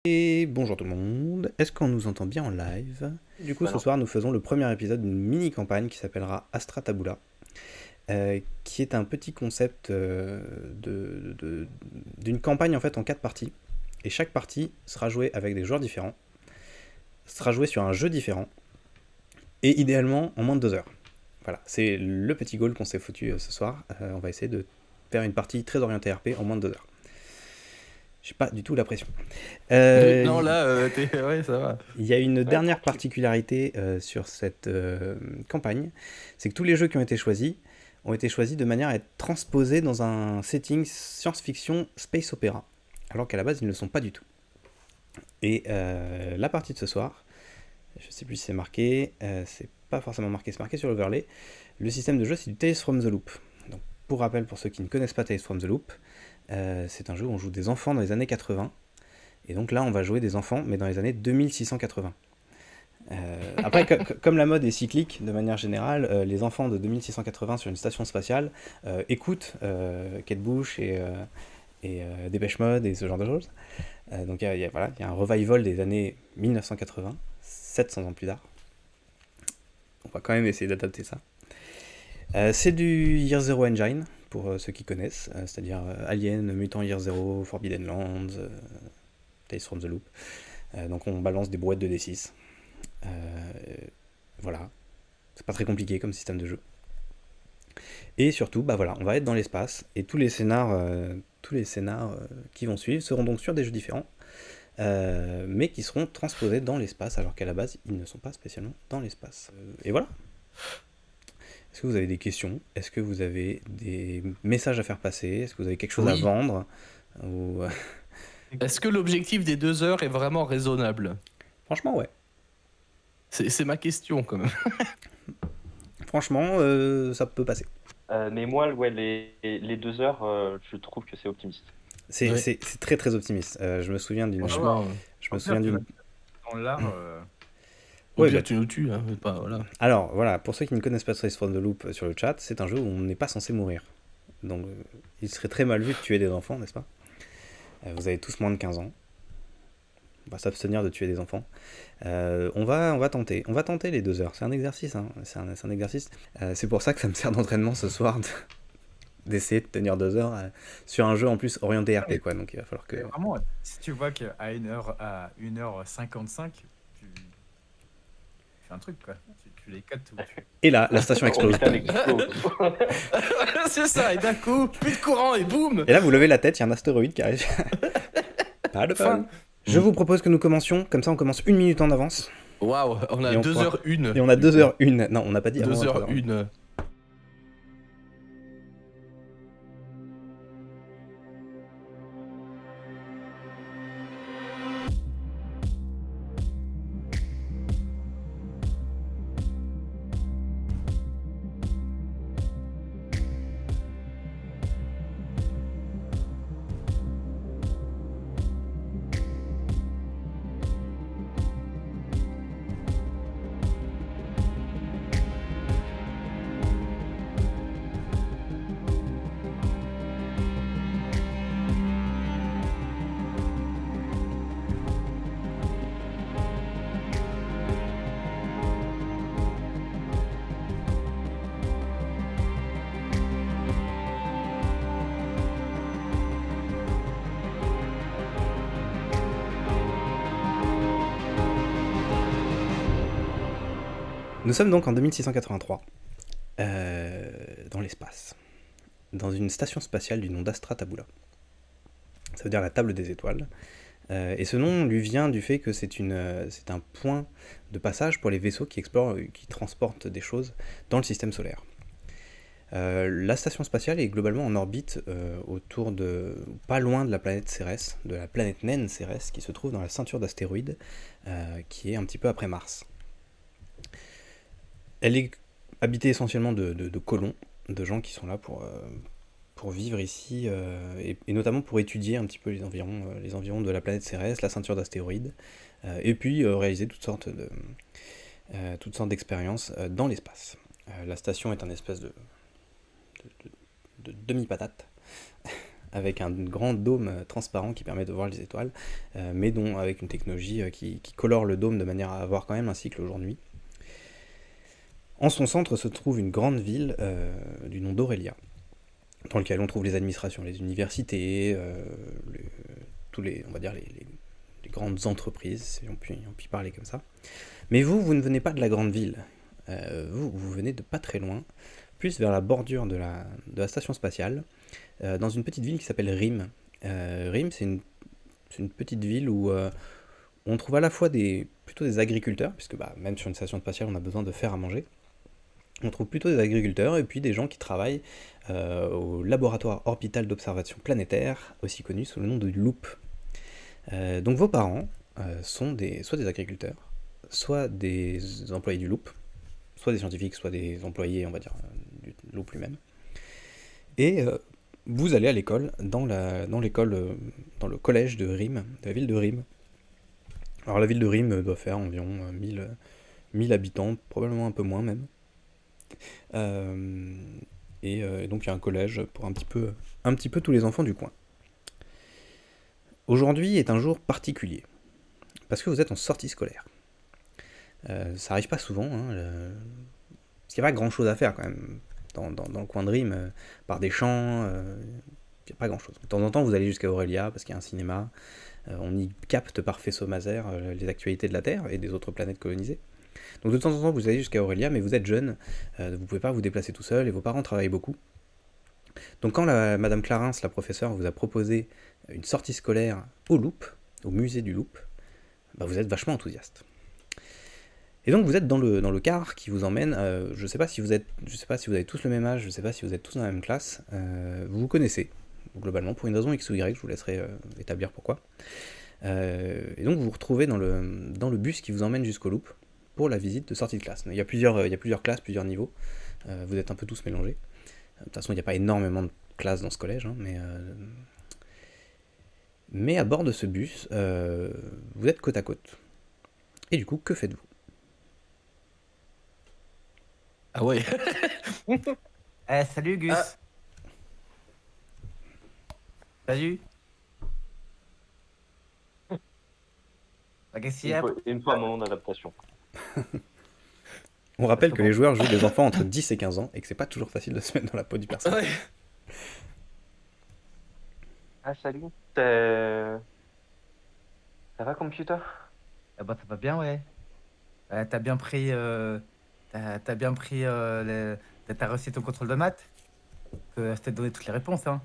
Et bonjour tout le monde, est-ce qu'on nous entend bien en live? Du coup, ce Non. soir, nous faisons le premier épisode d'une mini-campagne qui s'appellera Astra Tabula, qui est un petit concept d'une campagne en fait en 4 parties. Et chaque partie sera jouée avec des joueurs différents, sera jouée sur un jeu différent, et idéalement en moins de 2 heures. Voilà, c'est le petit goal qu'on s'est foutu ce soir. On va essayer de faire une partie très orientée RP en moins de 2 heures. J'ai pas du tout la pression. Non, là, ouais, ça va. Il y a une dernière tranquille. particularité sur cette campagne, c'est que tous les jeux qui ont été choisis de manière à être transposés dans un setting science-fiction space opéra, alors qu'à la base ils ne le sont pas du tout. Et la partie de ce soir, je sais plus si c'est marqué, c'est pas forcément marqué, c'est marqué sur l'overlay. Le système de jeu c'est du Tales from the Loop. Donc, pour rappel, pour ceux qui ne connaissent pas Tales from the Loop, c'est un jeu où on joue des enfants dans les années 80. Et donc là, on va jouer des enfants, mais dans les années 2680. Après, comme la mode est cyclique, de manière générale, les enfants de 2680 sur une station spatiale écoutent Kate Bush et Dépêche Mode et ce genre de choses. Donc voilà, il y a un revival des années 1980, 700 ans plus tard. On va quand même essayer d'adapter ça. C'est du Year Zero Engine, pour ceux qui connaissent, c'est-à-dire Alien, Mutant Year Zero, Forbidden Lands, Tales from the Loop. Donc on balance des brouettes de D6. Voilà, c'est pas très compliqué comme système de jeu. Et surtout, bah voilà, on va être dans l'espace et tous les scénars qui vont suivre seront donc sur des jeux différents, mais qui seront transposés dans l'espace, alors qu'à la base ils ne sont pas spécialement dans l'espace. Et voilà. Est-ce que vous avez des questions? Est-ce que vous avez des messages à faire passer? Est-ce que vous avez quelque chose à Oui. vendre? Ou... Est-ce que l'objectif des 2 heures est vraiment raisonnable? Franchement, ouais. C'est ma question, quand même. Franchement, ça peut passer. Mais moi, ouais, les 2 heures, je trouve que c'est optimiste. C'est Ouais. c'est- c'est très très optimiste. Je me souviens d'une. Franchement, Je me souviens d'une. Dans l'art, au Ouais, pire, bah, tu nous tues, hein, mais pas, voilà. Alors voilà, pour ceux qui ne connaissent pas Trace from the Loop sur le chat, c'est un jeu où on n'est pas censé mourir. Donc il serait très mal vu de tuer des enfants, n'est-ce pas? Vous avez tous moins de 15 ans. On va s'abstenir de tuer des enfants. On va tenter les 2 heures. C'est un exercice, hein. C'est un exercice. C'est pour ça que ça me sert d'entraînement ce soir d'essayer de tenir 2 heures sur un jeu en plus orienté RP, quoi. Donc il va falloir que. mais vraiment, si tu vois qu'à 1h55, tu fais un truc, quoi. Tu les cotes ou tu... Et là, la station explose. Orbital explose. C'est ça, et d'un coup, plus de courant, et boum. Et là, vous levez la tête, il y a un astéroïde qui arrive. Pas de Fin. problème. Je vous propose que nous commencions, comme ça on commence 1 minute en avance. Waouh, on a Et on 2h01. Et on a 2h01. Non, on n'a pas dit avant 23 heures. 2h01. Nous sommes donc en 2683, dans l'espace, dans une station spatiale du nom d'Astra Tabula. Ça veut dire la table des étoiles. Et ce nom lui vient du fait que c'est un point de passage pour les vaisseaux qui explorent, qui transportent des choses dans le système solaire. La station spatiale est globalement en orbite autour pas loin de la planète Cérès, de la planète naine Cérès, qui se trouve dans la ceinture d'astéroïdes, qui est un petit peu après Mars. Elle est habitée essentiellement de colons, de gens qui sont là pour vivre ici, et notamment pour étudier un petit peu les environs de la planète Cérès, la ceinture d'astéroïdes, et puis réaliser toutes sortes d'expériences dans l'espace. La station est un espèce de demi-patate, avec un grand dôme transparent qui permet de voir les étoiles, mais avec une technologie qui colore le dôme de manière à avoir quand même un cycle jour-nuit. En son centre se trouve une grande ville du nom d'Aurélia, dans laquelle on trouve les administrations, les universités, tous les, on va dire les grandes entreprises, si on peut parler comme ça. Mais vous ne venez pas de la grande ville. Vous venez de pas très loin, plus vers la bordure de la station spatiale, dans une petite ville qui s'appelle Rime. Rime, c'est une petite ville où on trouve à la fois plutôt des agriculteurs, puisque même sur une station spatiale, on a besoin de faire à manger. On trouve plutôt des agriculteurs et puis des gens qui travaillent au laboratoire orbital d'observation planétaire, aussi connu sous le nom de Loop. Donc vos parents sont soit des agriculteurs, soit des employés du Loop, soit des scientifiques, soit des employés, on va dire, du Loop lui-même. Et vous allez à l'école, dans le collège de Rime, de la ville de Rime. Alors la ville de Rime doit faire environ 1000 habitants, probablement un peu moins même. Et donc il y a un collège pour un petit peu tous les enfants du coin. Aujourd'hui est un jour particulier, parce que vous êtes en sortie scolaire. Ça arrive pas souvent, hein, parce qu'il n'y a pas grand chose à faire quand même. Dans le coin de Rime, par des champs, il n'y a pas grand chose. De temps en temps, vous allez jusqu'à Aurélia, parce qu'il y a un cinéma. On y capte par faisceau laser les actualités de la Terre et des autres planètes colonisées. Donc de temps en temps, vous allez jusqu'à Aurélia, mais vous êtes jeune, vous ne pouvez pas vous déplacer tout seul, et vos parents travaillent beaucoup. Donc quand Madame Clarence, la professeure, vous a proposé une sortie scolaire au Loop, au musée du Loop, vous êtes vachement enthousiaste. Et donc vous êtes dans le car qui vous emmène, je ne sais pas si vous avez tous le même âge, je ne sais pas si vous êtes tous dans la même classe, vous vous connaissez, globalement, pour une raison X ou Y, je vous laisserai établir pourquoi. Et donc vous vous retrouvez dans le bus qui vous emmène jusqu'au Loop pour la visite de sortie de classe. Il y a plusieurs classes, plusieurs niveaux, vous êtes un peu tous mélangés. De toute façon, il n'y a pas énormément de classes dans ce collège, hein, mais à bord de ce bus, vous êtes côte à côte. Et du coup, que faites-vous ? Ah ouais. Salut Gus. Salut. Qu'est-ce qu'il y a? Une fois un moment d'adaptation. On rappelle que les joueurs jouent des enfants entre 10 et 15 ans et que c'est pas toujours facile de se mettre dans la peau du personnage. Ouais. Ah, salut. Ça va, computer? Ah bah ça va bien, ouais. T'as bien pris, t'as bien pris, t'as reçu ton contrôle de maths? Que je t'ai donné toutes les réponses, hein.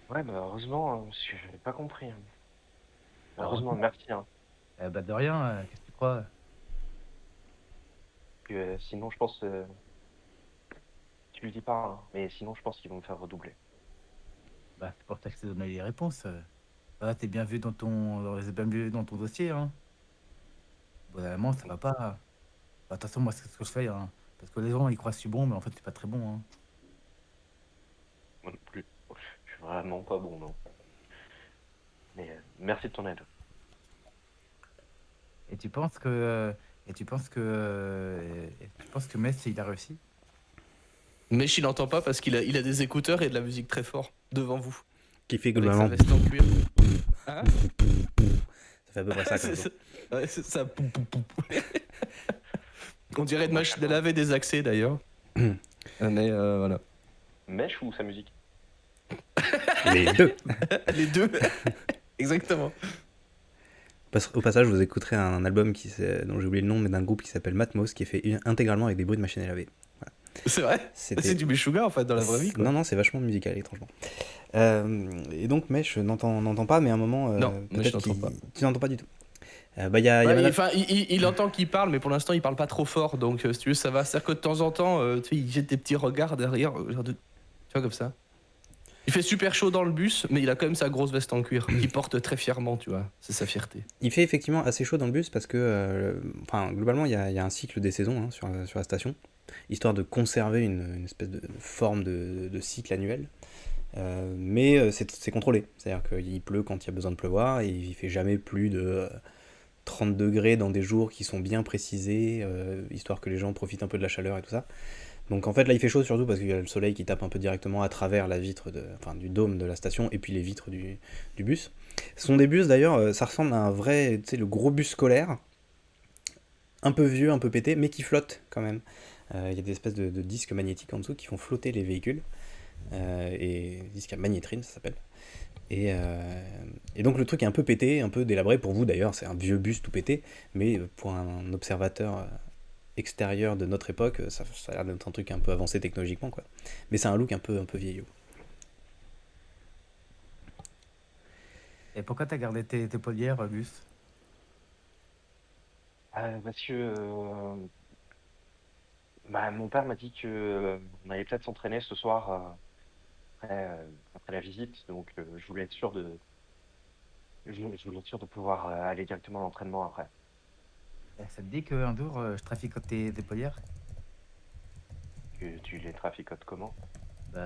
Ouais, heureusement, parce que je n'ai pas compris. Heureusement, merci. Hein. Bah de rien, qu'est-ce que tu crois? Puis, sinon, je pense... tu le dis pas, hein, mais sinon, je pense qu'ils vont me faire redoubler. Bah c'est pour ça que je t'ai donné les réponses. T'es bien vu dans ton dossier, hein. Vraiment, ça va pas. Bah, attention, moi, c'est ce que je fais, hein. Parce que les gens, ils croient que je suis bon, mais en fait, c'est pas très bon, hein. Moi non plus. Je suis vraiment pas bon, non. Mais merci de ton aide. Et tu penses que... Et tu penses que Metz, il a réussi? Mais il n'entend pas parce qu'il a des écouteurs et de la musique très fort devant vous. Qui fait Avec sa globalement. veste en cuir. Hein? Ça fait à peu près ça. C'est ça. Ouais, c'est ça. Poum, poum, poum. On dirait une machine à laver des accès d'ailleurs. Mais voilà. Mèche ou sa musique? Les deux. Les deux. Exactement. Au passage, vous écouterez un album dont j'ai oublié le nom, mais d'un groupe qui s'appelle Matmos, qui est fait intégralement avec des bruits de machine à laver. Voilà. C'est vrai. C'est du Meshuggah en fait dans la vraie vie. Quoi. Non, c'est vachement musical, étrangement. Et donc, Mesh n'entend pas, mais à un moment. Non, Mesh n'entend pas. Tu n'entends pas du tout. Il entend qu'il parle, mais pour l'instant il parle pas trop fort, donc si tu veux, ça va. C'est-à-dire que de temps en temps, il jette des petits regards derrière, tu vois, comme ça. Il fait super chaud dans le bus, mais il a quand même sa grosse veste en cuir, qu'il porte très fièrement, tu vois. C'est sa fierté. Il fait effectivement assez chaud dans le bus parce que, globalement, il y a un cycle des saisons hein, sur la station, histoire de conserver une espèce de forme de cycle annuel. Mais c'est contrôlé, c'est-à-dire qu'il pleut quand il y a besoin de pleuvoir, et il fait jamais plus de 30 degrés dans des jours qui sont bien précisés, histoire que les gens profitent un peu de la chaleur et tout ça. Donc en fait là il fait chaud surtout parce qu'il y a le soleil qui tape un peu directement à travers la vitre du dôme de la station et puis les vitres du bus. Ce sont des bus d'ailleurs, ça ressemble à un vrai, tu sais, le gros bus scolaire, un peu vieux, un peu pété, mais qui flotte quand même. Il y a des espèces de disques magnétiques en dessous qui font flotter les véhicules, et disques à magnétrine ça s'appelle. Et donc le truc est un peu pété, un peu délabré pour vous d'ailleurs, c'est un vieux bus tout pété, mais pour un observateur extérieur de notre époque, ça a l'air d'être un truc un peu avancé technologiquement, quoi. Mais c'est un look un peu vieillot. Et pourquoi t'as gardé tes polières, Gus? Parce que mon père m'a dit que on allait peut-être s'entraîner ce soir après la visite, donc je voulais être sûr je voulais être sûr de pouvoir aller directement à l'entraînement après. Ça te dit qu'un jour, je traficote tes polières? Que tu les traficotes comment? Je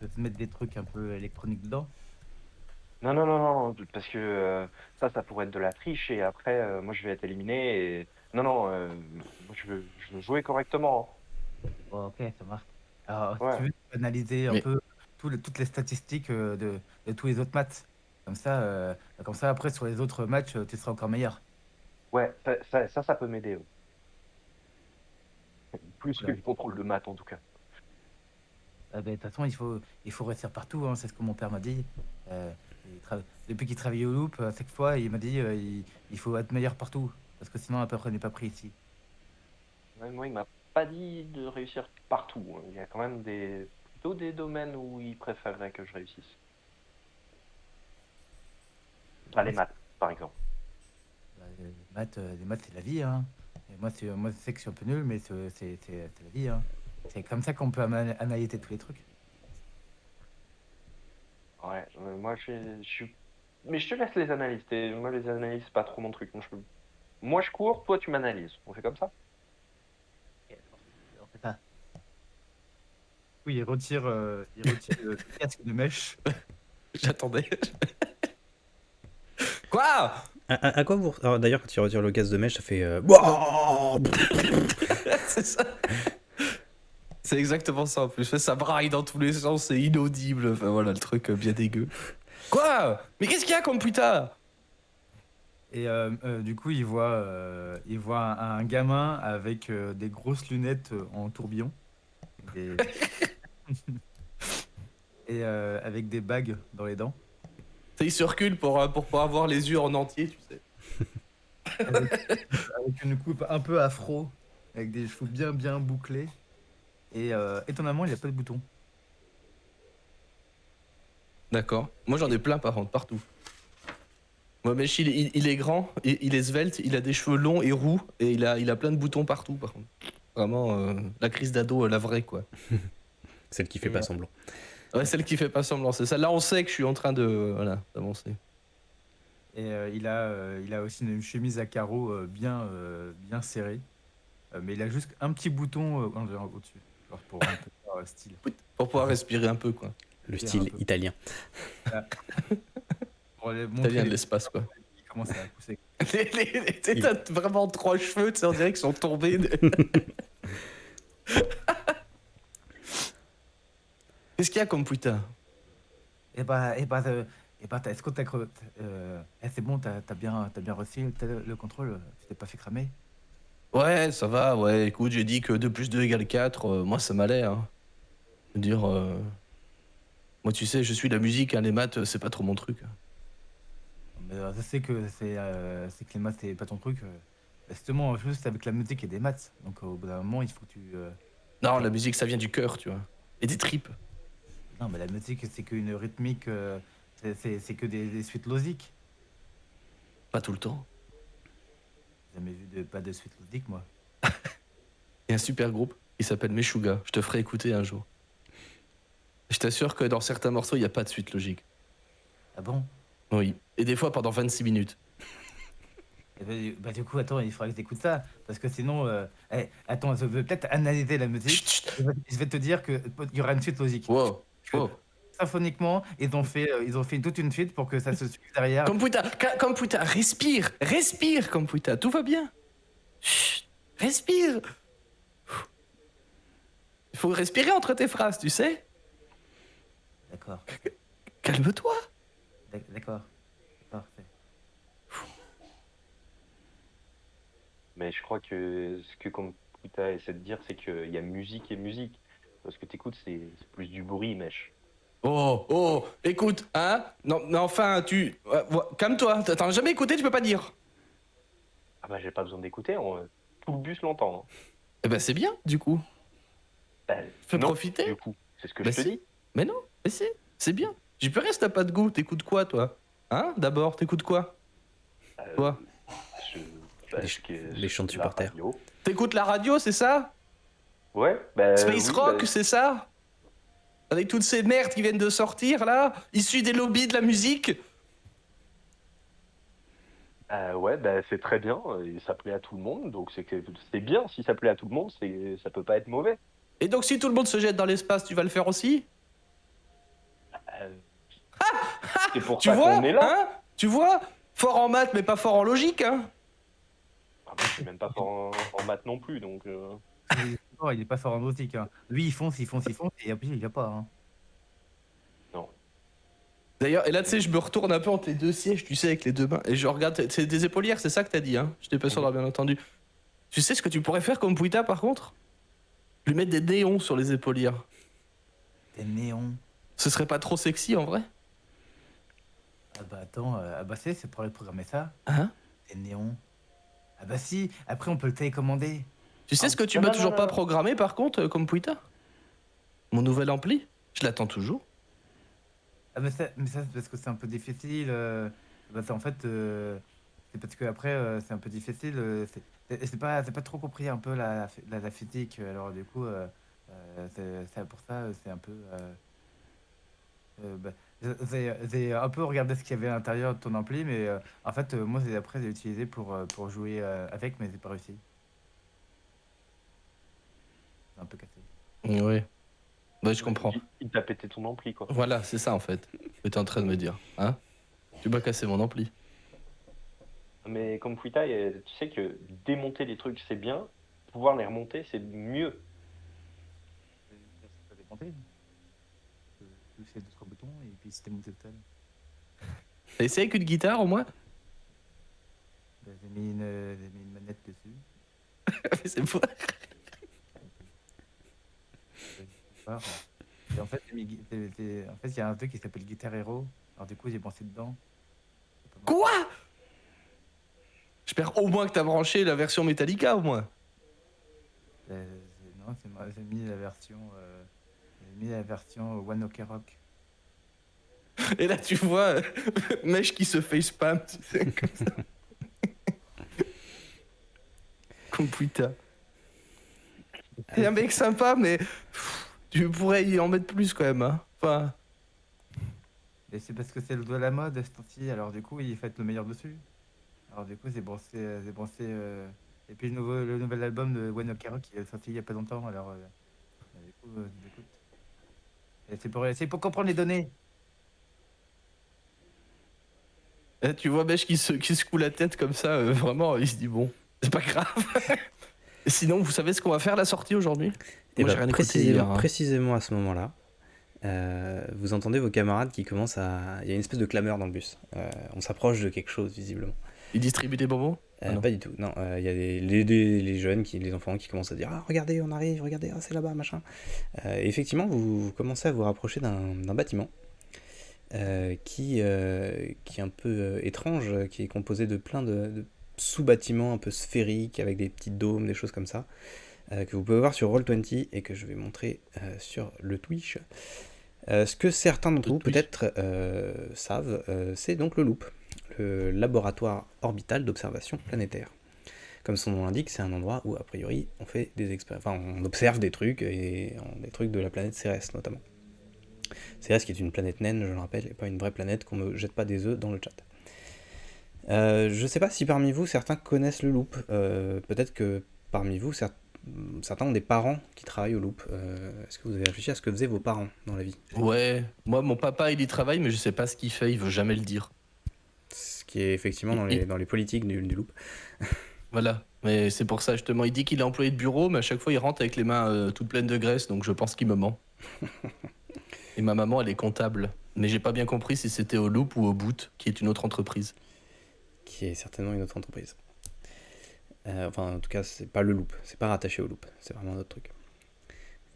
vais te mettre des trucs un peu électroniques dedans. Non, non, non, non, parce que ça pourrait être de la triche et après, moi je vais être éliminé et... Non, non, moi je veux jouer correctement. Oh, ok, ça marche. Alors, si Ouais, tu veux analyser un Mais peu toutes les statistiques de tous les autres matchs, comme ça, après, sur les autres matchs, tu seras encore meilleur. ouais, ça peut m'aider. Ouais. Plus que Voilà. le contrôle de maths en tout cas. De toute façon, il faut réussir partout, hein, c'est ce que mon père m'a dit. Euh, Depuis qu'il travaillait au Loop, à chaque fois, il m'a dit il faut être meilleur partout, parce que sinon, après, on n'est pas pris ici. Ouais, moi, il m'a pas dit de réussir partout. Hein. Il y a quand même plutôt des domaines où il préférerait que je réussisse. Pas les Ouais, maths, par exemple. les maths, c'est la vie, hein. Et moi, je sais que je suis un peu nul, mais c'est la vie, hein. C'est comme ça qu'on peut analyser tous les trucs. Ouais, moi je suis. Mais je te laisse les analyses. Moi, les analyses, c'est pas trop mon truc. Moi, je cours, toi, tu m'analyses. On fait comme ça? Et on fait ça. Oui, il retire le casque de mèche. j'attendais. Quoi? À quoi vous... Alors, d'ailleurs, quand il retire le casque de mèche, ça fait... Wouah. C'est ça. C'est exactement ça en plus. Ça braille dans tous les sens, c'est inaudible. Enfin voilà, le truc bien dégueu. Quoi? Mais qu'est-ce qu'il y a comme putain? Et du coup, il voit un gamin avec des grosses lunettes en tourbillon des- et avec des bagues dans les dents, Il se recule pour pouvoir voir les yeux en entier, tu sais. avec une coupe un peu afro, avec des cheveux bien bouclés. Et étonnamment, il n'y a pas de boutons. D'accord. Moi j'en ai plein par contre, partout. Moi, Mesh, il est grand, il est svelte, il a des cheveux longs et roux, et il a plein de boutons partout par contre. Vraiment, la crise d'ado, la vraie quoi. Celle qui fait Et, pas semblant. Ouais, celle qui fait pas semblant, c'est ça. Là on sait que je suis en train de voilà, d'avancer. Et il a aussi une chemise à carreaux bien serrée. Mais il a juste un petit bouton au-dessus. Genre pour un peu faire style. Pour pouvoir respirer un peu quoi. Le Faire un style peu. italien. Voilà. Pour Ça montrer vient de l'espace quoi. qui commence à pousser. Tu sais, t'as vraiment 3 cheveux, tu sais, on dirait qu'ils sont tombés. Qu'est-ce qu'il y a comme putain? Est-ce que c'est bon, t'as bien reçu le contrôle, tu t'es pas fait cramer? Ouais, ça va, ouais, écoute, j'ai dit que 2 plus 2 égale 4, moi ça m'allait, hein. Je veux dire, moi tu sais, je suis la musique, hein, les maths, c'est pas trop mon truc. Mais je sais que c'est que les maths c'est pas ton truc. Justement, en plus, c'est avec la musique et des maths. Donc au bout d'un moment, il faut que tu. Non, la musique, ça vient du cœur, tu vois. Et des tripes. Non, mais la musique, c'est qu'une rythmique, c'est que des suites logiques. Pas tout le temps. J'ai jamais vu pas de suite logique, moi. Il y a un super groupe, il s'appelle Meshuga, je te ferai écouter un jour. Je t'assure que dans certains morceaux, il n'y a pas de suite logique. Ah bon? Oui. Et des fois pendant 26 minutes. Du coup, attends, il faudrait que t'écoutes ça. Parce que sinon, attends, je vais peut-être analyser la musique. Chut, chut. Je vais te dire qu'il y aura une suite logique. Wow, Que wow. Symphoniquement, ils ont fait toute une suite pour que ça se suive derrière. Comme putain, respire comme putain, tout va bien. Chut, respire. faut respirer entre tes phrases, tu sais. D'accord. Calme-toi. D'accord. D'accord. Mais je crois que ce que Computa essaie de dire, c'est qu'il y a musique et musique. Parce que t'écoutes, c'est plus du bruit, mèche. Oh, écoute, hein. Non, mais enfin, calme-toi. T'as jamais écouté, tu peux pas dire. Ah bah j'ai pas besoin d'écouter, tout le bus l'entend. Hein. Eh ben c'est bien, du coup. Bah, Fais non, profiter. du coup, c'est ce que Bah je te si. dis. Mais non, mais c'est bien. J'y peux rien si t'as pas de goût. T'écoutes quoi, toi? Hein, d'abord, t'écoutes quoi? Euh, Toi? je- bah, Les ce que- les chants de la supporters. radio. T'écoutes la radio, c'est ça? Ouais, bah Space oui, Rock, bah, c'est ça? Avec toutes ces merdes qui viennent de sortir, là, issues des lobbies de la musique. ouais, bah c'est très bien, et ça plaît à tout le monde, donc c'est bien. Si ça plaît à tout le monde, ça peut pas être mauvais. Et donc, si tout le monde se jette dans l'espace, tu vas le faire aussi? Euh, c'est pour Tu ça vois, qu'on est là. hein? Tu vois? Fort en maths, mais pas fort en logique, hein? Ah, moi, je suis même pas fort en maths non plus, donc. Il est pas fort en musique. Hein. Lui, il fonce, et après, il y a pas. Hein. Non. D'ailleurs, et là, tu sais, je me retourne un peu entre les deux sièges, tu sais, avec les deux mains, et je regarde, c'est des épaulières, c'est ça que t'as dit, hein? J'étais pas sûr d'avoir bien entendu. Tu sais ce que tu pourrais faire comme Puita, par contre? Lui mettre des néons sur les épaulières. Des néons. Ce serait pas trop sexy, en vrai? Ah bah attends, c'est pour programmer ça. Hein? Des néons. Ah bah si, après on peut le télécommander. Tu sais ce que tu non, m'as non, toujours non, pas non. programmé, par contre, comme Puita? Mon nouvel ampli? Je l'attends toujours. Ah mais ça c'est parce que c'est un peu difficile. En fait, c'est parce que après c'est un peu difficile. C'est pas trop compris un peu la physique. Alors du coup, pour ça, c'est un peu. Bah, j'ai un peu regardé ce qu'il y avait à l'intérieur de ton ampli, mais en fait, moi, après, j'ai utilisé pour jouer avec, mais j'ai pas réussi. C'est un peu cassé. Oui. Ouais, je comprends. Il t'a pété ton ampli, quoi. Voilà, c'est ça, en fait, que t'es en train de me dire. Hein? Tu m'as cassé mon ampli. Mais comme Fouita, tu sais que démonter les trucs, c'est bien. Pouvoir les remonter, c'est mieux. Ça dépendait. Tu fais 2-3 boutons et puis c'était monté tout seul. T'as essayé avec une guitare, au moins? Bah, j'ai mis une manette dessus. C'est fou. Et en fait, il y a un truc qui s'appelle Guitar Hero. Alors du coup, j'ai pensé dedans. Quoi? J'espère au moins que t'as branché la version Metallica, au moins. Non, j'ai mis la version One Ok Rock. Et là, tu vois, Mèche qui se fait spam, tu sais, comme ça. Compuita. T'es un mec sympa, mais tu pourrais y en mettre plus quand même, hein. Enfin, Et c'est parce que c'est le de la mode ce temps-ci, alors du coup, il faut être le meilleur dessus. Alors du coup, j'ai brossé. Et puis le nouvel album de One Ok Rock qui est sorti il y a pas longtemps, alors du coup, j'écoute. Et c'est pour comprendre les données. là, tu vois Mèche qui se secoue la tête comme ça, vraiment, il se dit bon, c'est pas grave. Et sinon, vous savez ce qu'on va faire la sortie aujourd'hui? Et Moi, j'ai rien écouté précisément, hier, hein. précisément à ce moment-là, vous entendez vos camarades qui commencent à... Il y a une espèce de clameur dans le bus. On s'approche de quelque chose, visiblement. Il distribue des bonbons? Ah non. Pas du tout, non. Il y a les jeunes, les enfants qui commencent à dire « Ah, regardez, on arrive, regardez, ah, c'est là-bas, machin. » Et effectivement, vous commencez à vous rapprocher d'un bâtiment qui est un peu étrange, qui est composé de plein de sous-bâtiments un peu sphériques, avec des petits dômes, des choses comme ça, que vous pouvez voir sur Roll20 et que je vais montrer sur le Twitch. Ce que certains d'entre vous peut-être savent, c'est donc le Loop, le laboratoire orbital d'observation planétaire. Comme son nom l'indique, c'est un endroit où, a priori, on fait des on observe des trucs, et des trucs de la planète Cérès, notamment. Cérès qui est une planète naine, je le rappelle, et pas une vraie planète, qu'on ne jette pas des œufs dans le chat. Je sais pas si parmi vous, certains connaissent le Loop. Peut-être que parmi vous, certains ont des parents qui travaillent au Loop. Est-ce que vous avez réfléchi à ce que faisaient vos parents dans la vie? Ouais, moi, mon papa, il y travaille, mais je sais pas ce qu'il fait, il veut jamais le dire. Ce qui est effectivement dans les politiques du Loop. Voilà. Mais c'est pour ça, justement, il dit qu'il est employé de bureau, mais à chaque fois, il rentre avec les mains toutes pleines de graisse, donc je pense qu'il me ment. Et ma maman, elle est comptable. Mais j'ai pas bien compris si c'était au Loop ou au Boot, qui est une autre entreprise. Qui est certainement une autre entreprise. Enfin, en tout cas, c'est pas le Loop, c'est pas rattaché au Loop, c'est vraiment un autre truc.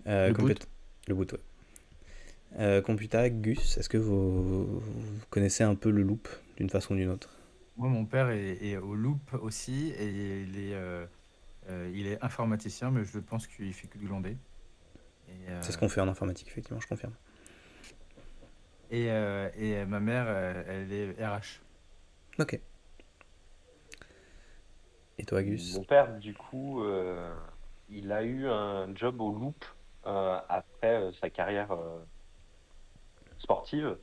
Le Boot. Le Boot, ouais. Computa, Gus, est-ce que vous connaissez un peu le Loop d'une façon ou d'une autre? Moi, mon père est au Loop aussi et il est informaticien, mais je pense qu'il fait que du landais. Et, C'est ce qu'on fait en informatique, effectivement, je confirme. et ma mère, elle est RH. Ok. Et toi, Gus? Mon père, du coup, il a eu un job au Loop après sa carrière sportive,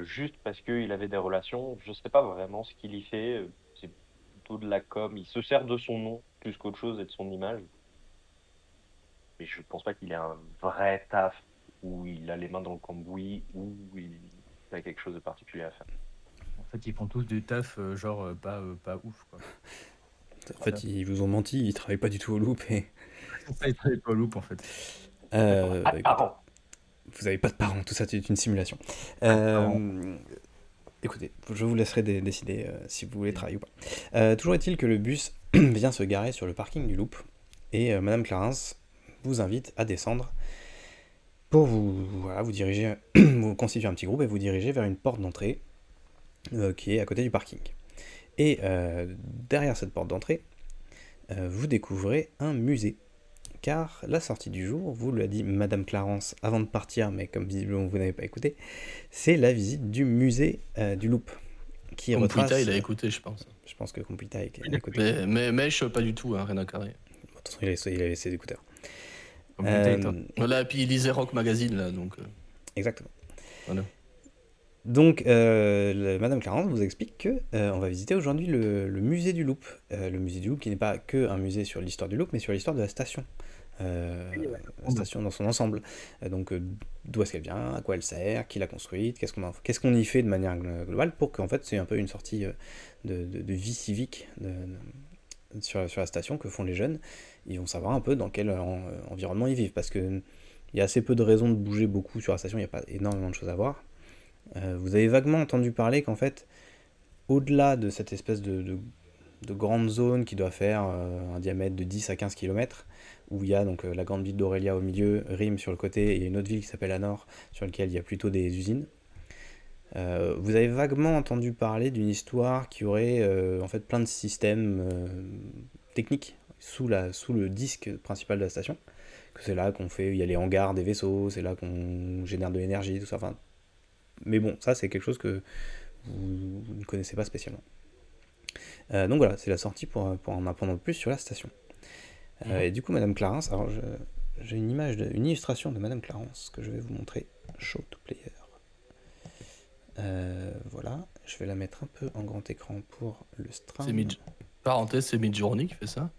juste parce qu'il avait des relations. Je sais pas vraiment ce qu'il y fait. C'est plutôt de la com. Il se sert de son nom plus qu'autre chose et de son image. Mais je pense pas qu'il ait un vrai taf où il a les mains dans le cambouis, où il a quelque chose de particulier à faire. En fait, ils font tous du taf, genre pas ouf, quoi. En fait, ils vous ont menti, ils travaillent pas du tout au Loop et... C'est ça, ils travaillent pas au Loop, en fait. écoutez, Pardon. vous avez pas de parents, tout ça c'est une simulation. parents. Écoutez, je vous laisserai décider si vous voulez travailler ou pas. Toujours est-il que le bus vient se garer sur le parking du Loop et Madame Clarence vous invite à descendre pour vous diriger, vous constituer un petit groupe et vous diriger vers une porte d'entrée qui est à côté du parking. Et derrière cette porte d'entrée, vous découvrez un musée. Car la sortie du jour, vous l'a dit Madame Clarence avant de partir, mais comme visiblement vous n'avez pas écouté, c'est la visite du musée du Loop. Qui Computa, retrace... il a écouté, je pense. Je pense que Computa a écouté. Mais je pas du tout, hein, rien à carrer. De toute façon, il avait ses écouteurs. Computa et toi. Voilà, et puis il lisait Rock Magazine, là, donc... Exactement. Voilà. Donc, Madame Clarence vous explique que on va visiter aujourd'hui le musée du Loop. Le musée du Loop qui n'est pas que un musée sur l'histoire du Loop, mais sur l'histoire de la station. La station dans son ensemble. Donc, d'où est-ce qu'elle vient, à quoi elle sert, qui l'a construite, qu'est-ce qu'on y fait de manière globale pour qu'en fait c'est un peu une sortie de vie civique sur la station que font les jeunes. Ils vont savoir un peu dans quel environnement ils vivent parce que il y a assez peu de raisons de bouger beaucoup sur la station, il n'y a pas énormément de choses à voir. Vous avez vaguement entendu parler qu'en fait, au-delà de cette espèce de grande zone qui doit faire un diamètre de 10 à 15 km, où il y a donc la grande ville d'Aurélia au milieu, Rime sur le côté, et une autre ville qui s'appelle Anor, sur laquelle il y a plutôt des usines, vous avez vaguement entendu parler d'une histoire qui aurait en fait plein de systèmes techniques sous le disque principal de la station, que c'est là qu'on fait, il y a les hangars des vaisseaux, c'est là qu'on génère de l'énergie, tout ça, enfin... Mais bon, ça c'est quelque chose que vous ne connaissez pas spécialement. Donc voilà, c'est la sortie pour en apprendre plus sur la station. Et du coup, Madame Clarence, alors j'ai une illustration de Madame Clarence que je vais vous montrer. Show to player. Voilà, je vais la mettre un peu en grand écran pour le stream. Parenthèse, c'est Midjourney qui fait ça.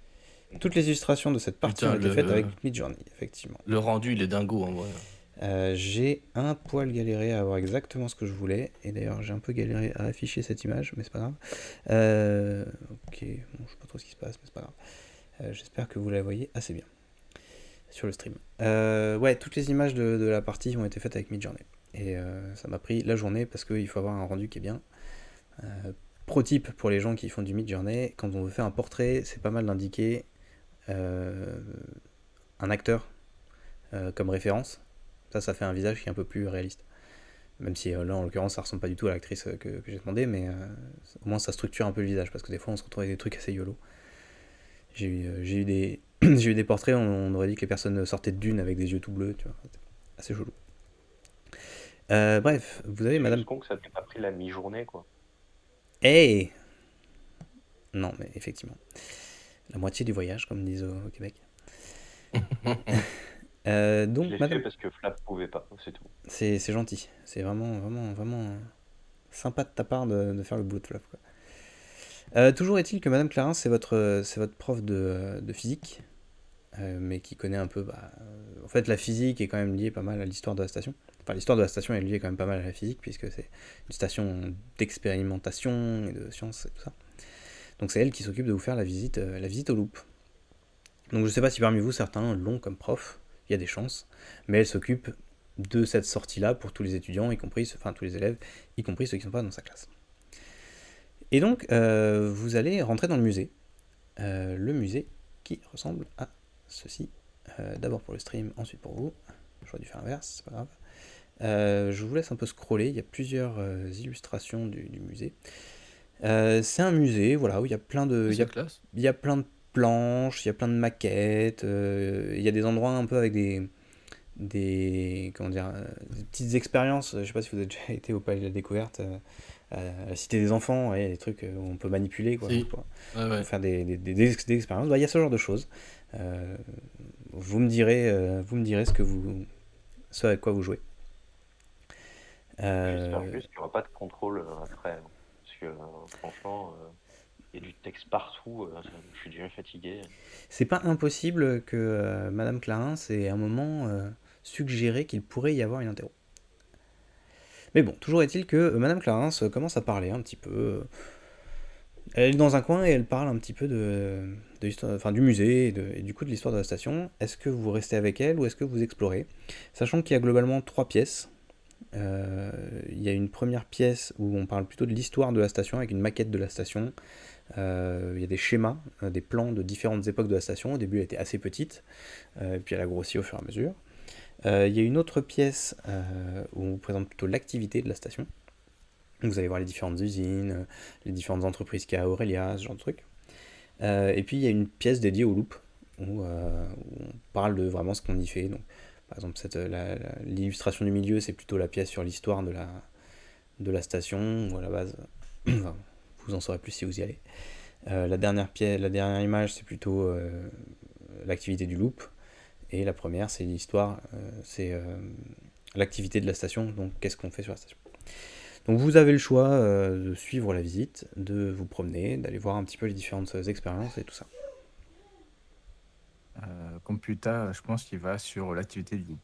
Toutes les illustrations de cette partie ont été faites avec Midjourney, effectivement. Le rendu, il est dingo en vrai. J'ai un poil galéré à avoir exactement ce que je voulais, et d'ailleurs j'ai un peu galéré à afficher cette image, mais c'est pas grave. Ok, bon, je sais pas trop ce qui se passe, mais c'est pas grave. J'espère que vous la voyez assez bien sur le stream. Ouais, toutes les images de la partie ont été faites avec Midjourney, et ça m'a pris la journée parce qu'il faut avoir un rendu qui est bien. Pro tip pour les gens qui font du Midjourney, quand on veut faire un portrait, c'est pas mal d'indiquer un acteur comme référence. Ça fait un visage qui est un peu plus réaliste. Même si là, en l'occurrence, ça ressemble pas du tout à l'actrice que j'ai demandé, mais au moins ça structure un peu le visage, parce que des fois, on se retrouve avec des trucs assez YOLO. J'ai eu des portraits, on aurait dit que les personnes sortaient de Dune avec des yeux tout bleus, tu vois. Assez chelou. Bref, vous avez Madame... con que ça t'ait pas pris la mi-journée, quoi. Hey Non, mais effectivement. La moitié du voyage, comme disent au Québec. Donc, Je l'ai Madame... fait parce que Flap pouvait pas, c'est tout. C'est gentil. C'est vraiment sympa de ta part de faire le boulot de Flap, quoi. Toujours est-il que Madame Clarence, c'est votre prof de physique, mais qui connaît un peu... en fait, la physique est quand même liée pas mal à l'histoire de la station. Enfin, l'histoire de la station est liée quand même pas mal à la physique, puisque c'est une station d'expérimentation et de science et tout ça. Donc c'est elle qui s'occupe de vous faire la visite au loop. Donc je sais pas si parmi vous certains l'ont comme prof, il y a des chances, mais elle s'occupe de cette sortie-là pour tous les étudiants, enfin tous les élèves, y compris ceux qui ne sont pas dans sa classe. Et donc vous allez rentrer dans le musée qui ressemble à ceci. D'abord pour le stream, ensuite pour vous. J'aurais dû faire l'inverse, c'est pas grave. Je vous laisse un peu scroller, il y a plusieurs illustrations du musée. C'est un musée, voilà, où il y a plein de, C'est classe. il y a plein de planches, il y a plein de maquettes, il y a des endroits un peu avec des petites expériences. Je sais pas si vous avez déjà été au Palais de la Découverte, à la Cité des Enfants, ouais, des trucs où on peut manipuler, quoi, Si. pour Ouais. faire des expériences. Bah, il y a ce genre de choses. Vous me direz ce avec quoi vous jouez. J'espère juste qu'il n'y aura pas de contrôle après, hein. Parce que franchement, il y a du texte partout, je suis déjà fatigué. C'est pas impossible que Madame Clarins ait à un moment suggéré qu'il pourrait y avoir une interro. Mais bon, toujours est-il que Madame Clarins commence à parler un petit peu. Elle est dans un coin et elle parle un petit peu de l'histoire, du musée et du coup de l'histoire de la station. Est-ce que vous restez avec elle ou est-ce que vous explorez? Sachant qu'il y a globalement 3 pièces. Il y a une première pièce où on parle plutôt de l'histoire de la station avec une maquette de la station. Il y a des schémas, des plans de différentes époques de la station. Au début, elle était assez petite, puis elle a grossi au fur et à mesure. Il y a une autre pièce où on vous présente plutôt l'activité de la station. Donc vous allez voir les différentes usines, les différentes entreprises qu'il y a à Aurélia, ce genre de trucs. Et puis il y a une pièce dédiée au loop, où on parle de vraiment ce qu'on y fait. Donc, par exemple, l'illustration du milieu, c'est plutôt la pièce sur l'histoire de la station, où à la base, enfin, vous en saurez plus si vous y allez. La dernière image, c'est plutôt l'activité du loop. Et la première, c'est l'histoire, c'est l'activité de la station, donc qu'est-ce qu'on fait sur la station. Donc vous avez le choix de suivre la visite, de vous promener, d'aller voir un petit peu les différentes expériences et tout ça. Computa, je pense qu'il va sur l'activité du groupe.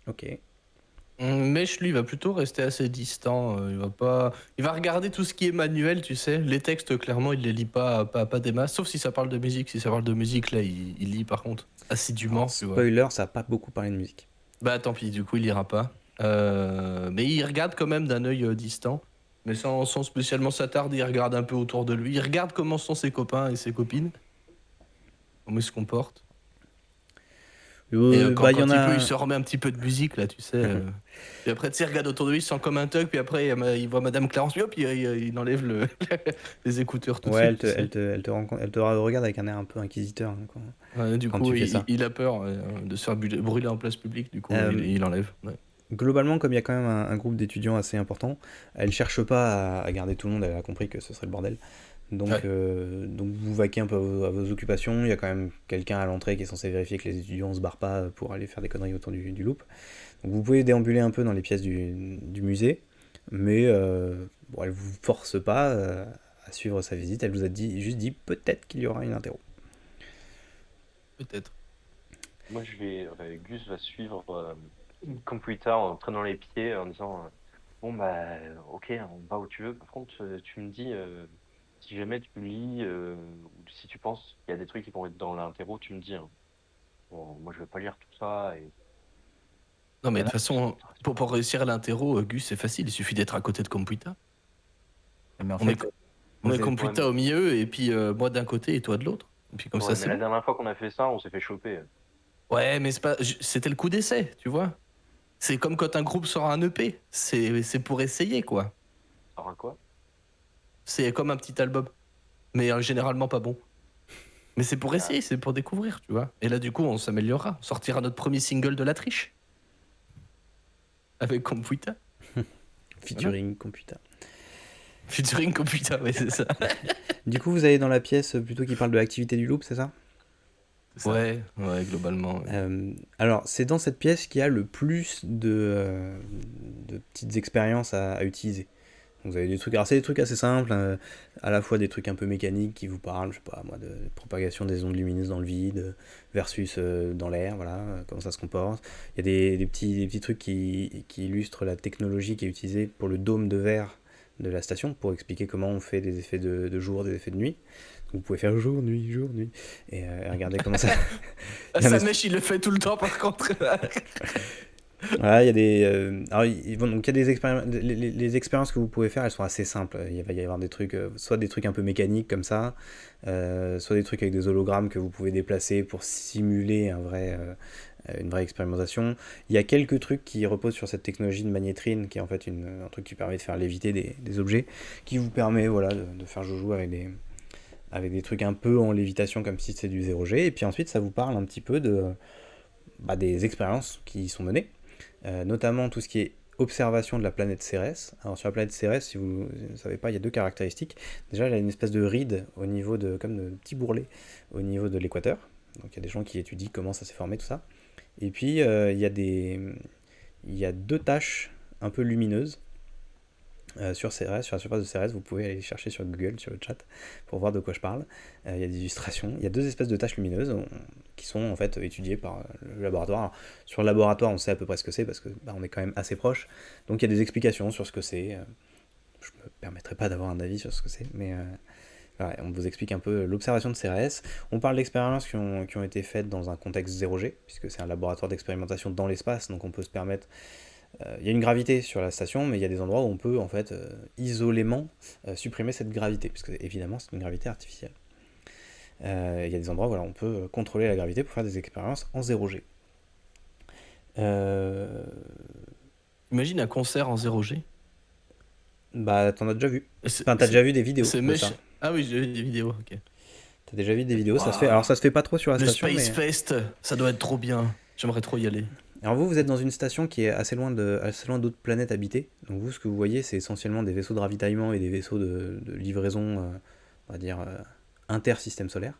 Ok. Mesh, lui, va plutôt rester assez distant. Il va regarder tout ce qui est manuel, tu sais. Les textes, clairement, il les lit pas des masses. Sauf si ça parle de musique. Si ça parle de musique, là, il lit par contre assidûment. Alors, Tu vois. spoiler, ça n'a pas beaucoup parlé de musique. Bah tant pis, du coup, il lira pas. Mais il regarde quand même d'un œil distant. Mais sans spécialement s'attarder, il regarde un peu autour de lui. Il regarde comment sont ses copains et ses copines. Comment ils se comportent. Et quand y en il a... peut, il se remet un petit peu de musique, là, tu sais. Puis après, tu sais, il regarde autour de lui, il se sent comme un thug. Puis après, il voit Madame Clarence, puis hop, il enlève les écouteurs tout de Ouais, suite. tu sais. elle te regarde avec un air un peu inquisiteur, hein, quoi. Ouais, du quand coup, tu fais ça. il a peur de se faire brûler en place publique. Du coup, il enlève. Ouais. Globalement, comme il y a quand même un groupe d'étudiants assez important, elle cherche pas à garder tout le monde, elle a compris que ce serait le bordel. Donc, Ouais. donc vous vaquez un peu à vos occupations, il y a quand même quelqu'un à l'entrée qui est censé vérifier que les étudiants ne se barrent pas pour aller faire des conneries autour du loop. Donc vous pouvez déambuler un peu dans les pièces du musée, mais bon, elle vous force pas à suivre sa visite, elle vous a juste dit peut-être qu'il y aura une interro. Peut-être. Moi, Gus va suivre Computa en traînant les pieds, en disant bon, bah, ok, on va où tu veux. Par contre, tu me dis, si jamais tu lis, ou si tu penses qu'il y a des trucs qui vont être dans l'interro, tu me dis, hein. Bon, moi, je vais pas lire tout ça. Et... Non, mais de Voilà. toute façon, pour réussir à l'interro, Gus, c'est facile. Il suffit d'être à côté de Computa. Mais en On met, fait, on met vous avez- Computa Ouais, au milieu, et puis moi d'un côté et toi de l'autre. Et puis comme Ouais, ça, mais c'est la bon. dernière fois qu'on a fait ça, on s'est fait choper. Ouais, mais c'était le coup d'essai, tu vois. C'est comme quand un groupe sort un EP. C'est pour essayer, quoi. Alors, un quoi? C'est comme un petit album. Mais généralement pas bon. Mais c'est pour essayer, c'est pour découvrir, tu vois. Et là, du coup, on s'améliorera. On sortira notre premier single de la triche. Avec Computa. Featuring Computa. Featuring Computa, ouais, c'est ça. Du coup, vous allez dans la pièce plutôt qui parle de l'activité du loop, c'est ça? c'est ça. Ouais, globalement. Ouais. Alors, c'est dans cette pièce qu'il y a le plus de petites expériences à utiliser. Donc, vous avez des trucs, alors c'est des trucs assez simples, à la fois des trucs un peu mécaniques qui vous parlent, je sais pas moi, de propagation des ondes lumineuses dans le vide versus dans l'air, voilà, comment ça se comporte. Il y a des petits trucs qui illustrent la technologie qui est utilisée pour le dôme de verre de la station pour expliquer comment on fait des effets de jour, des effets de nuit. Vous pouvez faire jour, nuit, et regardez comment ça... Il y a un Sa mèche, il le fait tout le temps, par contre. Voilà, il y a des, donc il y a des expériences, les expériences que vous pouvez faire, elles sont assez simples. Il va y avoir des trucs, soit des trucs un peu mécaniques comme ça, soit des trucs avec des hologrammes que vous pouvez déplacer pour simuler une vraie expérimentation. Il y a quelques trucs qui reposent sur cette technologie de magnétrine, qui est en fait un truc qui permet de faire léviter des objets, qui vous permet voilà, de faire joujou avec des trucs un peu en lévitation comme si c'était du 0G. Et puis ensuite, ça vous parle un petit peu des expériences qui sont menées. Notamment tout ce qui est observation de la planète Cérès. Alors sur la planète Cérès, si vous ne savez pas, il y a deux caractéristiques. Déjà, elle a une espèce de ride au niveau comme de petits bourrelets au niveau de l'équateur. Donc il y a des gens qui étudient comment ça s'est formé, tout ça. Et puis il y a deux taches un peu lumineuses sur Cérès, sur la surface de Cérès. Vous pouvez aller les chercher sur Google, sur le chat, pour voir de quoi je parle. Il y a des illustrations. Il y a deux espèces de taches lumineuses qui sont en fait étudiées par le laboratoire. Alors, sur le laboratoire, on sait à peu près ce que c'est parce que on est quand même assez proche. Donc il y a des explications sur ce que c'est. Je me permettrai pas d'avoir un avis sur ce que c'est, mais voilà, on vous explique un peu l'observation de Cérès. On parle d'expériences qui ont été faites dans un contexte 0G, puisque c'est un laboratoire d'expérimentation dans l'espace, donc on peut se permettre... Il y a une gravité sur la station, mais il y a des endroits où on peut en fait isolément supprimer cette gravité, puisque évidemment c'est une gravité artificielle. Il y a des endroits où on peut contrôler la gravité pour faire des expériences en 0G. Imagine un concert en 0G. Bah, t'en as déjà vu. Enfin, t'as déjà vu des vidéos de ça. Ah oui, j'ai vu des vidéos, ok. T'as déjà vu des vidéos, ça se fait. Alors ça se fait pas trop sur la Le station, Space mais... Fest, ça doit être trop bien. J'aimerais trop y aller. Alors vous êtes dans une station qui est assez loin d'autres planètes habitées. Donc vous, ce que vous voyez, c'est essentiellement des vaisseaux de ravitaillement et des vaisseaux de livraison, on va dire, inter-système solaire.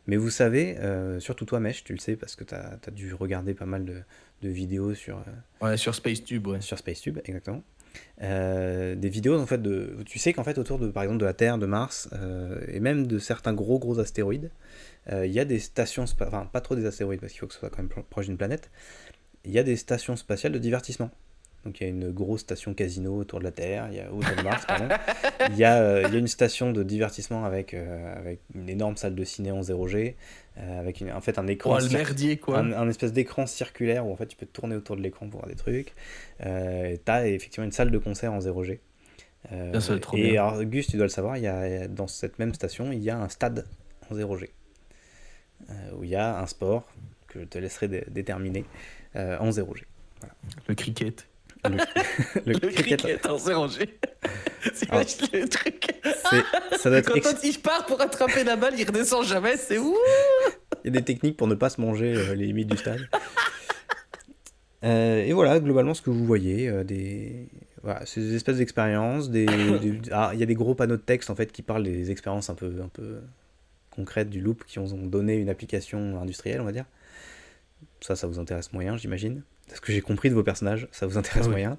Mais vous savez, surtout toi, Mesh, tu le sais, parce que t'as dû regarder pas mal de vidéos sur... Ouais, sur SpaceTube, ouais. Sur SpaceTube, exactement. Des vidéos, en fait, tu sais qu'en fait, autour par exemple, de la Terre, de Mars, et même de certains gros astéroïdes, il y a des stations... Enfin, pas trop des astéroïdes, parce qu'il faut que ce soit quand même proche d'une planète. Il y a des stations spatiales de divertissement. Donc il y a une grosse station casino autour de la Terre, autour de Mars, pardon. Il y a une station de divertissement avec une énorme salle de ciné en 0G, avec en fait un écran... Oh, le merdier, quoi. Un espèce d'écran circulaire où en fait tu peux te tourner autour de l'écran pour voir des trucs. T'as effectivement une salle de concert en 0G. Ça va être trop et bien. alors, Gus, tu dois le savoir, dans cette même station, il y a un stade en 0G. Où il y a un sport que je te laisserai déterminer en 0G. Voilà. Le cricket. Le cricket en 0G. T'imagines le truc. Ça doit être Quand il part pour attraper la balle, il redescend jamais, c'est ouh. Il y a des techniques pour ne pas se manger les limites du stade. Et voilà, globalement, ce que vous voyez, voilà, c'est des espèces d'expériences. Il y a des gros panneaux de texte en fait qui parlent des expériences un peu concrètes du loop qui ont donné une application industrielle, on va dire. Ça vous intéresse moyen, j'imagine. C'est ce que j'ai compris de vos personnages, ça vous intéresse moyen.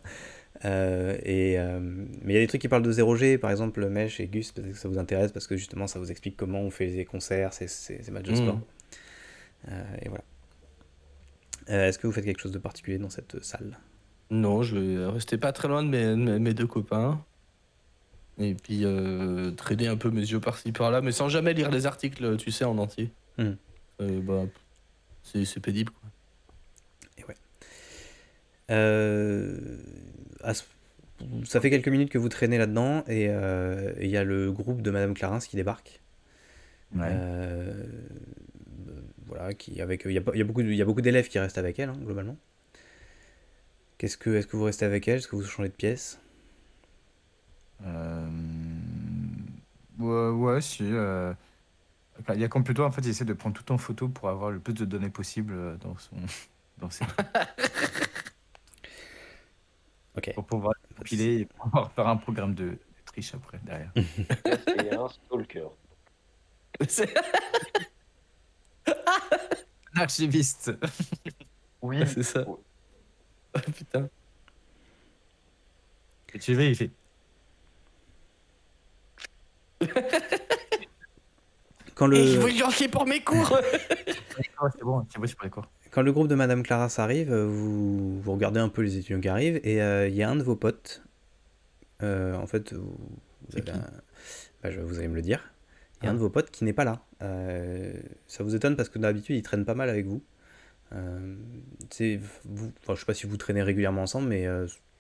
Mais il y a des trucs qui parlent de 0G, par exemple Mesh et Gus, parce que ça vous intéresse, parce que justement ça vous explique comment on fait les concerts, ces matchs de sport. Et voilà. Est-ce que vous faites quelque chose de particulier dans cette salle ? Non, je vais rester pas très loin de mes deux copains. Et puis traîner un peu mes yeux par-ci par-là, mais sans jamais lire les articles, tu sais, en entier. C'est pénible, quoi. Et ouais. Ça fait quelques minutes que vous traînez là-dedans, et il y a le groupe de Madame Clarins qui débarque. Ouais. Voilà, il y a beaucoup d'élèves qui restent avec elle, hein, globalement. Est-ce que vous restez avec elle ? Est-ce que vous changez de pièce ? Ouais, si. Il y a plutôt, en fait, il essaie de prendre tout en photo pour avoir le plus de données possible dans ses trucs. Ok. Pour pouvoir compiler et pouvoir faire un programme de triche après, derrière. Et un stalker. Archiviste. Oui, C'est ça. Oh, putain. Et tu vas, il fait. Je veux y pour mes cours. C'est bon, je peux les cours. Quand le groupe de Madame Claras arrive, vous regardez un peu les étudiants qui arrivent, et il y a un de vos potes En fait, vous C'est avez qui? vous allez me le dire. Il y a un Ah. de vos potes qui n'est pas là. Ça vous étonne parce que d'habitude, il traîne pas mal avec vous. Je sais pas si vous traînez régulièrement ensemble, mais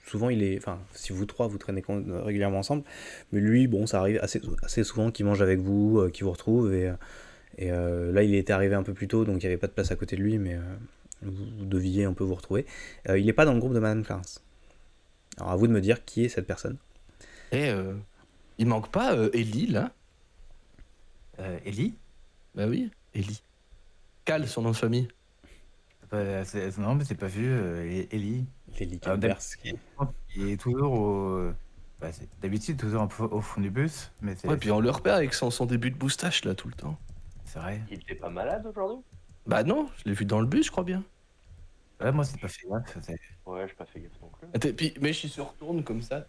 souvent enfin, si vous trois vous traînez régulièrement ensemble, mais lui, bon, ça arrive assez souvent qu'il mange avec vous, qu'il vous retrouve, là, il était arrivé un peu plus tôt, donc il n'y avait pas de place à côté de lui, mais vous deviez un peu vous retrouver. Il n'est pas dans le groupe de Madame Clarence. Alors à vous de me dire qui est cette personne. Et il manque pas Ellie, là? Ellie? Bah oui, Ellie. Cal, son nom de famille. Non, mais c'est pas vu. Ellie. Lily D'habitude, Calvers. il est toujours d'habitude toujours un peu au fond du bus, mais Ouais, puis on le repère avec son début de moustache, là, tout le temps. c'est vrai. Il était pas malade aujourd'hui? Bah non, je l'ai vu dans le bus, je crois bien. Ouais, moi, c'est pas fait gaffe. Ouais, j'ai pas fait gaffe non plus. Attends, puis, mais il se retourne comme ça.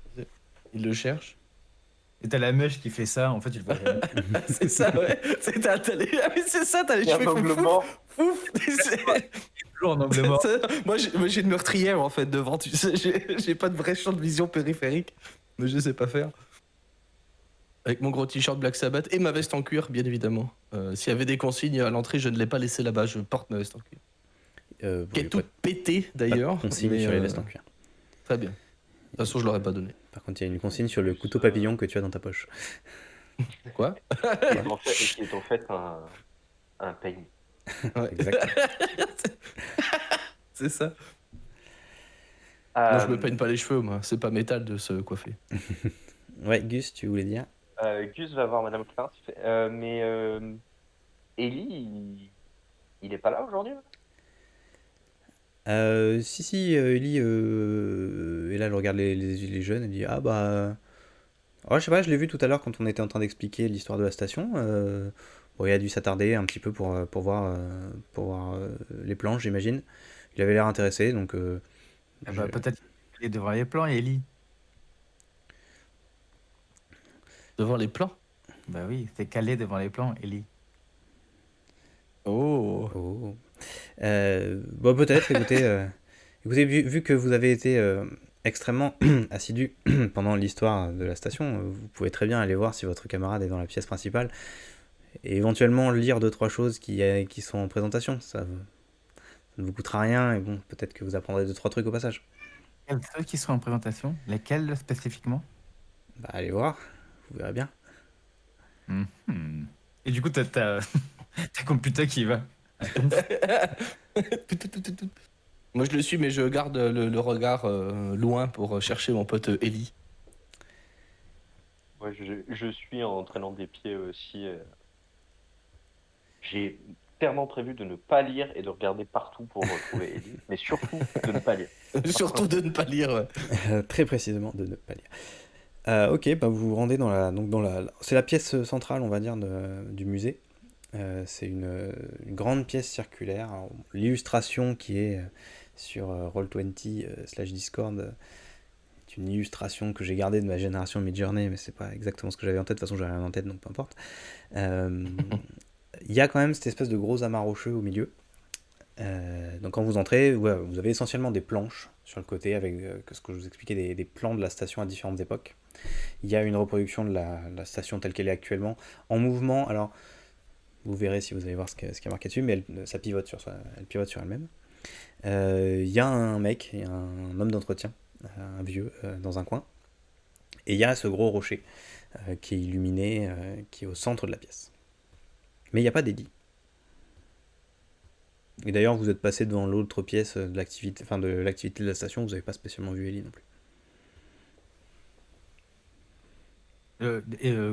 Il le cherche. Et t'as la mèche qui fait ça, en fait, tu le vois jamais. C'est ça, ouais. Ah oui, c'est ça, t'as les Il y a un cheveux angle fouf, mort. fouf. Toujours en angle mort. Moi, j'ai une meurtrière, en fait, devant. Tu sais, j'ai pas de vrai champ de vision périphérique. Mais je sais pas faire. Avec mon gros t-shirt Black Sabbath et ma veste en cuir, bien évidemment. S'il y avait des consignes à l'entrée, je ne l'ai pas laissé là-bas. Je porte ma veste en cuir. Qui est toute pétée, d'ailleurs. Consigne mais, sur les vestes en cuir. Très bien. De toute façon, je l'aurais pas donné. Par contre, il y a une consigne sur le couteau papillon que tu as dans ta poche. Quoi? Qui est en fait un peigne. Ouais. Exactement. C'est ça. Non, je me Euh, peigne pas les cheveux, moi. C'est pas métal de se coiffer. Ouais, Gus, tu voulais dire? Gus va voir Madame Clarence, mais Ellie, il est pas là aujourd'hui? Si, Ellie est là, elle regarde les jeunes, elle dit ah bah. Oh, je sais pas, je l'ai vu tout à l'heure quand on était en train d'expliquer l'histoire de la station. Bon, il a dû s'attarder un petit peu pour voir les planches, j'imagine. Il avait l'air intéressé, donc. Peut-être qu'il est devant les plans, Ellie. Devant les plans. Bah oui, c'est calé devant les plans, Ellie. Oh. Oh. Bon, peut-être, écoutez, vu que vous avez été extrêmement assidu pendant l'histoire de la station, vous pouvez très bien aller voir si votre camarade est dans la pièce principale et éventuellement lire 2-3 choses qui sont en présentation. Ça ne vous coûtera rien et bon, peut-être que vous apprendrez 2-3 trucs au passage. Ceux qui sont en présentation, lesquels spécifiquement? Bah, allez voir, vous verrez bien. Mhm. Et du coup, t'as ta computer qui va. Moi, je le suis, mais je garde le regard loin pour chercher mon pote Ellie. Ouais, je suis en traînant des pieds aussi. J'ai clairement prévu de ne pas lire et de regarder partout pour retrouver Ellie, mais surtout de ne pas lire. Surtout de ne pas lire. Ouais. Très précisément de ne pas lire. Ok, bah vous vous rendez c'est la pièce centrale, on va dire, du musée. C'est une grande pièce circulaire. Alors, l'illustration qui est sur Roll20/Discord est une illustration que j'ai gardée de ma génération Midjourney, mais c'est pas exactement ce que j'avais en tête. De toute façon, j'avais rien en tête, donc peu importe. Il y a quand même cette espèce de gros amas rocheux au milieu. Donc quand vous entrez, ouais, vous avez essentiellement des planches sur le côté avec ce que je vous expliquais, des plans de la station à différentes époques. Il y a une reproduction de la station telle qu'elle est actuellement en mouvement. Alors vous verrez si vous allez voir ce qui est marqué dessus, mais elle pivote sur elle-même. Il y a un mec, il y a un homme d'entretien, un vieux, dans un coin. Et il y a ce gros rocher qui est illuminé, qui est au centre de la pièce. Mais il n'y a pas d'Ellie. Et d'ailleurs, vous êtes passé devant l'autre pièce de l'activité de la station, vous n'avez pas spécialement vu Ellie non plus.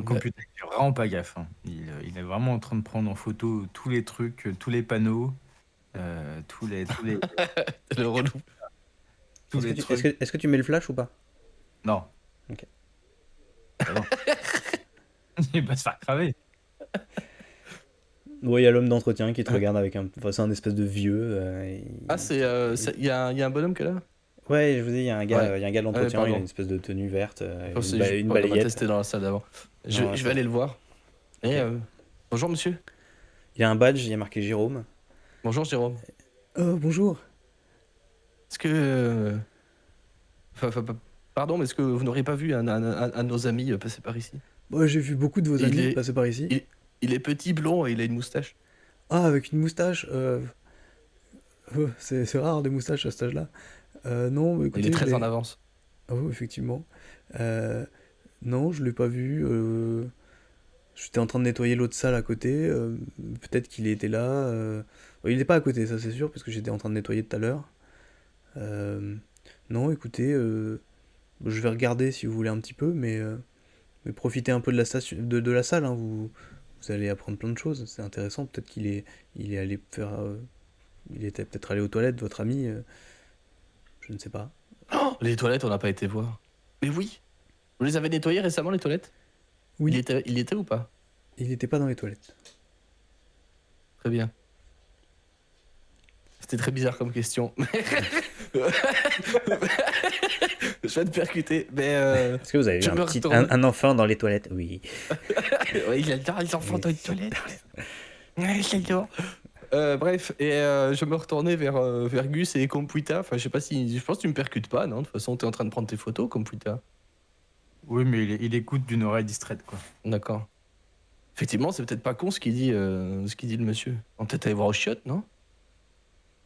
Computer, il fait vraiment pas gaffe. Hein. Il est vraiment en train de prendre en photo tous les trucs, tous les panneaux, tous les Le relou. tous les trucs. Est-ce que tu mets le flash ou pas? Non. Ok. Ah non. Il va se faire craver. Ouais, il y a l'homme d'entretien qui te regarde avec c'est un espèce de vieux. Ah, il y a un bonhomme qui est là. Ouais, je vous dis, il y a un gars, Ouais. il y a un gars de l'entretien, Pardon. il a une espèce de tenue verte, Oh, c'est juste une pas qu'on a balayette. testé dans la salle d'avant. Je Non, vais aller le voir. Et, Ok. bonjour monsieur. Il y a un badge, il y a marqué Jérôme. Bonjour Jérôme. Oh, bonjour. Est-ce que Pardon, mais est-ce que vous n'auriez pas vu un de nos amis passer par ici? Moi, j'ai vu beaucoup de vos Il amis est- passer par ici. Il est petit, blond et il a une moustache. Ah, avec une moustache. C'est rare des moustaches à cet âge-là. Non, mais Il écoutez, est très mais- en avance. Ah oui, effectivement. Non, je l'ai pas vu. J'étais en train de nettoyer l'autre salle à côté. Peut-être qu'il était là. Il n'est pas à côté, ça c'est sûr, parce que j'étais en train de nettoyer tout à l'heure. Non, écoutez, je vais regarder si vous voulez un petit peu, mais profitez un peu de la station, de la salle. Hein, vous allez apprendre plein de choses. C'est intéressant. Peut-être il est allé faire. Il était peut-être allé aux toilettes, votre ami. Je ne sais pas. Oh, les toilettes, on n'a pas été voir. Mais oui. Vous les avez nettoyées récemment, les toilettes? Oui, Il y était ou pas? il n'était pas dans les toilettes. Très bien. C'était très bizarre comme question. Je vais te percuter, mais Est-ce que vous avez vu Je me retourne. un enfant dans les toilettes? Oui. ouais, il adore les enfants dans les toilettes. Ouais, j'adore. Bref, et je me retournais vers Gus et Compuita. Enfin, je sais pas si. Je pense que tu me percutes pas, non? De toute façon, t'es en train de prendre tes photos, Compuita. Oui, mais il écoute d'une oreille distraite, quoi. D'accord. Effectivement, c'est peut-être pas con ce qu'il dit le monsieur. On peut-être aller voir au chiottes, non?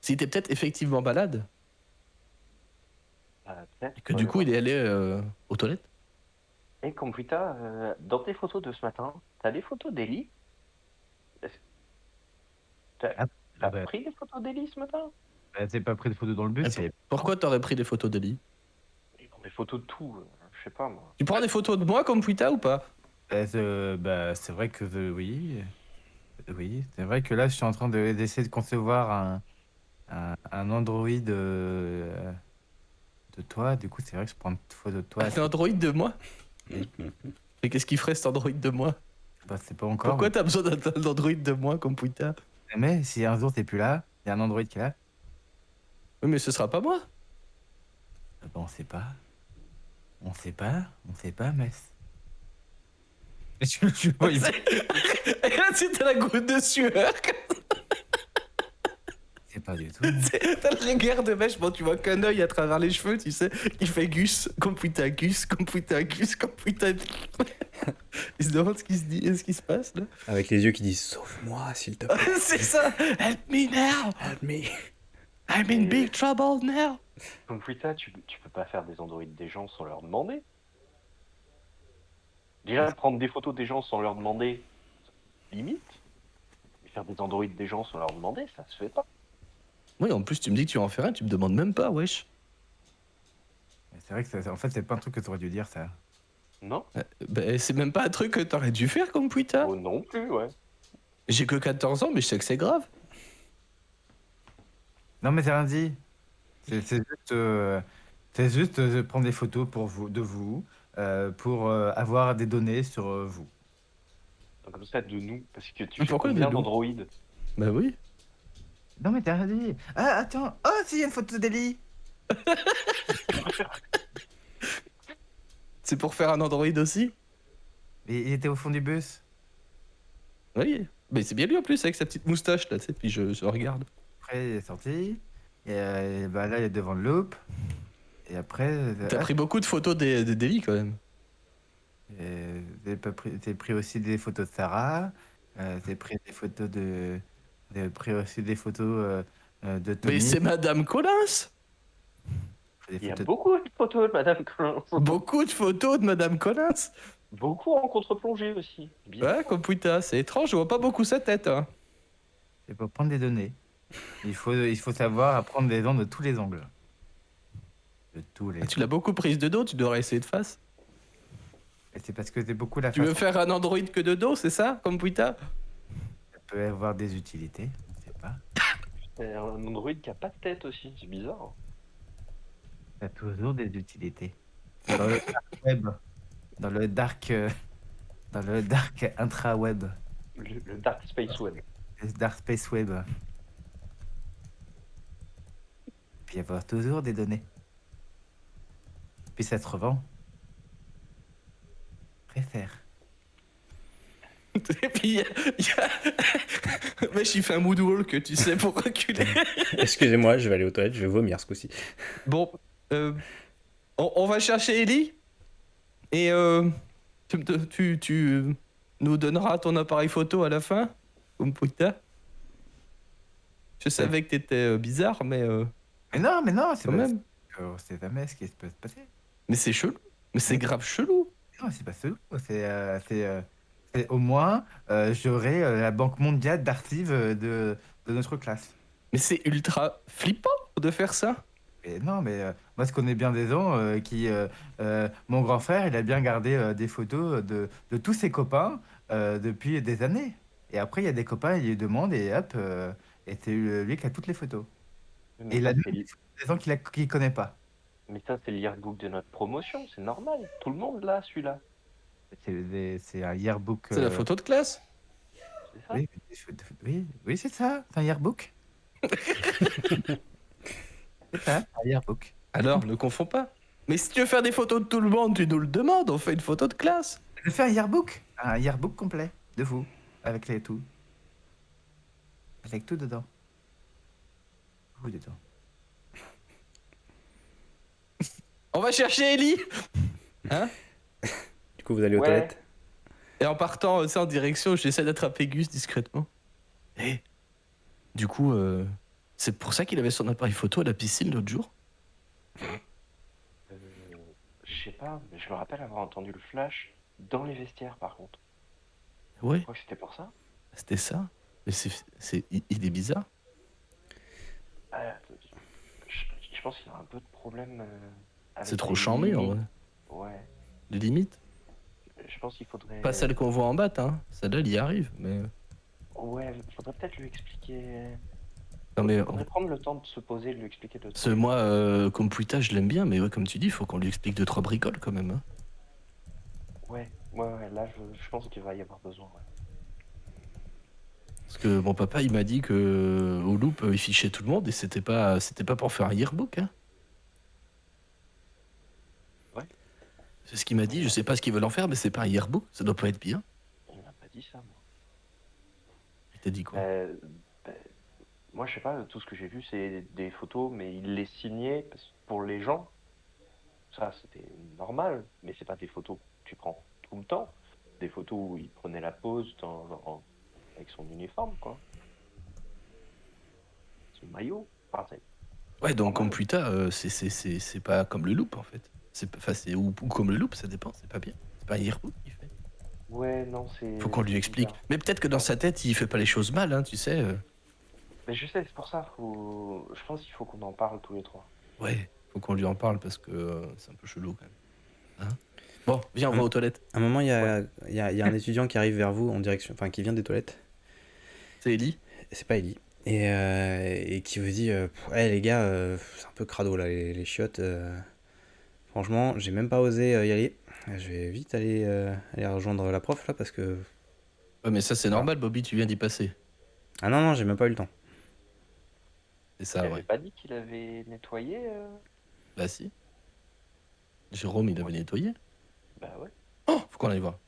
S'il était peut-être effectivement malade, Peut-être. et que du coup, il est allé aux toilettes. Et Computa, dans tes photos de ce matin, t'as des photos d'Ellie? T'as Ah bah, pris des photos d'Ellie ce matin? t'as pas pris de photo dans le bus, Attends, pourquoi t'aurais pris des photos d'Eli? Ils prennent des photos de tout, je sais pas moi. Tu prends des photos de moi, Compuita, ou pas? c'est vrai que oui. Oui, c'est vrai que là, je suis en train d'essayer de concevoir un Android de toi. Du coup, c'est vrai que je prends une photo de toi. Un Android de moi? Mais qu'est-ce qu'il ferait cet Android de moi? Bah, c'est pas encore. Pourquoi t'as besoin d'un Android de moi, Compuita? Mais si un jour t'es plus là, il y a un Android qui est là. Oui, mais ce sera pas moi. Bah, on sait pas. On sait pas, Mess. Tu vois, Et là, c'était la goutte de sueur. c'est pas du tout. T'as le regard de mèche, bon, tu vois qu'un œil à travers les cheveux, tu sais. Il fait Gus, Compuita, Gus, Compuita, Gus, Compuita. Il se demande ce qui se dit, ce qui se passe là. Avec les yeux qui disent sauve-moi, s'il te plaît. C'est ça. Help me now. Help me. I'm in big trouble now. Computa, tu peux pas faire des androïdes des gens sans leur demander. Déjà, prendre des photos des gens sans leur demander, limite. Mais faire des androïdes des gens sans leur demander, ça se fait pas. Oui, en plus, tu me dis que tu vas en faire un, tu me demandes même pas, wesh. C'est vrai que en fait, c'est pas un truc que t'aurais dû dire, ça. Non? Ben, c'est même pas un truc que t'aurais dû faire, Compuita. Oh, non plus, ouais. J'ai que 14 ans, mais je sais que c'est grave. Non, mais c'est rien dit. C'est juste prendre des photos de vous, pour avoir des données sur vous. Donc, comme ça, de nous, parce que tu Mais fais pourquoi combien de nous? d'androïdes? Bah oui. Non, mais t'as rien dit. Ah, attends. Oh, si, il y a une photo d'Ellie. C'est pour faire un Android aussi? Et il était au fond du bus. Oui. Mais c'est bien lui en plus, avec sa petite moustache là, tu sais, puis je regarde. Après, il est sorti. Et bah, là, il est devant le loop. Et après. T'as pris beaucoup de photos d'Eli quand même. T'as pris aussi des photos de Sarah. T'as pris des photos de. T'as pris aussi des photos de Tony. Mais c'est Madame Collins. Des Il y a photos beaucoup de photos de Madame Collins. Beaucoup de photos de Madame Collins. Beaucoup en contre-plongée aussi. Bien. Ouais, Compuita, c'est étrange, je vois pas beaucoup sa tête. Hein. C'est pour prendre des données. Il faut savoir apprendre des dents de tous les angles. De tous les. Ah, tu l'as beaucoup prise de dos, tu devrais essayer de face. Et c'est parce que c'est beaucoup la Tu veux façon. faire un Android que de dos, c'est ça, Compuita? Ça peut avoir des utilités. On sait pas. C'est un android qui a pas de tête aussi, c'est bizarre. Ça a toujours des utilités. Dans le dark web. Dans le dark intra-web. Le Dark Space Web. Le dark space web. Puis il y avoir toujours des données. Puis ça se revend. Préfère. Et puis, il y a... Mec, il fait un moonwalk, tu sais, pour reculer. Excusez-moi, je vais aller aux toilettes, je vais vomir ce coup-ci. Bon, On va chercher Ellie. Et tu nous donneras ton appareil photo à la fin. Comme putain. Je savais que t'étais bizarre, mais Mais non, c'est quand pas... même. On sait jamais ce qui peut se passer. Mais c'est chelou. Mais c'est grave chelou. Non, c'est pas ça. C'est au moins, j'aurai la banque mondiale d'archives de notre classe. Mais c'est ultra flippant de faire ça. Et non, mais moi, je connais bien des gens mon grand frère, il a bien gardé des photos de tous ses copains depuis des années. Et après, il y a des copains, il lui demande et hop, et c'est lui qui a toutes les photos. Mais Et il ça, a c'est des gens qu'il connaît pas. mais ça, c'est le yearbook de notre promotion, c'est normal. Tout le monde l'a, celui-là. C'est un yearbook. C'est la photo de classe. C'est ça. Oui, oui, c'est ça, c'est un yearbook. C'est ça, un yearbook. Alors, ne confonds pas. Mais si tu veux faire des photos de tout le monde, tu nous le demandes. On fait une photo de classe. Je fais un yearbook complet de vous, avec les tout. Avec tout dedans. Vous dedans. On va chercher Ellie. Hein? Du coup, vous allez aux Ouais. toilettes. Et en partant, en direction, j'essaie d'attraper Gus discrètement. Et du coup, c'est pour ça qu'il avait son appareil photo à la piscine l'autre jour. Je sais pas, mais je me rappelle avoir entendu le flash dans les vestiaires, par contre. Ouais, Je crois que c'était pour ça. c'était ça. Mais il est bizarre. Euh, je pense qu'il y a un peu de problème avec C'est trop les chambé en limites. vrai. Ouais, Les limites. je pense qu'il faudrait... Pas celle qu'on voit en bas, hein. Celle-là, elle y arrive. Mais Ouais, faudrait peut-être lui expliquer... non, mais Faudrait prendre le temps de se poser et de lui expliquer deux ce trucs. moi, comme Puita, je l'aime bien, mais ouais, comme tu dis, il faut qu'on lui explique 2-3 bricoles quand même. Hein. Ouais, là, je pense qu'il va y avoir besoin, ouais. Parce que mon papa, il m'a dit que au loop, il fichait tout le monde et c'était pas pour faire un yearbook. Hein. Ouais. C'est ce qu'il m'a dit. Je sais pas ce qu'ils veulent en faire, mais c'est pas un yearbook. Ça doit pas être bien. Il m'a pas dit ça, moi. Il t'a dit quoi? Bah, moi, je sais pas, tout ce que j'ai vu, c'est des photos, mais il les signait pour les gens. Ça, c'était normal, mais c'est pas des photos que tu prends tout le temps. Des photos où il prenait la pose avec son uniforme, quoi. Son maillot. Enfin, Ouais, donc comme normal. Puita, c'est pas comme le loop en fait. Ou comme le loop, ça dépend. C'est pas bien. C'est pas un yearbook qu'il fait. Ouais, non, c'est... Faut qu'on lui c'est explique. bizarre. Mais peut-être que dans sa tête, il fait pas les choses mal, hein, tu sais. Mais je sais, c'est pour ça, je pense qu'il faut qu'on en parle tous les trois. Ouais, faut qu'on lui en parle parce que c'est un peu chelou quand même. Hein? Bon, viens, on va aux toilettes. À un moment, il y a un étudiant qui arrive vers vous en direction, enfin qui vient des toilettes. C'est Ellie. C'est pas Ellie. Et qui vous dit ouais, les gars, c'est un peu crado là, les chiottes. Franchement, j'ai même pas osé y aller. Je vais vite aller rejoindre la prof là parce que. Ouais, mais ça c'est normal, Bobby, tu viens d'y passer. Ah non, j'ai même pas eu le temps. C'est Il ça, avait ouais. pas dit qu'il avait nettoyé Bah si. Jérôme, il avait nettoyé. Bah ouais. Oh, faut qu'on aille voir.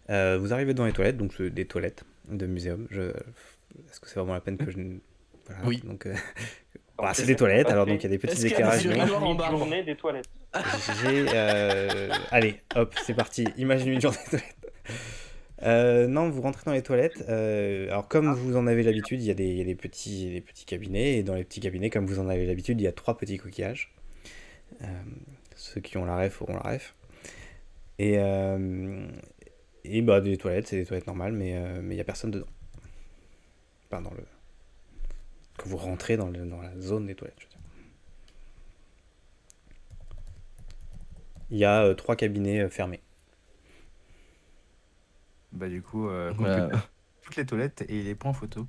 Vous arrivez dans les toilettes, donc c'est des toilettes de muséum. Est-ce que c'est vraiment la peine que je. Voilà, Oui. donc. Donc, C'est des toilettes, alors donc il y a des petits Est-ce qu'il y a des éclairages. urinoirs blancs. en Une marbre. journée des toilettes. Allez, hop, c'est parti. Imagine une journée de toilettes. Non, vous rentrez dans les toilettes. Alors, comme vous en avez l'habitude, il y a des petits cabinets. Et dans les petits cabinets, comme vous en avez l'habitude, il y a 3 petits coquillages. Ceux qui ont la ref auront la ref. Et bah, des toilettes, c'est des toilettes normales, mais il n'y a personne dedans. Enfin, quand vous rentrez dans la zone des toilettes, je veux dire. Il y a 3 cabinets fermés. Bah du coup, Voilà. toutes les toilettes et les points photo.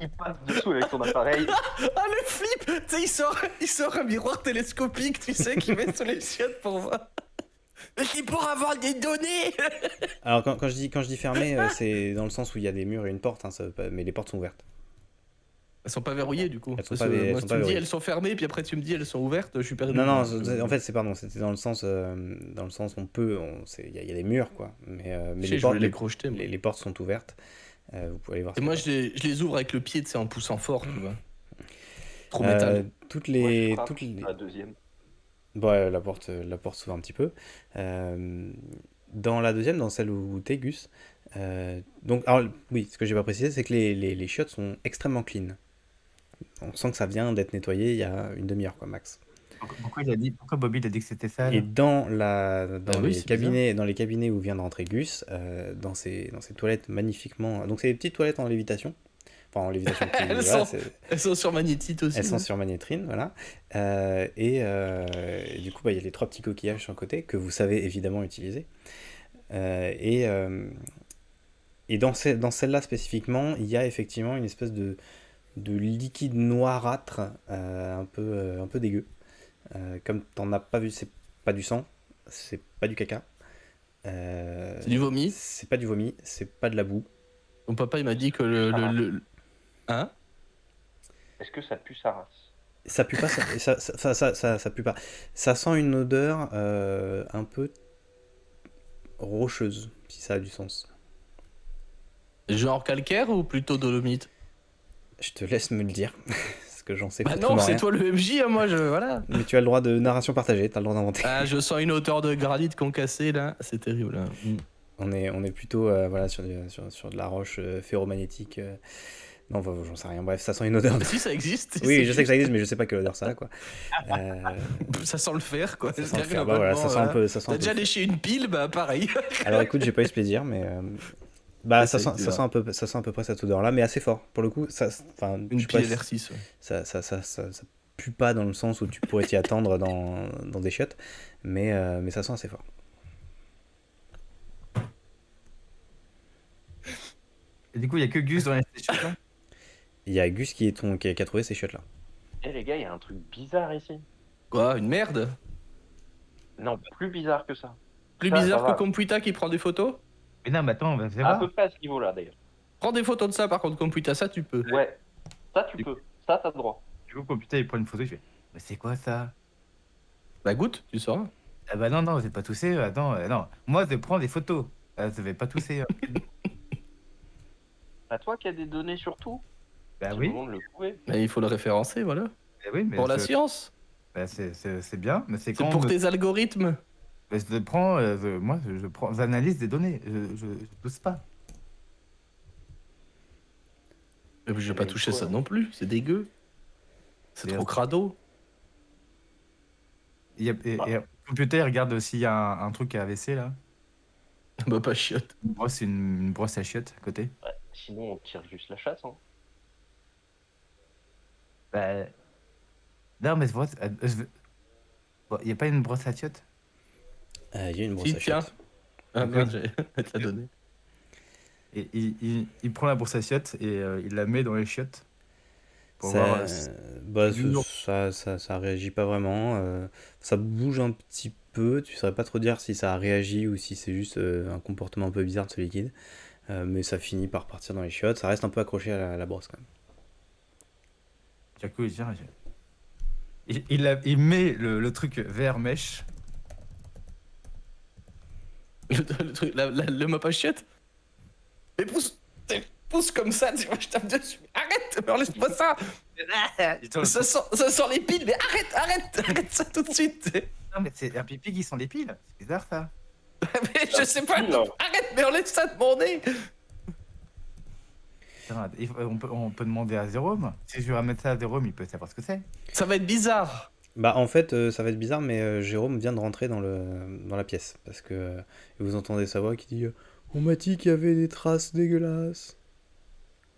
Il passe dessous avec son appareil. Ah le flip. Tu sais, il sort un miroir télescopique, tu sais, qu'il met sur les chiottes pour voir. Mais c'est pour avoir des données. Alors, quand je dis fermé, c'est dans le sens où il y a des murs et une porte, hein, mais les portes sont ouvertes. Elles sont pas verrouillées du coup. Elles sont Parce pas que elles moi, sont si pas tu me dis verrouillées. elles sont fermées, puis après tu me dis elles sont ouvertes, je suis perdu. Non, Donc, en fait, c'était dans le sens, il y a des murs, quoi. Mais je sais, les je portes, voulais les crocheter. moi. les portes sont ouvertes. Vous pouvez aller voir. Et moi je les ouvre avec le pied, tu sais, en poussant fort, tu vois. Trop métal. Toutes Moi, je les, frappe toutes les... la deuxième. Bon, ouais, la porte s'ouvre un petit peu. Euh, Dans la deuxième, dans celle où t'es Gus, donc, alors, oui, ce que j'ai pas précisé, c'est que les chiottes sont extrêmement clean. On sent que ça vient d'être nettoyé il y a une demi-heure, quoi, max. Pourquoi Bobby il a dit que c'était Et sale? Bah oui, c'est bizarre. dans les cabinets où vient de rentrer Gus, dans ces toilettes magnifiquement. Donc, c'est des petites toilettes en lévitation. Enfin, en lévitation qui. Elles Voilà, sont- Elles sont sur magnétite aussi. elles sont là. sur magnétrine, voilà. Et du coup, bah, il y a les trois petits coquillages sur le côté que vous savez évidemment utiliser. Euh, et, euh, et dans celle-là spécifiquement, il y a effectivement une espèce de liquide noirâtre, un peu dégueu. Comme t'en as pas vu, c'est pas du sang, c'est pas du caca. C'est du vomi. C'est pas du vomi, c'est pas de la boue. Mon papa, il m'a dit que Hein? Est-ce que ça pue sa race? Ça pue pas, ça pue pas. Ça sent une odeur un peu rocheuse, si ça a du sens. Genre calcaire ou plutôt dolomite? Je te laisse me le dire, parce que j'en sais Bah non, foutrement c'est rien. toi le MJ, hein, moi je. Voilà. Mais tu as le droit de narration partagée, t'as le droit d'inventer. Ah, je sens une hauteur de granit concassé là, c'est terrible. Hein. On est plutôt voilà, sur de la roche ferromagnétique. Non, enfin, j'en sais rien. Bref, ça sent une odeur de... Si ça existe. Oui, c'est je sais que ça existe, mais je sais pas quelle odeur ça a, quoi. Euh, Ça sent le fer quoi. ça sent le C'est-à-dire fer. que Bah voilà, ça sent un globalement, peu... Ça sent T'as un peu déjà le fer. léché une pile, bah pareil. Alors écoute, j'ai pas eu ce plaisir, mais... Bah, Ouais, ça ça sent, existe, ça sent à peu près cette odeur-là, mais assez fort. Pour le coup, ça... Enfin, je Une sais pas pile si- LR6. Ouais. ça pue pas dans le sens où tu pourrais t'y attendre dans des chiottes, mais ça sent assez fort. Et du coup, il y a que Gus dans les stations là? Il y a Gus qui a trouvé ces chiottes-là. Eh les gars, il y a un truc bizarre ici. Quoi, une merde? Non, plus bizarre que ça. Plus Ça bizarre va. que Computa qui prend des photos? Mais non, mais attends, on va faire À voir. peu près à ce niveau-là d'ailleurs. Prends des photos de ça par contre, Computa, ça tu peux. Ouais, ça tu Du- peux. Ça t'as le droit. Du coup, computer, il prend une photo, je fais, mais c'est quoi ça? Bah goûte, tu sauras. Ah bah non, non, j'ai pas toussé, attends, non. Moi, je prends des photos. Je vais pas tousser. À toi qui as des données sur tout. Bah C'est le oui, moment de le prouver. Mais il faut le référencer, voilà. bah oui, mais Pour la science. bah, c'est bien, mais c'est C'est quand pour tes algorithmes. bah, je prends, moi, je prends, j'analyse des données, je tousse pas. Mais je vais pas Mais toucher quoi, ça là non plus, c'est dégueu. C'est Et trop crado. Et computer, il regarde s'il y a un truc à AVC là. Bah pas chiotte. Une brosse à chiottes à côté. Ouais, sinon on tire juste la chasse. Hein. Bah, non, mais brosse, bon, il y a pas une brosse à chiottes? Il y a une brosse Si, à tiens. chiottes. Ah merde, j'ai te la donné. Et il prend la brosse à chiottes et il la met dans les chiottes. Pour voir. Bah, c'est dur. ça réagit pas vraiment. Ça bouge un petit peu. Tu saurais pas trop dire si ça a réagi ou si c'est juste un comportement un peu bizarre de ce liquide. Mais ça finit par partir dans les chiottes. Ça reste un peu accroché à la brosse quand même. Du coup, il met le truc vert mèche. Le truc, le map à chiotte. Mais pousse comme ça, tu vois, je tape dessus. Arrête, mais laisse-moi ça. Ça sent les piles, mais arrête ça tout de suite. Non, mais c'est un pipi qui sent des piles. C'est bizarre ça. Mais je sais pas, Non. arrête, mais enlève ça de mon nez. Attends, on peut demander à Jérôme. Si je vais remettre ça à Jérôme, il peut savoir ce que c'est. Ça va être bizarre. Bah, en fait, ça va être bizarre, mais Jérôme vient de rentrer dans la pièce. Parce que vous entendez sa voix qui dit On m'a dit qu'il y avait des traces dégueulasses.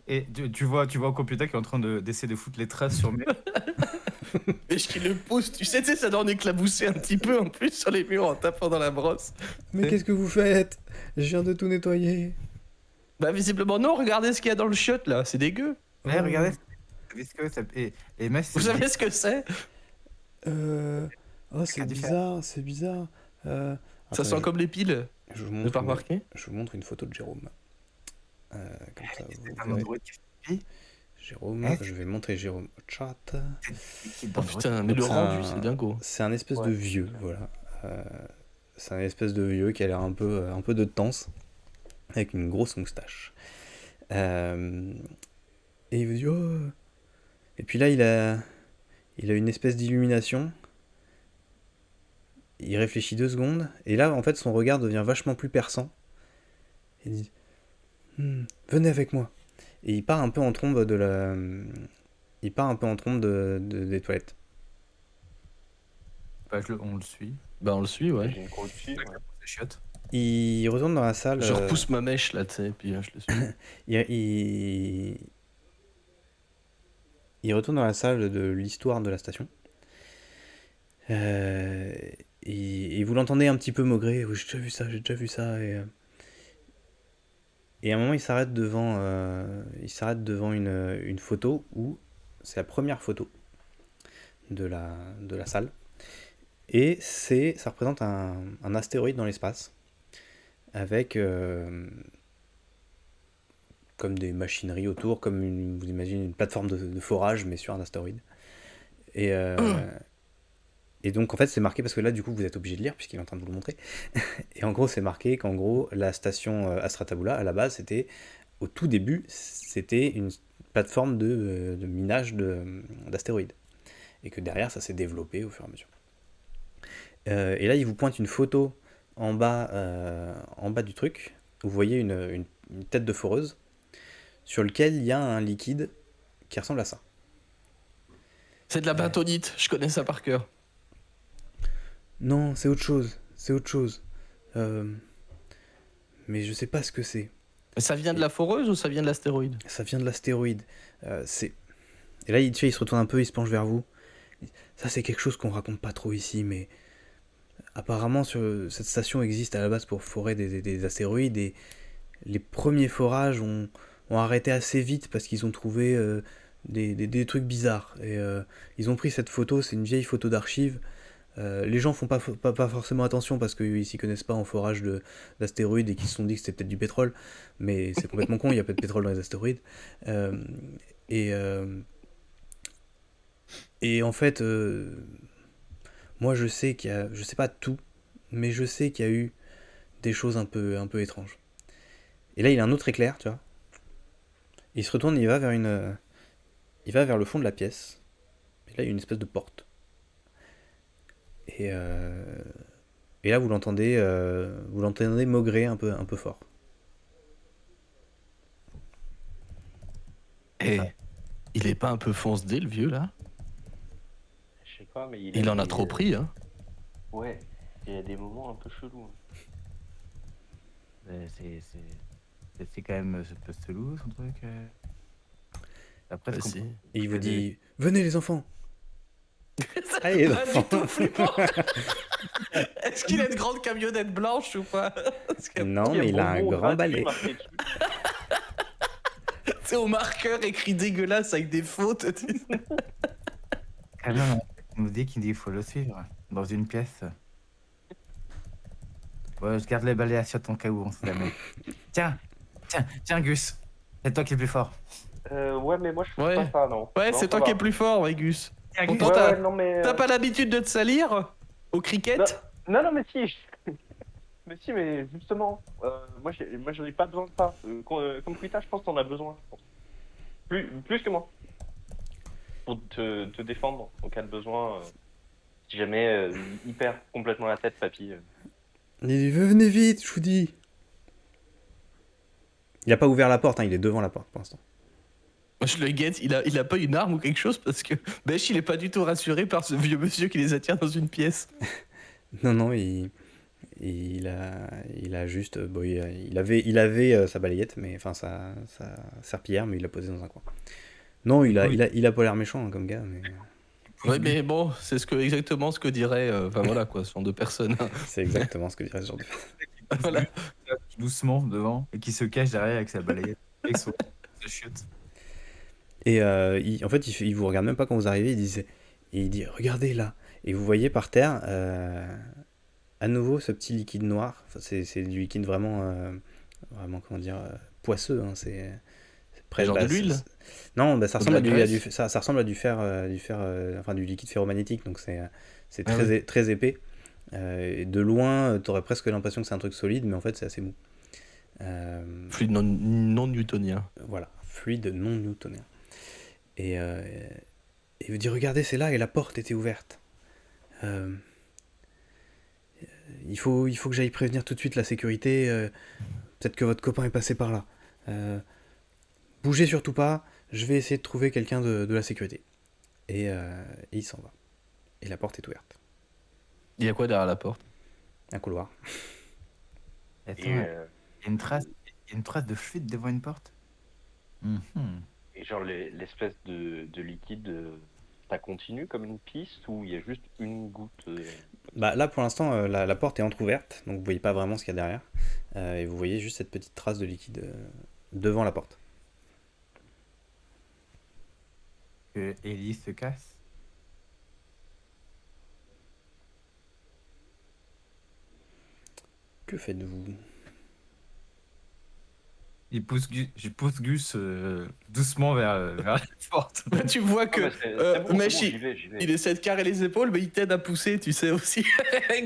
Et tu vois au computer qui est en train d'essayer de foutre les traces sur mes. Et je qui le pousse, tu sais, ça doit en éclabousser un petit peu en plus sur les murs en tapant dans la brosse. Mais qu'est-ce que vous faites? Je viens de tout nettoyer. Bah visiblement non, regardez ce qu'il y a dans le chiotte là, c'est dégueu. Ouais, regardez. Vous savez ce que ça. Et Metz, Vous savez ce que c'est? Oh, c'est bizarre, c'est bizarre. Ça Attendez, sent comme les piles, je vous j'ai montre pas une, remarqué? je vous montre une photo de Jérôme. Comme ça, vous c'est un verrez. Android qui fait Jérôme, Eh, je vais montrer Jérôme au chat. pipi Oh dans le putain, mais le C'est rendu un- c'est dingo. C'est un espèce Ouais. de vieux, voilà. C'est un espèce de vieux qui a l'air un peu de tense, avec une grosse moustache. Et il vous dit oh. Et puis là, il a une espèce d'illumination, il réfléchit 2 secondes, et là, en fait, son regard devient vachement plus perçant. Il dit venez avec moi. Et il part un peu en trombe de la. Il part un peu en trombe des toilettes. Bah, on le suit. Bah, on le suit, ouais. J'imagine qu'on le suit. Ouais. C'est chiotte. Il retourne dans la salle. Je repousse ma mèche là, tu sais, puis je le suis. Il retourne dans la salle de l'histoire de la station. Et vous l'entendez un petit peu maugrer. Oui, j'ai déjà vu ça, j'ai déjà vu ça. Et à un moment, il s'arrête devant une photo où c'est la première photo de la salle. Et ça représente un astéroïde dans l'espace avec comme des machineries autour, comme vous imaginez une plateforme de forage, mais sur un astéroïde. Et donc en fait c'est marqué, parce que là du coup vous êtes obligé de lire puisqu'il est en train de vous le montrer. Et en gros c'est marqué qu'en gros la station Astra Tabula à la base au tout début c'était une plateforme de minage d'astéroïdes. Et que derrière ça s'est développé au fur et à mesure. Et là il vous pointe une photo en bas du truc. Vous voyez une tête de foreuse sur lequel il y a un liquide qui ressemble à ça. C'est de la bentonite, je connais ça par cœur. Non, c'est autre chose. C'est autre chose. Mais je sais pas ce que c'est. Ça vient de la foreuse ou ça vient de l'astéroïde? Ça vient de l'astéroïde. Et là, il se retourne un peu, il se penche vers vous. Ça, c'est quelque chose qu'on raconte pas trop ici, mais apparemment, cette station existe à la base pour forer des astéroïdes, et les premiers forages ont arrêté assez vite parce qu'ils ont trouvé des trucs bizarres. Et ils ont pris cette photo, c'est une vieille photo d'archives. Les gens font pas forcément attention parce qu'ils s'y connaissent pas en forage d'astéroïdes et qu'ils se sont dit que c'était peut-être du pétrole, mais c'est complètement con, il y a pas de pétrole dans les astéroïdes. Et en fait, moi je sais je sais pas tout, mais je sais qu'il y a eu des choses un peu étranges. Et là il a un autre éclair, tu vois. Il se retourne, il va vers le fond de la pièce. Et là il y a une espèce de porte. Et là vous l'entendez maugrer un peu fort. Et il est pas un peu fonce-dé le vieux là? Je sais pas, mais Il en a trop pris, hein. Ouais, il y a des moments un peu chelous. C'est quand même peu chelou son truc. Après, Bah, je si. comprends. Et il vous dit venez les enfants. Allez les Pas du enfants. tout flippant. Est-ce qu'il a une grande camionnette blanche ou pas? Parce que Non, mais il a un grand balai. c'est au marqueur écrit dégueulasse avec des fautes. Quand même, on nous dit qu'il faut le suivre dans une pièce. Ouais, je garde les balais sur ton cas où on se jamais. Tiens, Gus. C'est toi qui es le plus fort. Ouais, mais moi je fais Ouais. pas ça, non. Ouais, Non, c'est ça toi va. qui es plus fort, ouais, Gus. Tiens, Pourtant, Gus. Ouais, non, mais. T'as pas l'habitude de te salir au cricket? Non, mais si. mais justement, moi j'en ai pas besoin de ça. Comme Quita, je pense que t'en as besoin. Je pense. Plus que moi. Pour te défendre en cas de besoin. Si jamais il perd complètement la tête, papy. Il dit venez vite, je vous dis. Il a pas ouvert la porte, hein, il est devant la porte pour l'instant. Moi, je le guette, il a pas une arme ou quelque chose parce que Besh il est pas du tout rassuré par ce vieux monsieur qui les attire dans une pièce. Non, il a juste, bon, il avait sa balayette, mais enfin sa serpillière, mais il l'a posée dans un coin. Non, il a pas l'air méchant, hein, comme gars, mais Ouais, mais bon, c'est exactement ce que dirait, enfin voilà quoi, ce sont deux personnes. hein. c'est exactement ce que dirait ce genre de. Voilà. Doucement devant et qui se cache derrière avec sa balayette. Avec son chiotte. Et en fait, il vous regarde même pas quand vous arrivez, il dit regardez là, et vous voyez par terre à nouveau ce petit liquide noir. Enfin, c'est du liquide vraiment comment dire, poisseux, hein, c'est presque Genre de l'huile. Non, bah, ça Ou de ressemble la à graisse. ça ressemble à du fer, enfin du liquide ferromagnétique, donc c'est Ah très, oui. très épais. Et de loin, t'aurais presque l'impression que c'est un truc solide, mais en fait, c'est assez mou. Fluide non newtonien. Voilà, fluide non newtonien. Et il vous dit regardez, c'est là et la porte était ouverte. Euh, il faut que j'aille prévenir tout de suite la sécurité. Peut-être que votre copain est passé par là. Bougez surtout pas. Je vais essayer de trouver quelqu'un de la sécurité. Et il s'en va. Et la porte est ouverte. Il y a quoi derrière la porte? Un couloir. Attends, Et, il y a une trace, il y a une trace de fuite devant une porte. Mhm. et genre l'espèce de liquide, ça continue comme une piste ou il y a juste une goutte Bah, là, pour l'instant, la porte est entrouverte. Donc, vous voyez pas vraiment ce qu'il y a derrière. Et vous voyez juste cette petite trace de liquide devant la porte. Que Ellie se casse. Que faites-vous? Je pousse Gus doucement vers la porte. Tu vois que Ah, bah, c'est bon, Mesh, j'y vais, j'y vais. il essaie de carrer les épaules, mais il t'aide à pousser, tu sais aussi.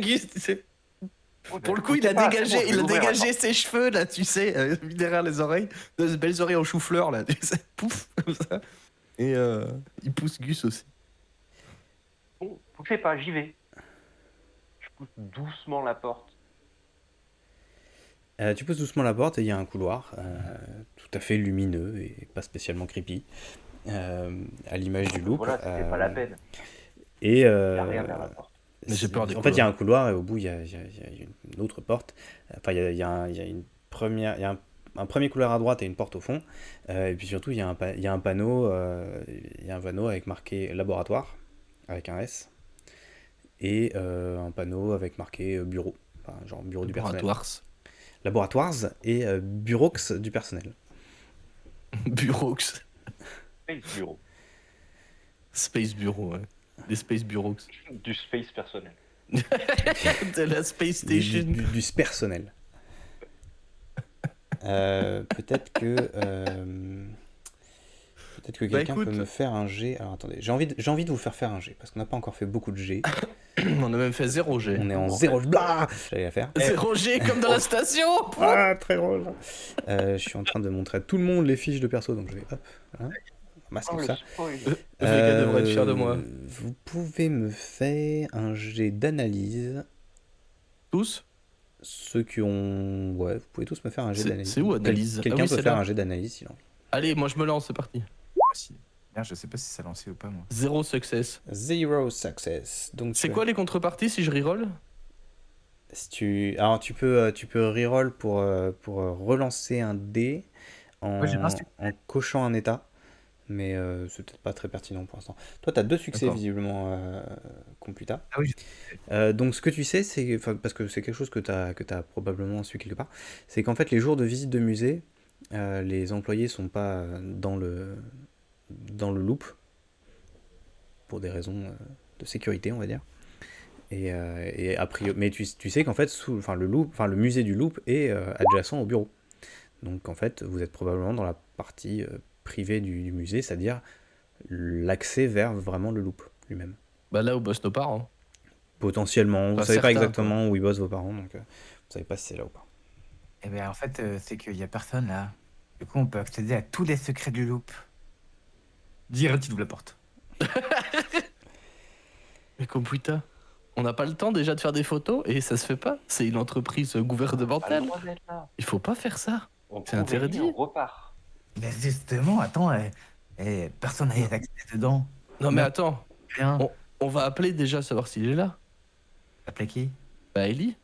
Gus, tu sais. Pour le coup, il a dégagé, ses cheveux, là, tu sais, mis derrière les oreilles. Des belles oreilles en chou-fleur, là, tu sais. Pouf, comme ça. Et il pousse Gus aussi. Bon, poussez pas, j'y vais. Je pousse doucement la porte. Tu pousses doucement la porte et il y a un couloir tout à fait lumineux et pas spécialement creepy, à l'image du loop. Voilà, c'était pas la peine. Et Il y a rien vers la porte. Mais j'ai peur des en fait, il y a couloirs. un couloir et au bout, il y a une autre porte. Enfin, il y a une première, il y a un premier couloir à droite et une porte au fond. Et puis surtout, il y a un panneau, avec marqué laboratoire avec un S et un panneau avec marqué bureau, enfin, genre bureau du personnel. Laboratoires. Laboratoires et bureaux du personnel. Bureaux. Space bureau. Space Bureau, ouais. Des Space Bureaux. Du space personnel. De la Space Du Station. personnel. Peut-être que quelqu'un écoute. peut me faire un G. Alors attendez, j'ai envie de vous faire un G parce qu'on n'a pas encore fait beaucoup de G. On a même fait 0 G. On est en 0. Blah J'allais la faire. 0 G comme dans la station. Ah, très drôle. Je suis en train de montrer à tout le monde les fiches de perso, donc je vais hop, voilà, masquer Oh, tout le ça. spoil. Les gars devraient être fiers de moi. Vous pouvez me faire un G d'analyse. Tous. Ceux qui ont... Ouais, vous pouvez tous me faire un jet d'analyse. C'est où, analyse? Quelqu'un Ah oui, peut c'est faire là. un jet d'analyse sinon. Allez, moi je me lance, c'est parti. Merde, je sais pas si ça a lancé ou pas, moi. 0 success. Zero success. Donc C'est quoi les contreparties si je reroll? Alors tu peux reroll pour relancer un dé en, Ouais, j'ai pas su. en cochant un état. Mais c'est peut-être pas très pertinent pour l'instant. Toi, tu as 2 succès D'accord. visiblement, Computa. Ah oui, Donc ce que tu sais, c'est, enfin, parce que c'est quelque chose que tu as probablement su quelque part, c'est qu'en fait les jours de visite de musée, les employés sont pas dans le loop pour des raisons de sécurité, on va dire. Et a priori, mais tu sais qu'en fait le musée du loop est adjacent au bureau. Donc en fait, vous êtes probablement dans la partie privée du musée, c'est-à-dire l'accès vers vraiment le loop lui-même. Bah là où bossent nos parents. Potentiellement, vous Pas savez pas certain, exactement où ils bossent vos parents, donc vous savez pas si c'est là ou pas. Eh bien, en fait, c'est qu'il y a personne là. Du coup, on peut accéder à tous les secrets du loop. Direct, il ouvre la porte. Mais putain, on n'a pas le temps déjà de faire des photos et ça se fait pas. C'est une entreprise Pas le gouvernementale. droit d'être là. Il faut pas faire ça. On C'est trouve interdit. Ellie, on repart. Mais justement, attends, personne n'a accès dedans. Non mais Non. attends, Rien. on va appeler déjà savoir s'il est là. Appelez qui? Bah Ellie.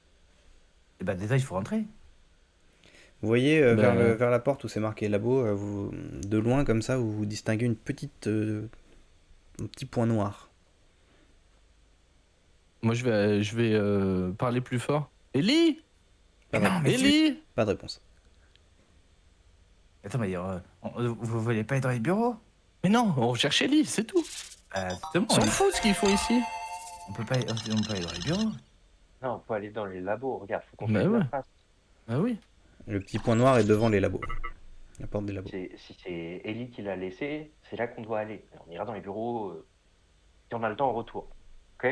Eh ben, déjà, il faut rentrer. Vous voyez Ben- vers la porte où c'est marqué labo, de loin comme ça, vous distinguez un petit point noir. Moi je vais parler plus fort. Ellie. Pas, Mais de, non, mais Ellie. pas de réponse. Attends, mais vous voulez pas aller dans les bureaux? Mais non, on cherche Ellie, c'est tout. Justement, On s'en fout de ce qu'ils font ici. on peut pas aller dans les bureaux. Non, on peut aller dans les labos. Regarde, faut qu'on Bah fasse ouais. la face. Ah oui. Le petit point noir est devant les labos. La porte des labos. Si c'est Ellie qui l'a laissé, c'est là qu'on doit aller. On ira dans les bureaux si on a le temps en retour. Ok?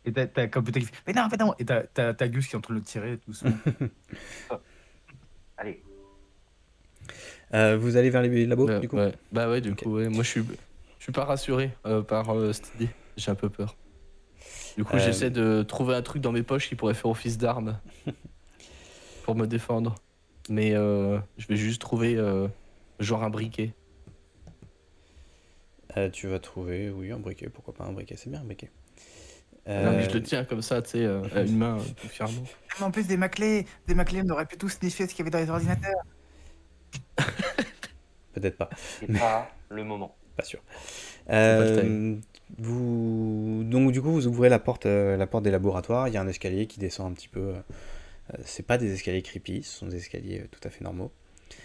Et t'as Computer qui fait mais non. Et t'as Gus qui est en train de le tirer doucement. Allez. Vous allez vers les labos, du coup Ouais. Bah ouais, du Ok. coup, ouais. Moi je suis pas rassuré par cette idée. J'ai un peu peur. Du coup, Euh, j'essaie de trouver un truc dans mes poches qui pourrait faire office d'arme pour me défendre. Mais je vais juste trouver genre un briquet. Tu vas trouver, oui, un briquet, pourquoi pas un briquet, c'est bien un briquet. Non, mais je Euh, le tiens comme ça, tu sais, à une main, tout fièrement. Mais en plus, des Maclés, on aurait pu tous sniffer ce qu'il y avait dans les ordinateurs. Peut-être pas, C'est pas le moment. pas sûr. pas le time. Donc du coup, vous ouvrez la porte des laboratoires, il y a un escalier qui descend un petit peu. C'est pas des escaliers creepy, ce sont des escaliers tout à fait normaux.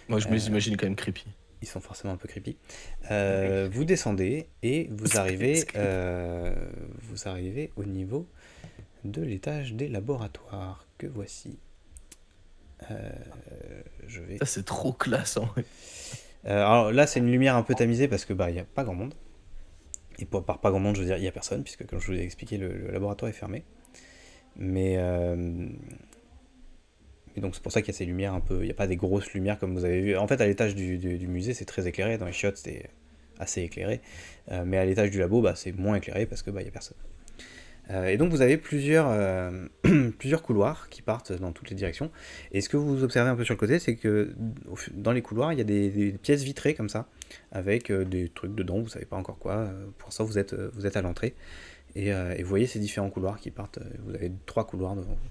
Moi, je me les imagine quand même creepy. Ils sont forcément un peu creepy. Vous descendez et vous arrivez au niveau de l'étage des laboratoires que voici. Je vais. Ça, c'est trop classe, en vrai. Alors là, c'est une lumière un peu tamisée parce que il y a pas grand monde. Et par pas grand monde, je veux dire, il y a personne puisque comme je vous l'ai expliqué, le laboratoire est fermé. Mais donc c'est pour ça qu'il y a ces lumières un peu. Il n'y a pas des grosses lumières comme vous avez vu. En fait, à l'étage du musée, c'est très éclairé. Dans les chiottes, c'était assez éclairé. Mais à l'étage du labo, c'est moins éclairé parce que il n'y a personne. Et donc vous avez plusieurs couloirs qui partent dans toutes les directions. Et ce que vous observez un peu sur le côté, c'est que dans les couloirs, il y a des pièces vitrées comme ça, avec des trucs dedans, vous savez pas encore quoi. Pour l'instant, vous êtes à l'entrée. Et vous voyez ces différents couloirs qui partent. Vous avez 3 couloirs devant vous.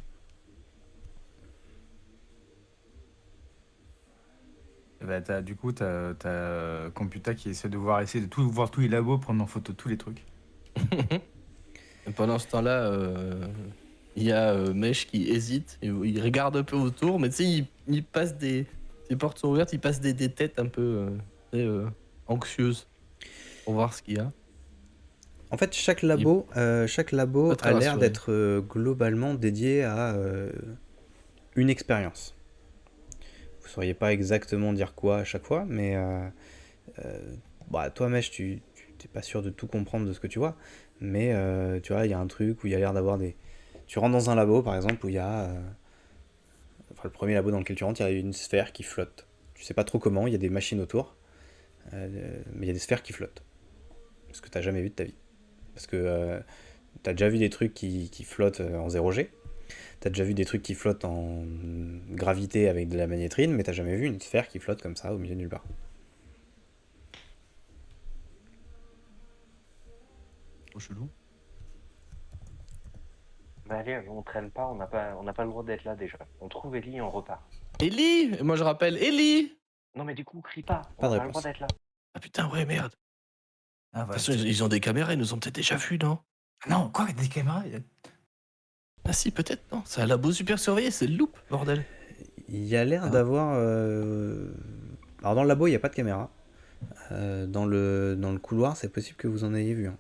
Du coup, t'as Computa qui essaie de essayer de voir tous les labos, prendre en photo tous les trucs. Et pendant ce temps-là, il y a Mesh qui hésite, et il regarde un peu autour, mais tu sais, il passe des... Les portes sont ouvertes, il passe des têtes un peu anxieuses pour voir ce qu'il y a. En fait, chaque labo Pas très a l'air rassuré. d'être globalement dédié à une expérience. Vous sauriez pas exactement dire quoi à chaque fois, mais toi, Mesh, tu t'es pas sûr de tout comprendre de ce que tu vois, mais tu vois, il y a un truc où il y a l'air d'avoir des... Tu rentres dans un labo, par exemple, où il y a... le premier labo dans lequel tu rentres, il y a une sphère qui flotte. Tu sais pas trop comment, il y a des machines autour, mais il y a des sphères qui flottent. Ce que t'as jamais vu de ta vie. Parce que t'as déjà vu des trucs qui flottent en 0G, t'as déjà vu des trucs qui flottent en gravité avec de la magnétrine, mais t'as jamais vu une sphère qui flotte comme ça au milieu de nulle part. Trop chelou. Mais allez, on traîne pas, on n'a pas le droit d'être là déjà. On trouve Ellie et on repart. Ellie! Et moi je rappelle Ellie! Non mais du coup, crie pas, Pas de on a le réponse. droit d'être là. Ah putain, ouais, merde. Ah, De toute façon, ils ont des caméras, ils nous ont peut-être déjà vus, non? Non, quoi, des caméras Ah si, peut-être, non. C'est un labo super surveillé, c'est le loop, bordel. Il y a l'air d'avoir... Alors dans le labo, il n'y a pas de caméra. Dans le couloir, c'est possible que vous en ayez vu. Hein.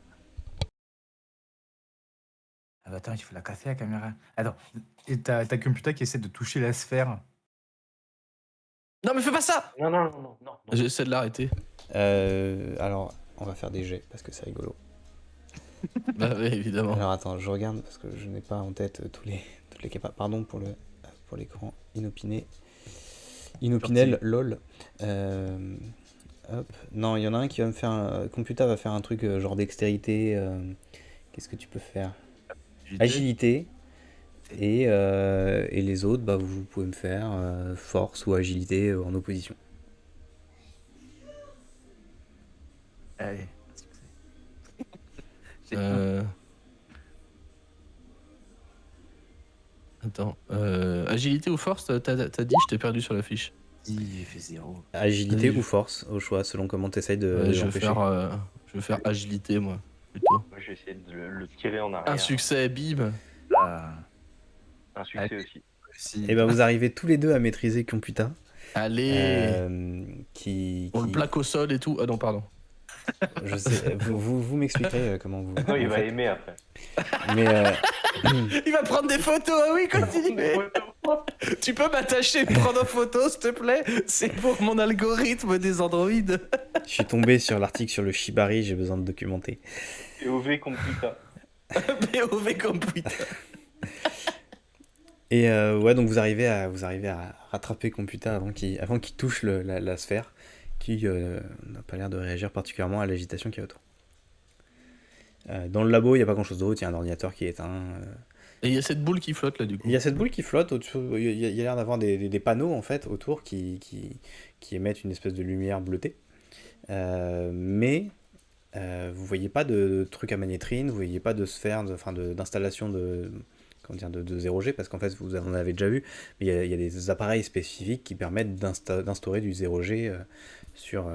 Ah attends, il faut la casser la caméra. Attends, et t'as Computa qui essaie de toucher la sphère. Non, mais fais pas ça! Non. J'essaie de l'arrêter. Alors, on va faire des jets, parce que c'est rigolo. Bah oui, évidemment. Alors attends, je regarde, parce que je n'ai pas en tête toutes les capas. Pardon pour l'écran inopiné. Inopinel, lol. Hop. Non, il y en a un qui va me faire... Computa va faire un truc genre dextérité. Qu'est-ce que tu peux faire? Agilité. Et les autres, vous pouvez me faire force ou agilité en opposition. Allez. Attends. Agilité ou force, t'as dit, je t'ai perdu sur la fiche. J'ai fait 0. Agilité Vas-y. ou force, au choix, selon comment tu essayes de Je vais l'empêcher. faire agilité, moi, plutôt. Moi, je vais essayer de le tirer en arrière. Un succès, bim. Un succès aussi. Et vous arrivez tous les deux à maîtriser Computa. Allez. Qui... On le plaque au sol et tout. Ah non, pardon. Je sais, vous m'expliquerez comment vous... Non, il en va faites. aimer après. Mais Il va prendre des photos, ah oui, continue. Tu peux m'attacher, prendre en photo, s'il te plaît? C'est pour mon algorithme des androïdes. je suis tombé sur l'article sur le Shibari, j'ai besoin de documenter. POV Computa. POV computer. Et donc vous arrivez à rattraper Computa avant qu'il touche la sphère, qui n'a pas l'air de réagir particulièrement à l'agitation qu'il y a autour. Dans le labo, il n'y a pas grand-chose d'autre, il y a un ordinateur qui est éteint. Et il y a cette boule qui flotte là du coup. Il y a cette boule qui flotte, il y a l'air d'avoir des panneaux en fait autour qui émettent une espèce de lumière bleutée. Mais vous voyez pas de truc à magnétrine, vous voyez pas de sphère, d'installation de 0G, parce qu'en fait vous en avez déjà vu, mais il y a des appareils spécifiques qui permettent d'instaurer du 0G sur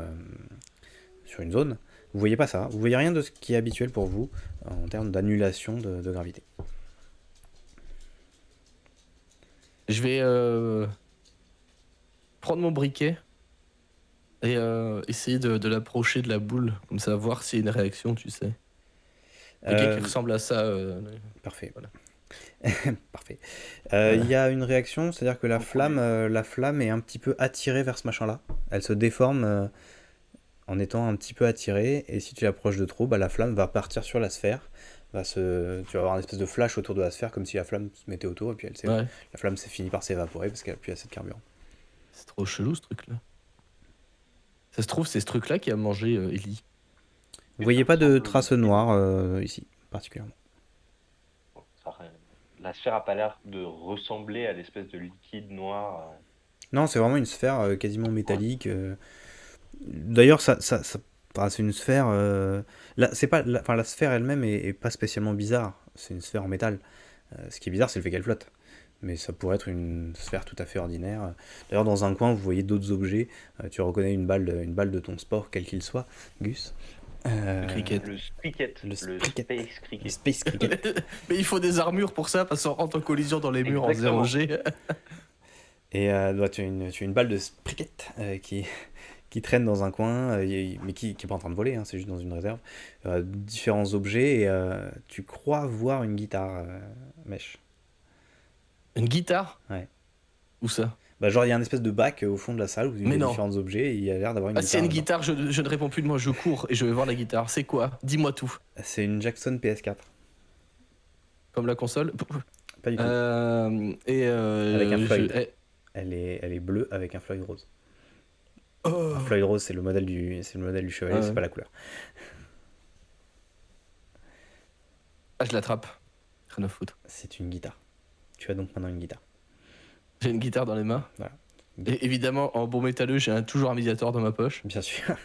une zone. Vous voyez pas ça, vous voyez rien de ce qui est habituel pour vous en termes d'annulation de gravité. Je vais prendre mon briquet et essayer de l'approcher de la boule, comme ça, voir s'il y a une réaction, tu sais. Briquet qui ressemble à ça. Parfait. Voilà. Parfait. Il y a une réaction, c'est-à-dire que la flamme est un petit peu attirée vers ce machin-là. Elle se déforme en étant un petit peu attirée, et si tu l'approches de trop, la flamme va partir sur la sphère. Tu vas avoir une espèce de flash autour de la sphère, comme si la flamme se mettait autour, et puis la flamme s'est finie par s'évaporer parce qu'elle n'a plus assez de carburant. C'est trop chelou ce truc-là. Ça se trouve, c'est ce truc-là qui a mangé Ellie. Vous voyez pas de traces noires ici, particulièrement. La sphère a pas l'air de ressembler à l'espèce de liquide noir. Non, c'est vraiment une sphère quasiment métallique. D'ailleurs, c'est une sphère. La sphère elle-même est pas spécialement bizarre. C'est une sphère en métal. Ce qui est bizarre, c'est le fait qu'elle flotte. Mais ça pourrait être une sphère tout à fait ordinaire. D'ailleurs, dans un coin, vous voyez d'autres objets. Tu reconnais une balle de ton sport, quel qu'il soit, Gus. Le cricket. Le cricket. Le cricket. Space cricket. Le space cricket. Mais il faut des armures pour ça, parce qu'on rentre en collision dans les murs Exactement. en 0G. Et tu as une balle de cricket qui traîne dans un coin, mais qui n'est pas en train de voler, hein, c'est juste dans une réserve. Différents objets, et tu crois voir une guitare mèche. Une guitare? Ouais. Où ça? Genre, il y a une espèce de bac au fond de la salle où il y a différents objets, et il y a l'air d'avoir une guitare. C'est une guitare, je ne réponds plus de moi, je cours et je vais voir la guitare. C'est quoi? Dis-moi tout. C'est une Jackson PS4. Comme la console? Pas du tout. Avec un Floyd. Elle est bleue avec un Floyd rose. Un Floyd rose, c'est le modèle du chevalet, c'est pas la couleur. Je l'attrape. Rien à foutre. C'est une guitare. Tu as donc maintenant une guitare. J'ai une guitare dans les mains. Voilà. Et évidemment, en bon métalleux, j'ai toujours un médiator dans ma poche. Bien sûr.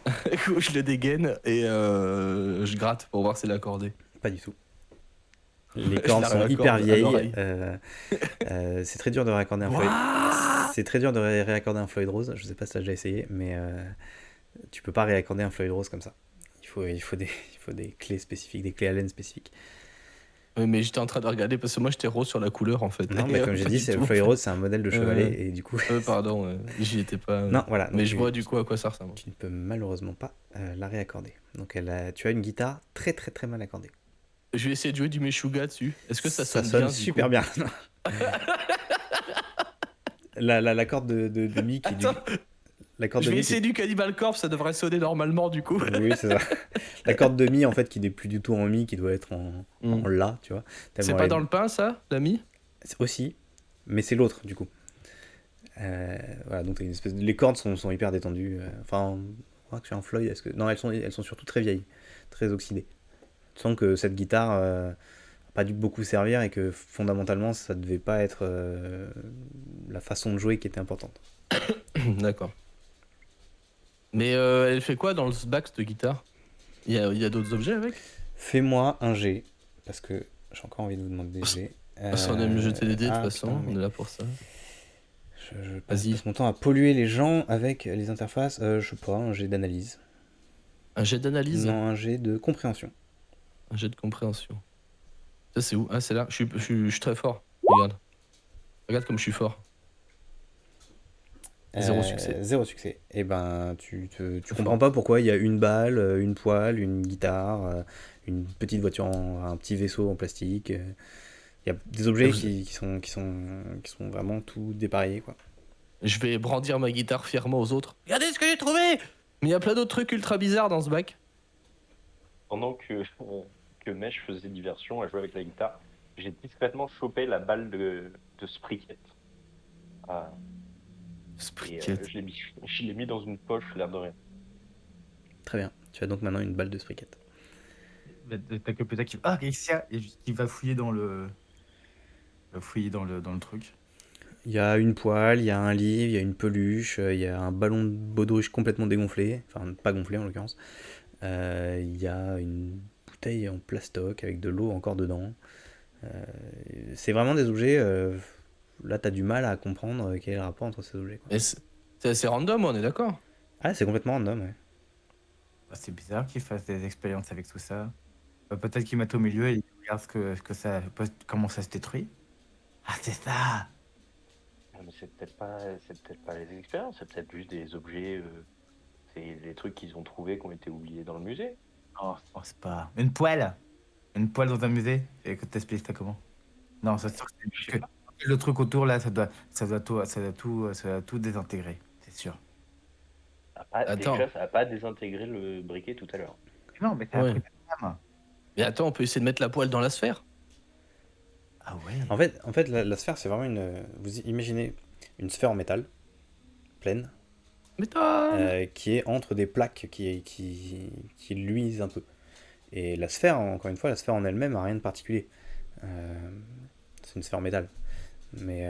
Je le dégaine et je gratte pour voir si elle est accordée. Pas du tout. Les cordes sont hyper vieilles. C'est très dur de réaccorder un Floyd. C'est très dur de réaccorder un Floyd rose. Je sais pas si t'as déjà essayé, mais tu peux pas réaccorder un Floyd rose comme ça. Il faut des clés spécifiques, des clés Allen spécifiques. Oui, mais j'étais en train de regarder parce que moi j'étais rose sur la couleur en fait. Non, mais comme j'ai dit, le Floyd rose, c'est un modèle de chevalet, et du coup. Pardon, j'y étais pas. Non, voilà. Mais je vois du coup à quoi ça ressemble. Tu ne peux malheureusement pas la réaccorder. Donc tu as une guitare très très très mal accordée. Je vais essayer de jouer du Meshuggah dessus. Est-ce que ça sonne sonne bien super bien. La corde de mi qui est du. Je vais essayer du Cannibal Corpse, ça devrait sonner normalement du coup. Oui, c'est ça. La corde de mi en fait qui n'est plus du tout en mi, qui doit être en la, tu vois. C'est pas dans le pain ça, la mi? Aussi, mais c'est l'autre du coup. Voilà, donc t'as une espèce les cordes sont hyper détendues. Enfin, je crois que c'est un Floyd. Non, elles sont surtout très vieilles, très oxydées. Tu sens que cette guitare n'a pas dû beaucoup servir, et que fondamentalement ça devait pas être la façon de jouer qui était importante. D'accord. Mais elle fait quoi dans ce bac, cette guitare? Il y a d'autres objets avec? Fais-moi un G, parce que j'ai encore envie de vous demander des G. On aime jeter des dés de toute façon, on est là pour ça. Je passe mon temps à polluer les gens avec les interfaces. Je sais pas, un G d'analyse. Un jet d'analyse? Non, un G de compréhension. Un jet de compréhension. Ça c'est où? Ah c'est là, je suis très fort. Regarde comme je suis fort. 0 succès. 0 succès. Et ben, tu comprends pas pourquoi il y a une balle, une poêle, une guitare, une petite voiture, un petit vaisseau en plastique. Il y a des objets qui sont vraiment tout dépareillés, quoi. Je vais brandir ma guitare fièrement aux autres. Regardez ce que j'ai trouvé! Mais il y a plein d'autres trucs ultra bizarres dans ce bac. Pendant que Mesh faisait diversion à jouer avec la guitare, j'ai discrètement chopé la balle de Spricket. Spricket. Je l'ai mis dans une poche, l'air de rien. Très bien. Tu as donc maintenant une balle de Spricket. T'as que peut-être qui. Ah, qu'est-ce qu'il y a et qui va fouiller dans le. Va fouiller dans le truc. Il y a une poêle, il y a un livre, il y a une peluche, il y a un ballon de baudruche complètement dégonflé, enfin pas gonflé en l'occurrence. Il y a une bouteille en plastoc avec de l'eau encore dedans. Euh, c'est vraiment des objets. Là, t'as du mal à comprendre quel est le rapport entre ces objets, quoi. Et c'est assez random, on est d'accord. Ah, c'est complètement random, ouais. Bah, c'est bizarre qu'ils fassent des expériences avec tout ça. Peut-être qu'ils mettent au milieu et ils regardent ce que ça, comment ça se détruit. Ah, c'est ça! Non, mais c'est peut-être pas les expériences, c'est peut-être juste des objets, c'est des trucs qu'ils ont trouvés qui ont été oubliés dans le musée. Oh, c'est pas. Une poêle! Une poêle dans un musée? Et que t'expliques ça comment? Non, c'est sûr que Je sais que pas. le truc autour là, ça doit tout désintégrer, c'est sûr. Attends. Déjà, ça n'a pas désintégré le briquet tout à l'heure. Non, mais t'as Ouais. appris ta femme. Mais attends, on peut essayer de mettre la poêle dans la sphère. Ah ouais. En fait, la sphère, c'est vraiment une. Vous imaginez une sphère en métal, pleine, Métal. qui est entre des plaques qui luisent un peu. Et la sphère, encore une fois, la sphère en elle-même n'a rien de particulier. C'est une sphère en métal. Mais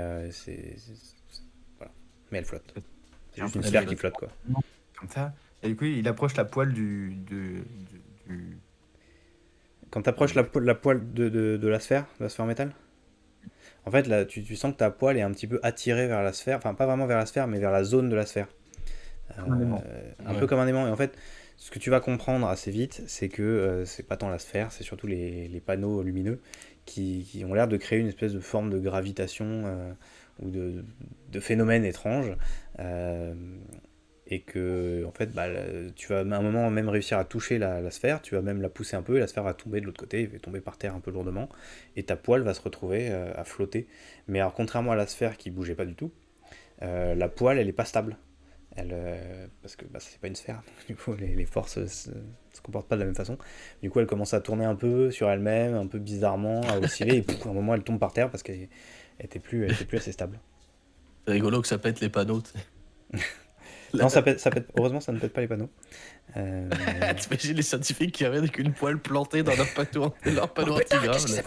voilà. Mais elle flotte. C'est juste une Elle sphère flotte. qui flotte, quoi. Comme ça. Et du coup, il approche la poêle du. Quand tu approches la poêle de la sphère en métal, en fait, là, tu sens que ta poêle est un petit peu attirée vers la sphère. Enfin, pas vraiment vers la sphère, mais vers la zone de la sphère. Comme un aimant. Un Ouais. peu comme un aimant. Et en fait, ce que tu vas comprendre assez vite, c'est que c'est pas tant la sphère, c'est surtout les panneaux lumineux qui ont l'air de créer une espèce de forme de gravitation ou de phénomène étrange. Euh, et que, en fait, bah, tu vas à un moment même réussir à toucher la sphère, tu vas même la pousser un peu, et la sphère va tomber de l'autre côté, et va tomber par terre un peu lourdement, et ta poêle va se retrouver à flotter. Mais alors, contrairement à la sphère qui bougeait pas du tout, la poêle, elle est pas stable. Parce que bah, c'est pas une sphère, donc, du coup les forces se comportent pas de la même façon. Du coup elle commence à tourner un peu sur elle-même, un peu bizarrement, à osciller, et pouf, à un moment elle tombe par terre parce qu'elle était plus assez stable. C'est rigolo que ça pète les panneaux. tu sais. Non, ça pète, heureusement ça ne pète pas les panneaux. T'imagines les scientifiques qui arrivent avec une poêle plantée dans leur panneau antigrave. là.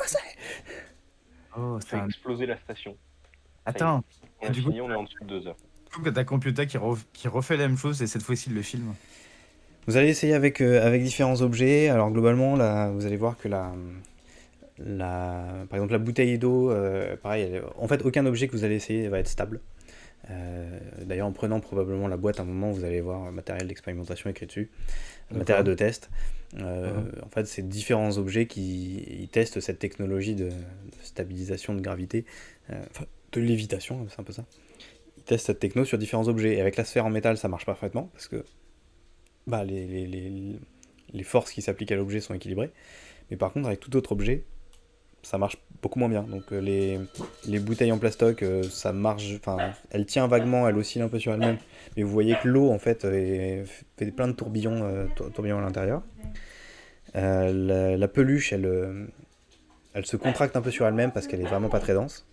Oh, Ça a explosé la station. Attends. On Et a du coup, fini, on est en dessous de 2 heures. je trouve que t'as computer qui refait la même chose et cette fois-ci il le filme. Vous allez essayer avec différents objets. Alors globalement, là, vous allez voir que par exemple la bouteille d'eau, pareil, en fait aucun objet que vous allez essayer va être stable. D'ailleurs, en prenant probablement la boîte, à un moment, vous allez voir matériel d'expérimentation écrit dessus, matériel de test. En fait, c'est différents objets qui ils testent cette technologie de stabilisation de gravité, enfin, de lévitation, c'est un peu ça. Ils testent cette techno sur différents objets. Et avec la sphère en métal, ça marche parfaitement parce que bah, les forces qui s'appliquent à l'objet sont équilibrées. Mais par contre, avec tout autre objet, ça marche beaucoup moins bien. Donc les bouteilles en plastoc, ça marche, enfin, elle tient vaguement, elle oscille un peu sur elle-même, mais vous voyez que l'eau en fait fait plein de tourbillons, tourbillons à l'intérieur. La peluche, elle se contracte un peu sur elle-même parce qu'elle est vraiment pas très dense.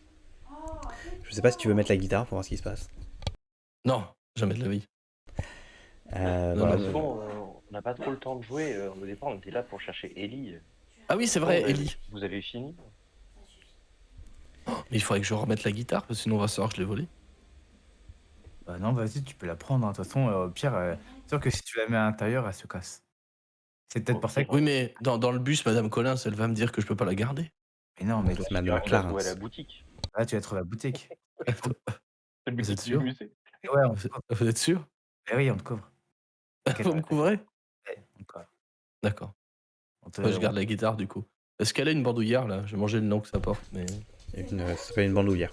Je sais pas si tu veux mettre la guitare pour voir ce qui se passe. Non, jamais de la vie. Non, Voilà. non, Souvent, on n'a pas trop le temps de jouer. Au départ, on était là pour chercher Ellie. Ah oui, c'est vrai, Bon, Ellie. Vous avez fini? Mais il faudrait que je remette la guitare, parce que sinon on va savoir que je l'ai volée. Bah non, vas-y, tu peux la prendre. Hein. De toute façon, au pire, c'est sûr que si tu la mets à l'intérieur, elle se casse. C'est peut-être pour ça que. Oui, mais dans le bus, Madame Collins, elle va me dire que je peux pas la garder. Mais non, mais C'est On Madame va Clarence. trouver à la boutique. là, tu vas trouver la boutique. Celui Vous êtes du sûr musée. Ouais, on te Vous couvre. vous êtes sûr? Eh oui, on te couvre. Vous me couvrez? Ouais, on te couvre. D'accord. On te- Moi, je garde la guitare, du coup. Est-ce qu'elle a une bandoulière, là? J'ai mangé le nom que ça porte, mais... Ça s'appelle une bandoulière.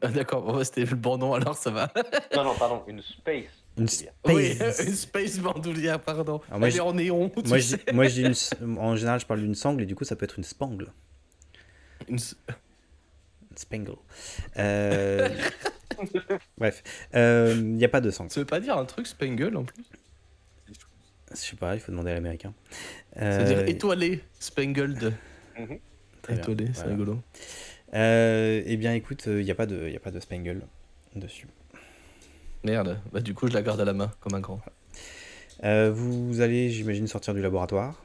Ah, d'accord, bon, c'était le bon nom, alors ça va. Non, pardon, une space. Une bandoulière. Oui, space. une space bandoulière, pardon. Alors moi, Elle est en néon, tu Moi, sais. je dis en général, je parle d'une sangle et du coup, ça peut être une spangle. Une- Une spangle. Bref, il n'y a pas de sangle. Ça veut pas dire un truc Spangle, en plus? Je sais pas, il faut demander à l'américain. Ça veut dire étoilé, Spangled. Mhm. Très bien, Étoilé, c'est voilà. rigolo. Eh bien, écoute, il n'y a pas de spangle dessus. Merde, bah du coup, je la garde à la main, comme un grand. Vous allez, j'imagine, sortir du laboratoire.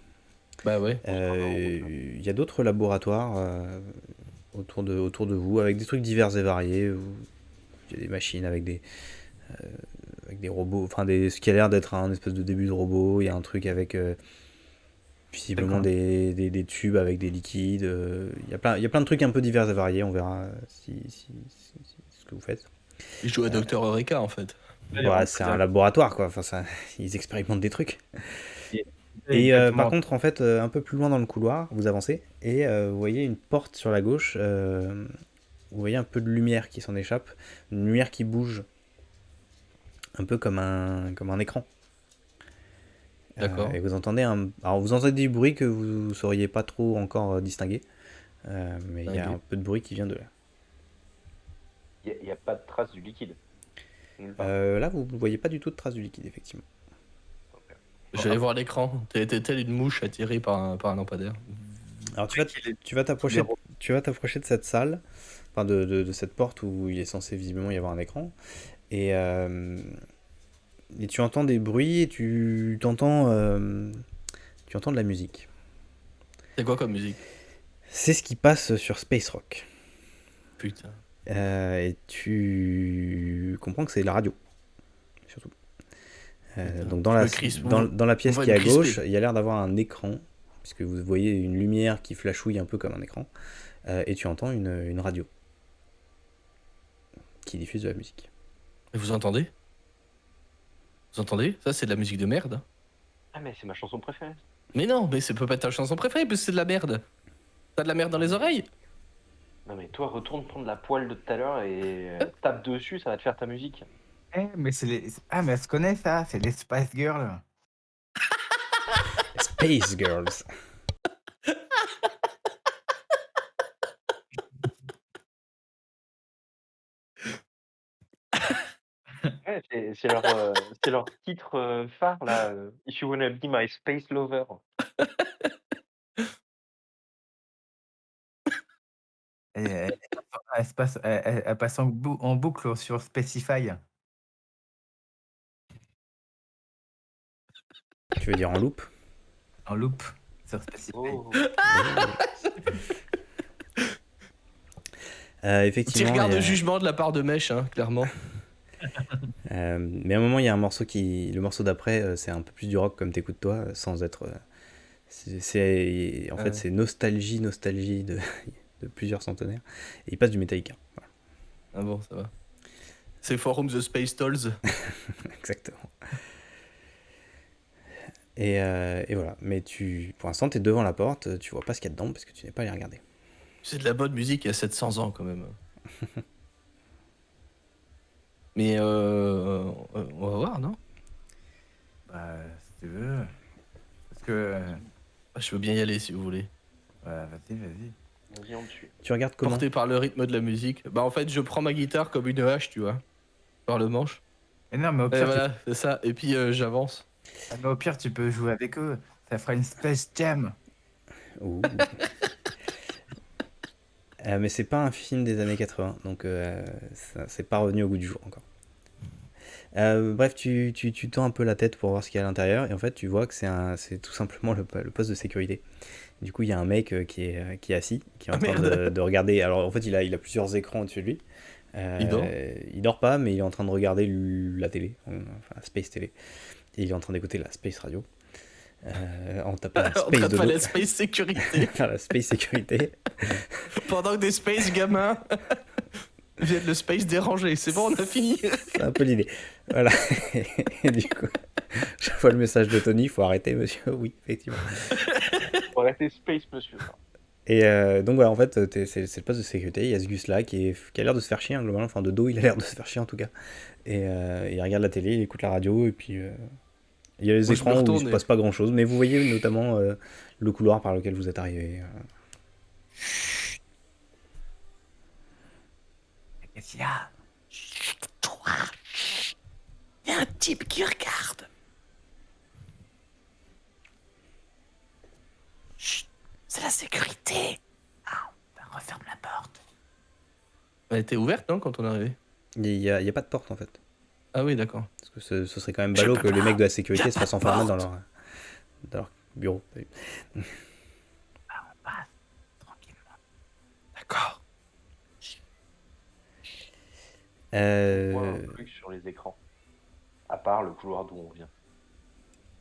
Bah ouais. Il y a d'autres laboratoires autour de vous, avec des trucs divers et variés. Il y a des machines avec des robots, enfin ce qui a l'air d'être un espèce de début de robot. Il y a un truc avec visiblement D'accord. des tubes avec des liquides. Il y a plein de trucs un peu divers et variés. On verra ce que vous faites. Il joue à Dr. Eureka en fait. Ouais, c'est un laboratoire, quoi. Enfin, ils expérimentent des trucs. Et Exactement. par contre, en fait, un peu plus loin dans le couloir, vous avancez et vous voyez une porte sur la gauche. Vous voyez un peu de lumière qui s'en échappe, une lumière qui bouge, un peu comme un écran. D'accord. Et vous entendez vous entendez du bruit que vous sauriez pas trop encore distinguer, mais il y a Ok. un peu de bruit qui vient de là. Il n'y a pas de trace du liquide. Nulle part. Là, vous ne voyez pas du tout de traces du liquide, effectivement. J'allais voir l'écran. T'es telle une mouche attirée par un lampadaire. Alors tu vas t'approcher de cette salle, enfin de cette porte où il est censé visiblement y avoir un écran, et tu entends des bruits et tu entends de la musique. C'est quoi comme musique? C'est ce qui passe sur Space Rock. Putain. Et tu comprends que c'est la radio, surtout. Putain. Donc Je me crispe. dans la pièce on va qui est à me crisper. gauche, il y a l'air d'avoir un écran, puisque vous voyez une lumière qui flashouille un peu comme un écran, et tu entends une radio qui diffuse de la musique. Et vous entendez? Vous entendez? Ça, c'est de la musique de merde. Ah, mais c'est ma chanson préférée. Mais non, mais ça peut pas être ta chanson préférée parce que c'est de la merde. T'as de la merde dans les oreilles? Non, mais toi, retourne prendre la poêle de tout à l'heure et tape dessus, ça va te faire ta musique. Mais c'est les. Ah, mais elle se connaît ça, c'est les Spice Girls. Space Girls. Ouais, c'est leur titre phare, là. If you wanna be my space lover. Elle passe en boucle sur Specify. Tu veux dire en loop? En loop sur Specify. Oh. Petit Effectivement. regard de il y a- jugement de la part de Mèche, hein, clairement. mais à un moment, il y a un morceau le morceau d'après, c'est un peu plus du rock comme t'écoutes toi, sans être. En fait, c'est nostalgie de plusieurs centenaires. Et il passe du Metallica. Voilà. Ah bon, ça va. C'est Forum the Space Tolls. Exactement. Et voilà. Mais pour l'instant, t'es devant la porte, tu vois pas ce qu'il y a dedans parce que tu n'es pas allé regarder. C'est de la bonne musique il y a 700 ans quand même. Mais on va voir, non? Bah, si tu veux. Parce que. Je veux bien y aller si vous voulez. Voilà, vas-y. Vas-y, on dessus. Tu regardes comment? Porté par le rythme de la musique. Bah en fait, je prends ma guitare comme une hache, tu vois. Par le manche. Mais non, mais au Et pire, voilà, c'est ça. Et puis j'avance. tu peux jouer avec eux. Ça fera une Space Jam. Ouh. Mais c'est pas un film des années 80, donc c'est pas revenu au goût du jour encore. Bref, tu tends un peu la tête pour voir ce qu'il y a à l'intérieur, et en fait, tu vois que c'est tout simplement le poste de sécurité. Du coup, il y a un mec qui est assis, qui est en train de regarder. Alors, en fait, il a plusieurs écrans au-dessus de lui. Il dort? Il dort pas, mais il est en train de regarder la télé, enfin, Space Télé. Et il est en train d'écouter la Space Radio. En tapant En train Space de Dodo. faire la Space Sécurité. La Space Sécurité. Pendant que des Space gamins viennent le Space déranger. C'est bon, on a fini. C'est un peu l'idée. Voilà. Et du coup, je vois le message de Tony, il faut arrêter, monsieur. Oui, effectivement. Faut arrêter Space, monsieur. Et donc voilà, en fait, c'est le poste de sécurité. Il y a ce Gus là qui a l'air de se faire chier, hein, globalement. Enfin, de dos, il a l'air de se faire chier en tout cas. Et il regarde la télé, il écoute la radio, et puis il y a les Moi, je me écrans où il retourne se passe pas grand chose. Mais vous voyez notamment le couloir par lequel vous êtes arrivé. Qu'est-ce qu'il y a? Toi, il y a un type qui regarde. Chut, c'est la sécurité. Referme la porte. Elle était ouverte, non, quand on est arrivé? Il y a pas de porte en fait. Ah oui, d'accord. Parce que ce serait quand même ballot que les mecs de la sécurité se fassent enfermer dans leur bureau. Ah, on passe tranquillement. D'accord. On voit un Euh, truc sur les écrans, à part le couloir d'où on vient.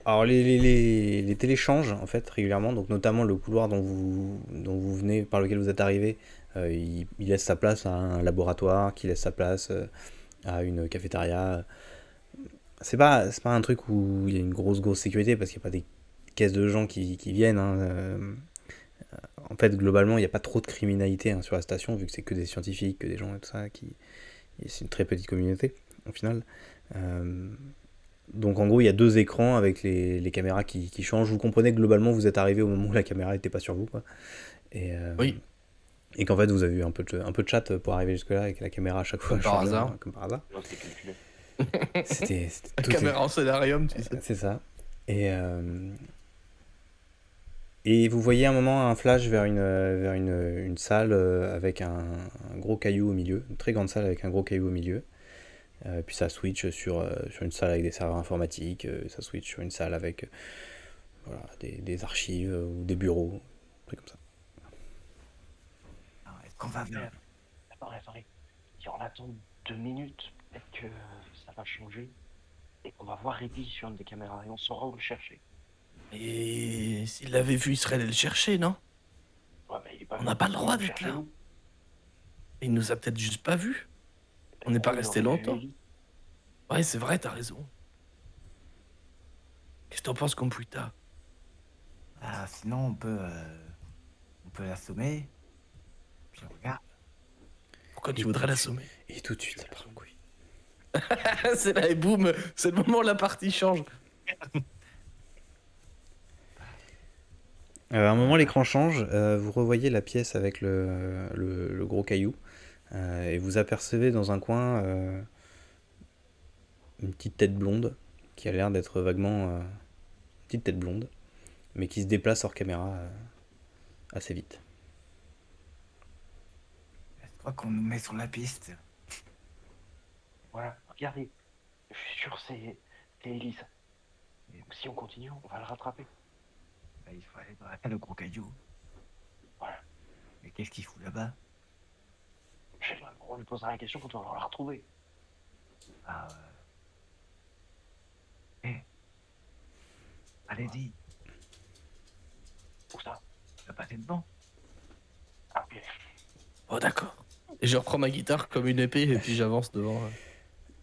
Alors les télés changent en fait régulièrement, donc notamment le couloir dont vous venez, par lequel vous êtes arrivé, il laisse sa place à un laboratoire, qui laisse sa place à une cafétéria. C'est pas un truc où il y a une grosse sécurité parce qu'il n'y a pas des caisses de gens qui viennent, hein. En fait, globalement, il n'y a pas trop de criminalité, hein, sur la station, vu que c'est que des scientifiques, que des gens et tout ça, et c'est une très petite communauté au final. Euh, Donc en gros, il y a deux écrans avec les caméras qui changent. Vous comprenez que globalement, vous êtes arrivé au moment où la caméra n'était pas sur vous, quoi. Et, euh, Oui, et qu'en fait, vous avez eu un peu de chat pour arriver jusque-là, et que la caméra à chaque fois Comme par changeait, hasard. hein, comme par hasard. Non, c'est calculé. C'était la tout caméra en solarium, tu sais. c'est ça. Et vous voyez un moment un flash vers une salle avec un gros caillou au milieu, une très grande salle avec un gros caillou au milieu. Puis ça switch sur une salle avec des serveurs informatiques, ça switch sur une salle avec voilà, des archives ou des bureaux, un truc comme ça. Alors, est-ce qu'on va vers... Attendez. Si on attend 2 minutes, peut-être que ça va changer et qu'on va voir Eddie sur une des caméras et on saura où le chercher. Et s'il l'avait vu, il serait allé le chercher, non? Ouais, mais il est pas On n'a pas le droit venu d'être chercher là. nous. Il nous a peut-être juste pas vus. On n'est Pourquoi pas il resté aurait vu longtemps. Ellie Ouais, c'est vrai, t'as raison. Qu'est-ce que t'en penses, Computa? Ah, sinon, on peut l'assommer. Puis on regarde. Pourquoi tu voudrais l'assommer? Et tout de suite, ça part en couille. C'est là et boum, c'est le moment où la partie change. À un moment, l'écran change, vous revoyez la pièce avec le gros caillou, et vous apercevez dans un coin une petite tête blonde qui a l'air d'être vaguement une petite tête blonde, mais qui se déplace hors caméra assez vite. Je crois qu'on nous met sur la piste. Voilà, regardez. Je suis sûr c'est Ellie ça. Et si on continue, on va le rattraper. Bah, il faut aller dans le gros caillou. Voilà. Mais qu'est-ce qu'il fout là-bas? Je sais pas, on lui posera la question quand on va la retrouver. Ah, allez-y, Où ça tu vas passer devant. Ah, bien. Oh, d'accord. Et je reprends ma guitare comme une épée et puis j'avance devant.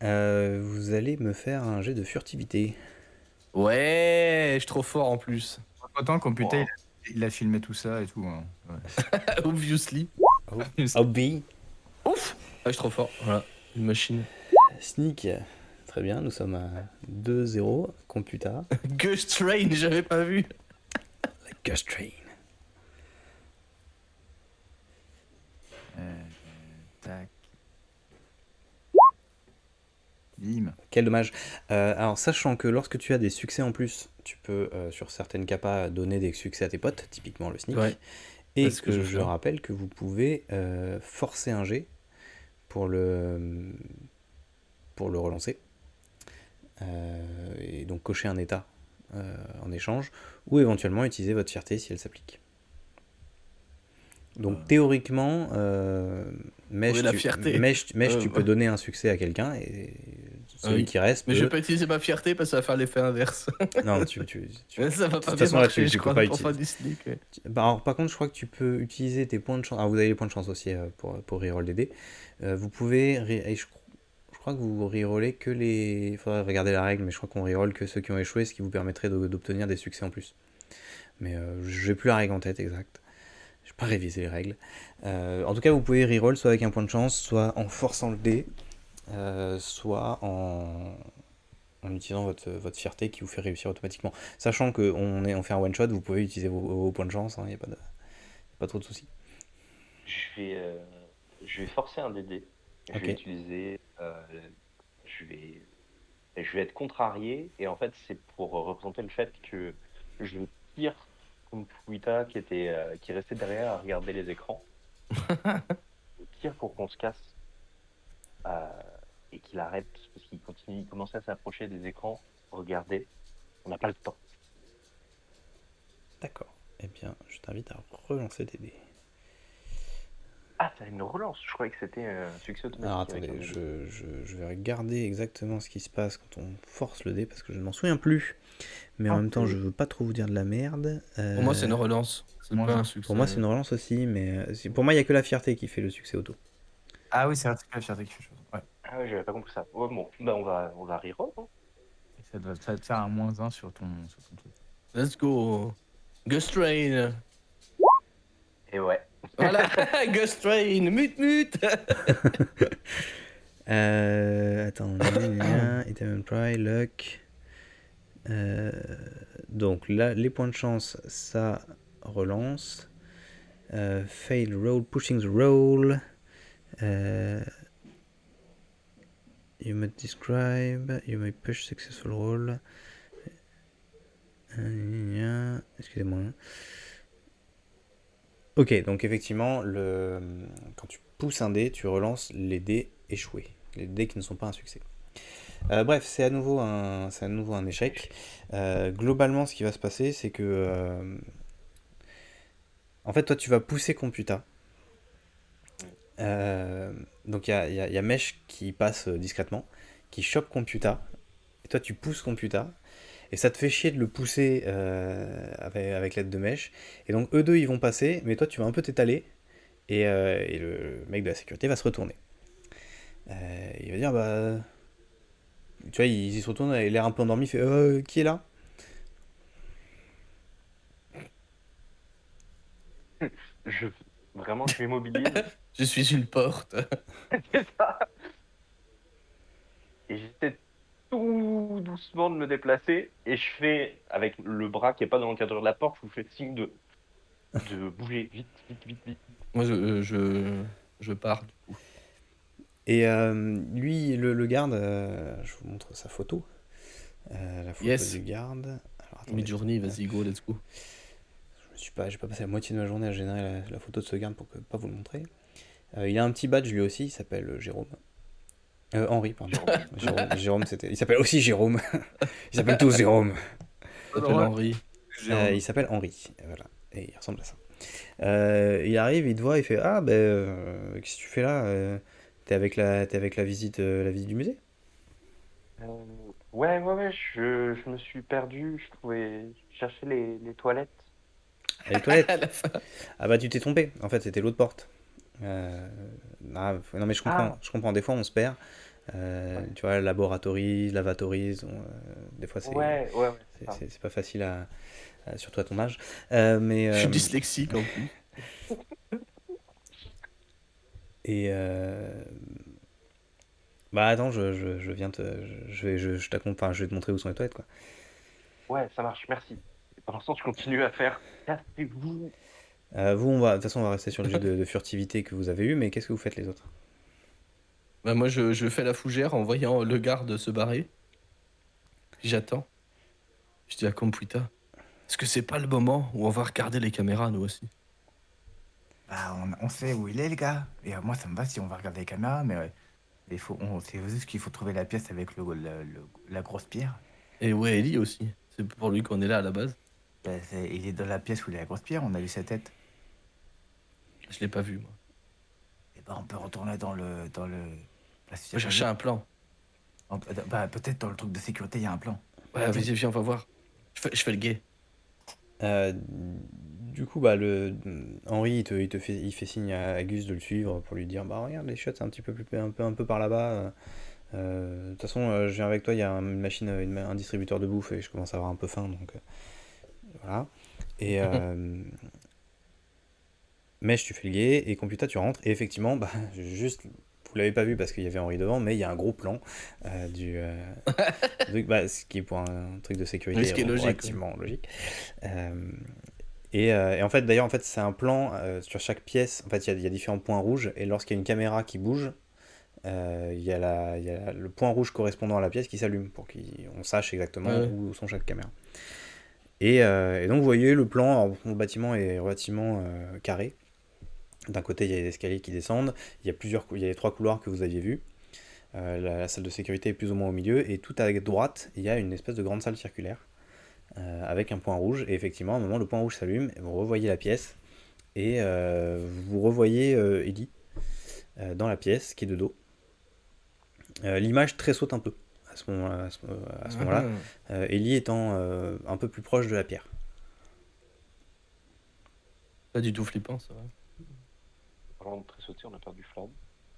Vous allez me faire un jet de furtivité. Ouais, je suis trop fort en plus. Autant qu'on putain, Oh. il a filmé tout ça et tout. Hein. Ouais. Obviously. Hobby. Ouf. Ah, je suis trop fort. Voilà, une machine. Sneak. Très bien, nous sommes à 2-0. Computa. Ghost Train, j'avais pas vu. La Ghost Train. Tac. Bim. Quel dommage. Alors, sachant que lorsque tu as des succès en plus, tu peux, sur certaines capas, donner des succès à tes potes, typiquement le sneak. Ouais. Et C'est ce que que je je fais. rappelle que vous pouvez forcer un jet pour le relancer. Et donc cocher un état en échange, ou éventuellement utiliser votre fierté si elle s'applique. Donc théoriquement, Mesh, Oui, la fierté. tu peux donner un succès à quelqu'un, et celui Oui. qui reste Mais je peut... vais pas utiliser ma fierté parce que ça va faire l'effet inverse. Non, Ça va pas toute bien façon, là, marcher, tu je peux crois, pas pour faire utiliser. du sneak. Ouais. Bah, alors, par contre, je crois que tu peux utiliser tes points de chance. Ah, vous avez les points de chance aussi pour reroll des dés. Vous pouvez... et je crois que vous rerollez que les... Il faudrait regarder la règle, mais je crois qu'on reroll que ceux qui ont échoué, ce qui vous permettrait d'obtenir des succès en plus. Mais j'ai plus la règle en tête exacte. J'ai pas révisé les règles. En tout cas, vous pouvez reroll soit avec un point de chance, soit en forçant le dé, soit en utilisant votre fierté qui vous fait réussir automatiquement. Sachant qu'on fait un one shot, vous pouvez utiliser vos points de chance, il n'y a pas trop de soucis. Je vais forcer un DD. Je Ok. vais utiliser. Je vais être contrarié. Et en fait, c'est pour représenter le fait que je tire contre Fuita qui restait derrière à regarder les écrans. Je tire pour qu'on se casse. Et qu'il arrête. Parce il commençait à s'approcher des écrans. Regarder. On n'a pas le temps. D'accord. Eh bien, je t'invite à relancer tes dés. Ah, t'as une relance. Je croyais que c'était un succès automatique. Alors avec attendez, un dé. je vais regarder exactement ce qui se passe quand on force le dé parce que je ne m'en souviens plus. Mais en Ah, même temps, c'est- je veux pas trop vous dire de la merde. Pour moi, c'est une relance. C'est Moi, pas non. un succès. Pour moi, c'est une relance aussi, mais pour moi, il n'y a que la fierté qui fait le succès auto. Ah oui, c'est vrai, c'est la fierté qui fait chose. Ouais. Ah ouais, j'avais pas compris ça. Ouais, bon, bah on va reroll, hein. Et ça va te faire un -1 sur ton truc. Let's go. Ghost Train. Et ouais. Voilà, Ghost Train. Mute. Attends, Item Try, Luck. Donc là, les points de chance, ça relance. Fail roll, pushing the roll. You may describe, you may push successful roll. Excusez-moi. Ok, donc effectivement, quand tu pousses un dé, tu relances les dés échoués, les dés qui ne sont pas un succès. Bref, c'est à nouveau un échec. Globalement, ce qui va se passer, c'est que en fait, toi, tu vas pousser Computa. Donc il y a Mesh qui passe discrètement, qui chope Computa, et toi tu pousses Computa, et ça te fait chier de le pousser avec l'aide de Mesh, et donc eux deux ils vont passer, mais toi tu vas un peu t'étaler, et le mec de la sécurité va se retourner. Il va dire bah... Tu vois, il se retourne, il a l'air un peu endormi, il fait qui est là? Je... Vraiment, je m'immobilise. Je suis une porte. C'est ça. Et j'essaie tout doucement de me déplacer. Et je fais, avec le bras qui est pas dans l'encadreur de la porte, je vous fais signe de bouger vite, vite, vite, vite. Moi, je pars du coup. Et lui, le garde, je vous montre sa photo. La photo Yes. du garde. Alors, attendez. Mid-journée, vas-y, go, let's go. J'ai pas passé la moitié de ma journée à générer la photo de ce garde pour pas vous le montrer. Il a un petit badge lui aussi, il s'appelle Jérôme. Henri, pardon. Jérôme, il s'appelle aussi Jérôme. Ils s'appellent tous Jérôme. Il s'appelle Henri. Il s'appelle Henri, voilà. Et il ressemble à ça. Il arrive, il te voit, il fait ah qu'est-ce que tu fais là? T'es avec la visite du musée? Ouais, je me suis perdu. Je pouvais chercher les toilettes. Les toilettes. À la fin. Ah bah tu t'es trompé. En fait c'était l'autre porte. Non mais je comprends. Ah. Je comprends. Des fois on se perd. Tu vois, laboratories, lavatories. Des fois c'est Ouais, c'est ça. c'est pas facile surtout à ton âge. Mais Je suis dyslexique en plus. et bah attends, je viens je t'accompagne. Enfin, je vais te montrer où sont les toilettes quoi. Ouais, ça marche, merci. Et pendant ce temps, tu continues à faire. Cassez-vous. Vous, de toute façon, on va rester sur le jet de furtivité que vous avez eu, mais qu'est-ce que vous faites les autres? Bah, moi, je fais la fougère en voyant le garde se barrer. Puis j'attends. Je dis à Computa, est-ce que c'est pas le moment où on va regarder les caméras, nous aussi? Bah, on sait où il est, le gars. Et moi, ça me va si on va regarder les caméras, mais c'est juste qu'il faut trouver la pièce avec la grosse pierre. Et ouais, Ellie aussi. C'est pour lui qu'on est là à la base. Bah, il est dans la pièce où il y a la grosse pierre, on a vu sa tête. Je l'ai pas vu, moi. Et bah, on peut retourner dans la Moi, situation. chercher un plan. Bah, peut-être dans le truc de sécurité, il y a un plan. Ouais, vas-y, viens, on va voir. Je fais le gay. Du coup, bah, Henri, il fait signe à Gus de le suivre pour lui dire bah regarde les shots, c'est un petit peu plus un peu par là-bas. De toute façon, je viens avec toi, il y a une machine, un distributeur de bouffe et je commence à avoir un peu faim, donc voilà. Et Mesh, tu fais le gay et Computa, tu rentres et effectivement, bah juste. Vous l'avez pas vu parce qu'il y avait Henri devant, mais il y a un gros plan truc, bah, ce qui est pour un truc de sécurité Oui, ce qui est logique, relativement logique. Et en fait, d'ailleurs, c'est un plan sur chaque pièce. En fait, il y a différents points rouges et lorsqu'il y a une caméra qui bouge, il y a le point rouge correspondant à la pièce qui s'allume pour qu'on sache exactement où sont chaque caméra. Et donc, vous voyez, le plan, alors, le bâtiment est relativement carré. D'un côté, il y a des escaliers qui descendent. Il y a les 3 couloirs que vous aviez vus. La salle de sécurité est plus ou moins au milieu. Et tout à droite, il y a une espèce de grande salle circulaire avec un point rouge. Et effectivement, à un moment, le point rouge s'allume, et vous revoyez la pièce, et vous revoyez Ellie dans la pièce qui est de dos. L'image tressaute un peu à ce moment-là, Ellie étant un peu plus proche de la pierre. Pas du tout flippant, ça va. Parlant de tressauter, on a perdu Flamme.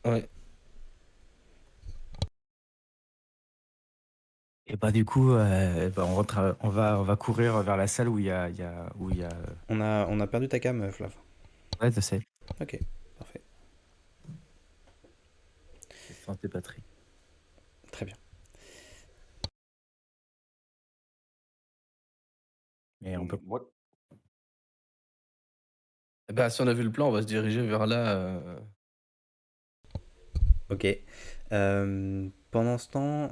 Ouais. Et bah du coup, on rentre, on va courir vers la salle où il y a, On a perdu ta cam, Flav. Ouais, je sais. Ok, parfait. Santé Patrick. Très bien. Mais on peut. Moi, Eh ben, si on a vu le plan, on va se diriger vers là. Ok. Pendant ce temps,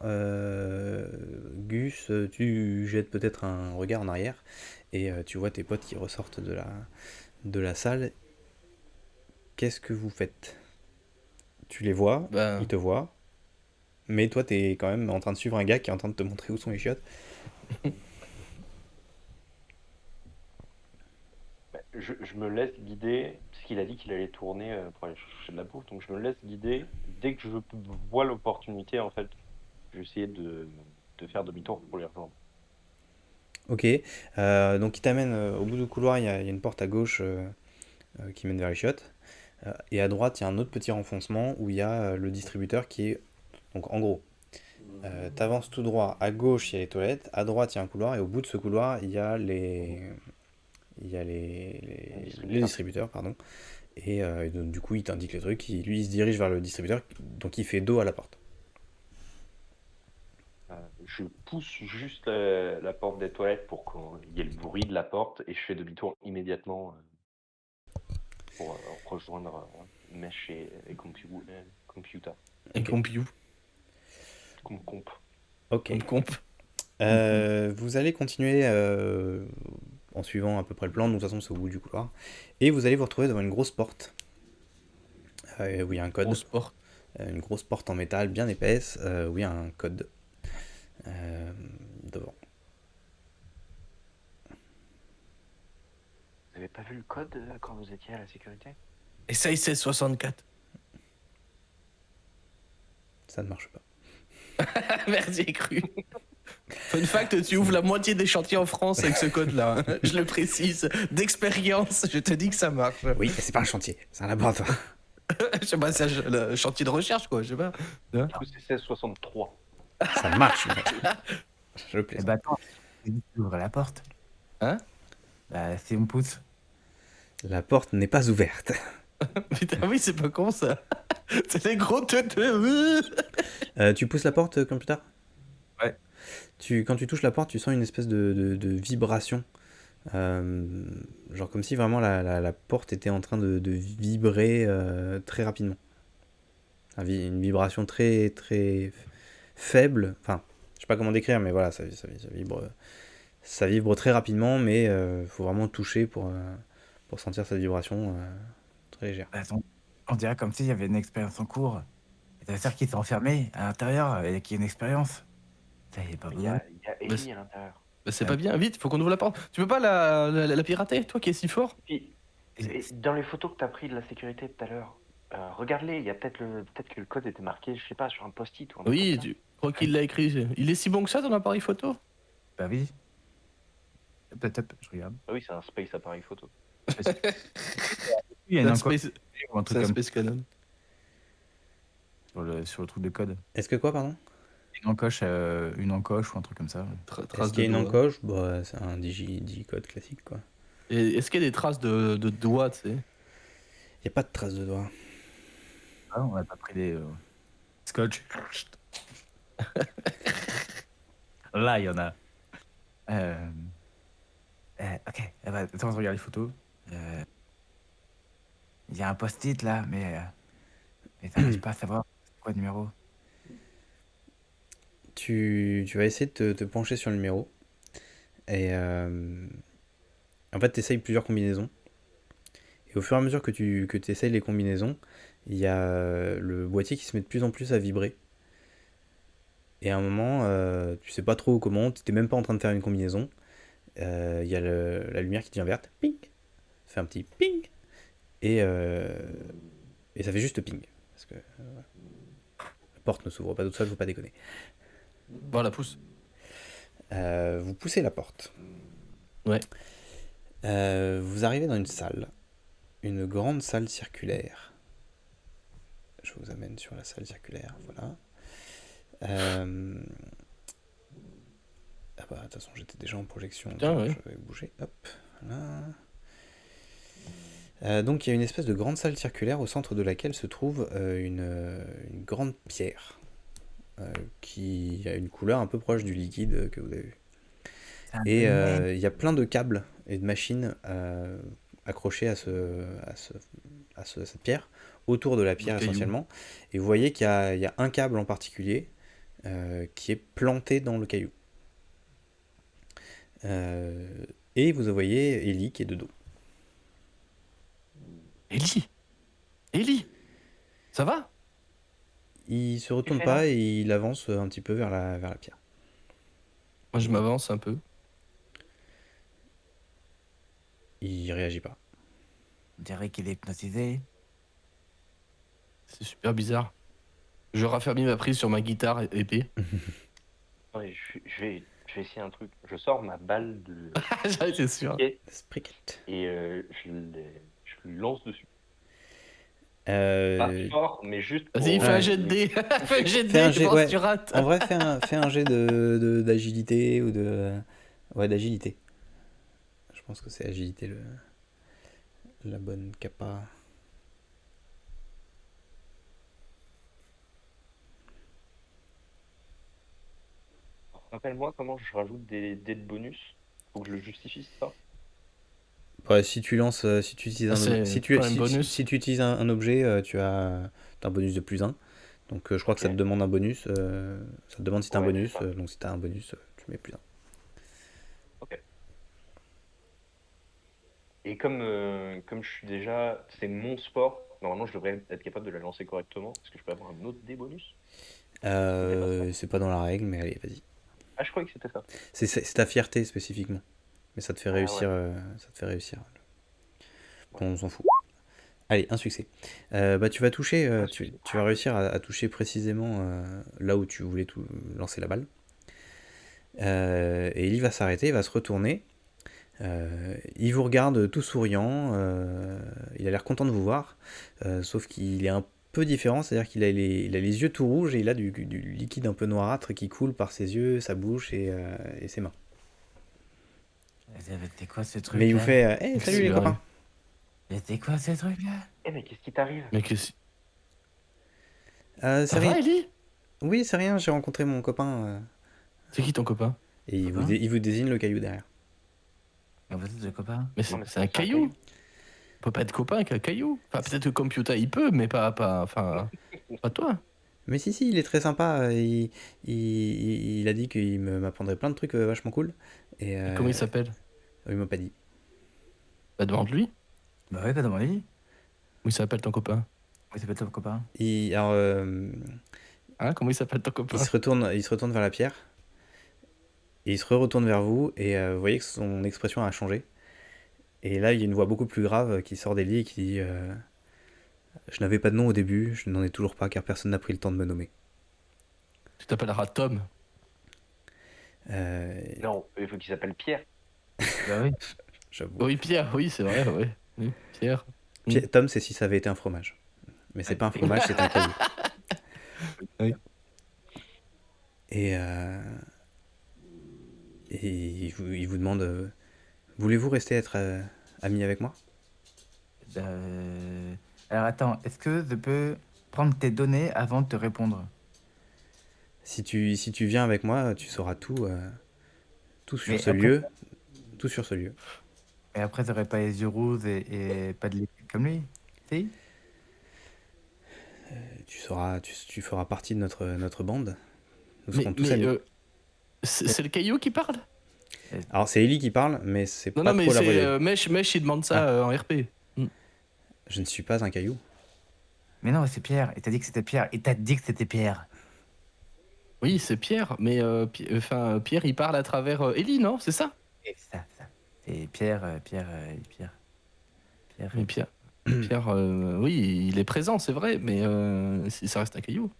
Gus, tu jettes peut-être un regard en arrière et tu vois tes potes qui ressortent de la salle. Qu'est-ce que vous faites? Tu les vois, Ben, ils te voient, mais toi t'es quand même en train de suivre un gars qui est en train de te montrer où sont les chiottes. je me laisse guider, parce qu'il a dit qu'il allait tourner pour aller chercher de la bouffe, donc je me laisse guider. Dès que je vois l'opportunité, en fait, je vais essayer de faire demi-tour pour les rejoindre. Ok. Donc il t'amène au bout du couloir, il y a une porte à gauche qui mène vers les chiottes. Et à droite, il y a un autre petit renfoncement où il y a le distributeur qui est... Donc en gros, t'avances tout droit, à gauche il y a les toilettes, à droite il y a un couloir, et au bout de ce couloir il y a les distributeurs, pardon. Et donc, du coup il t'indique les trucs, lui il se dirige vers le distributeur, donc il fait dos à la porte. Je pousse juste la porte des toilettes pour qu'il y ait le bruit de la porte et je fais demi-tour immédiatement pour rejoindre Mesh et Computer. et Ok. compiou. Comp. Ok. Comp. Vous allez continuer en suivant à peu près le plan, de toute façon c'est au bout du couloir, et vous allez vous retrouver devant une grosse porte où il y a un code. Gros sport. Une grosse porte en métal bien épaisse où il y a un code devant. Vous avez pas vu le code quand vous étiez à la sécurité? Essaye 1664. Ça ne marche pas. Merde, j'y ai cru. Fun fact, tu ouvres la moitié des chantiers en France avec ce code-là. Hein. Je le précise. D'expérience, je te dis que ça marche. Oui, mais c'est pas un chantier, c'est un laboratoire. Je sais pas, c'est un chantier de recherche, quoi. Je sais pas. Du coup, c'est 1663. Ça marche, mec. Je Eh plaisante. bah attends, tu ouvres la porte. Hein? Bah si on pousse. La porte n'est pas ouverte. Putain, oui, c'est pas con, ça. C'est des gros teuteux. Tu pousses la porte, computer? Ouais. Quand tu touches la porte, tu sens une espèce de vibration. Genre comme si vraiment la porte était en train de vibrer très rapidement. Une vibration très très faible. Enfin, je sais pas comment décrire, mais voilà, ça vibre. Ça vibre très rapidement, mais faut vraiment toucher pour sentir cette vibration très légère. Bah, on dirait comme s'il y avait une expérience en cours. Et t'as sûr qu'il s'est enfermé à l'intérieur et qu'il y a une expérience. Ça y est pas Il y besoin. a Ellie à l'intérieur. Bah, c'est pas bien, vite, faut qu'on ouvre la porte. Tu peux pas la pirater, toi qui es si fort? Puis, et dans les photos que tu as prises de la sécurité tout à l'heure, regarde-les, il y a peut-être que le code était marqué, je sais pas, sur un post-it ou un truc Oui, comme ça. tu crois qu'il l'a écrit. Il est si bon que ça ton appareil photo? Bah oui. Peut-être, je regarde. Ah oui, c'est un space appareil photo. Il y a une C'est un encoche Space, ou un c'est truc un comme Space Canon. sur le truc de code. Est-ce que quoi, pardon? Une encoche ou un truc comme ça. Trace Est-ce qu'il y a de une doigts. encoche? Bah, c'est un digicode classique, quoi. Et est-ce qu'il y a des traces de doigts, tu sais? Il n'y a pas de traces de doigts. Ah, on n'a pas pris des scotch. Là, il y en a. Ok, eh ben, attends, je regarde les photos. Il y a un post-it là, mais j'arrive pas à savoir c'est quoi le numéro. Tu vas essayer de te pencher sur le numéro. Et en fait, tu essayes plusieurs combinaisons. Et au fur et à mesure que tu essayes les combinaisons, il y a le boîtier qui se met de plus en plus à vibrer. Et à un moment, tu sais pas trop comment, tu n'es même pas en train de faire une combinaison. il y a la lumière qui devient verte, ping, ça fait un petit ping, et ça fait juste ping. Parce que la porte ne s'ouvre pas toute seule, faut pas déconner. Voilà, pousse. Vous poussez la porte. Ouais. Vous arrivez dans une salle, une grande salle circulaire. Je vous amène sur la salle circulaire, voilà. Ah bah de toute façon j'étais déjà en projection, Ah donc ouais. je vais bouger, hop, voilà. Donc il y a une espèce de grande salle circulaire au centre de laquelle se trouve une grande pierre qui a une couleur un peu proche du liquide que vous avez vu. C'est un Et peu il y a plein de câbles et de machines accrochés à cette pierre, autour de la pierre caillou. essentiellement. Et vous voyez qu'il y a un câble en particulier qui est planté dans le caillou. Et vous voyez Ellie qui est de dos. Ellie, ça va? Il se retourne fais pas là et il avance un petit peu vers la pierre. Moi, je m'avance un peu. Il réagit pas. On dirait qu'il est hypnotisé. C'est super bizarre. Je raffermis ma prise sur ma guitare épée. Ouais, je vais essayer un truc. Je sors ma balle de C'est sûr. pied Spricket. et je lui lance dessus. Pas Euh, fort, mais juste pour... Vas-y, fais Ouais. un jet de dés. Fais un jet de Fais un dés, jet, je pense ouais. que tu rates. En vrai, fais un jet d'agilité ou de... Ouais, d'agilité. Je pense que c'est agilité la bonne capa. Rappelle-moi comment je rajoute des dés de bonus. Faut que je le justifie, c'est ça? Ouais, si tu lances, si tu utilises C'est si tu, pas un bonus. si tu utilises un objet, tu as un bonus de plus 1. Donc je crois que ça te Ok. demande un bonus. Ça te demande si tu as un Ouais, bonus. c'est ça. Donc si tu as un bonus, tu mets plus 1. Et comme je suis déjà... C'est mon sport, normalement je devrais être capable de la lancer correctement. Est-ce que je peux avoir un autre dé bonus? C'est pas dans la règle, mais allez, vas-y. Ah, je croyais que c'était ça. C'est ta fierté spécifiquement. Mais ça te fait Ah, réussir. Ça te fait réussir. Bon, on s'en fout. Allez, un succès. Bah, tu vas toucher, tu vas réussir à toucher précisément là où tu voulais lancer la balle. Et il va s'arrêter, il va se retourner. Il vous regarde tout souriant. Il a l'air content de vous voir. Sauf qu'il est un peu différent, c'est-à-dire qu'il a il a les yeux tout rouges et il a du liquide un peu noirâtre qui coule par ses yeux, sa bouche et ses mains. C'était quoi ce truc? Mais il vous fait hey, salut les C'est copains. C'était quoi ce truc là? Eh, mais qu'est-ce qui t'arrive? Mais qu'est-ce... C'est Ça rien. va, Ellie? Oui, c'est rien, j'ai rencontré mon copain. C'est qui ton copain? Et Copain il vous désigne le caillou derrière. Ah, vous êtes des copains? Mais Non, mais c'est un caillou. On peut pas être copain avec un caillou. Enfin, peut-être que Computer il peut, mais pas toi. Mais si, il est très sympa. Il a dit qu'il m'apprendrait plein de trucs vachement cool. Et Comment il s'appelle? il m'a pas dit. Bah, demande-lui. Bah ouais, pas demandé. Comment il s'appelle ton copain? Oui, ça peut être ton copain. Alors, Hein, comment il s'appelle ton copain? il se retourne vers la pierre. Et il se retourne vers vous. Et vous voyez que son expression a changé. Et là, il y a une voix beaucoup plus grave qui sort d'Ellie et qui dit je n'avais pas de nom au début, je n'en ai toujours pas car personne n'a pris le temps de me nommer. Tu t'appelleras Tom. Non, il faut qu'il s'appelle Pierre. Bah oui. J'avoue. Oui, Pierre, oui, c'est vrai, ouais. Oui, Pierre. Tom, c'est si ça avait été un fromage. Mais c'est pas un fromage, c'est un caillou. Oui. Et il vous demande voulez-vous rester être ami avec moi? Alors attends, est-ce que je peux prendre tes données avant de te répondre? Si tu viens avec moi, tu sauras tout sur Mais ce après- lieu. Tout sur ce lieu. Et après, t'aurais pas les yeux rouges et pas de liquide comme lui? Si? Tu feras partie de notre bande. Nous Mais, serons tous amis. c'est le caillou qui parle? Alors c'est Ellie qui parle, mais c'est Non, pas non, mais trop la voix c'est d'Ellie. Mesh, il demande ça en RP. Je ne suis pas un caillou. Mais non, c'est Pierre. Et t'as dit que c'était Pierre. Et t'as dit que c'était Pierre. Oui, c'est Pierre, mais Pierre, il parle à travers Ellie, non? C'est ça? Et ça. C'est Pierre, Pierre. Mais Pierre, oui, il est présent, c'est vrai, mais ça reste un caillou.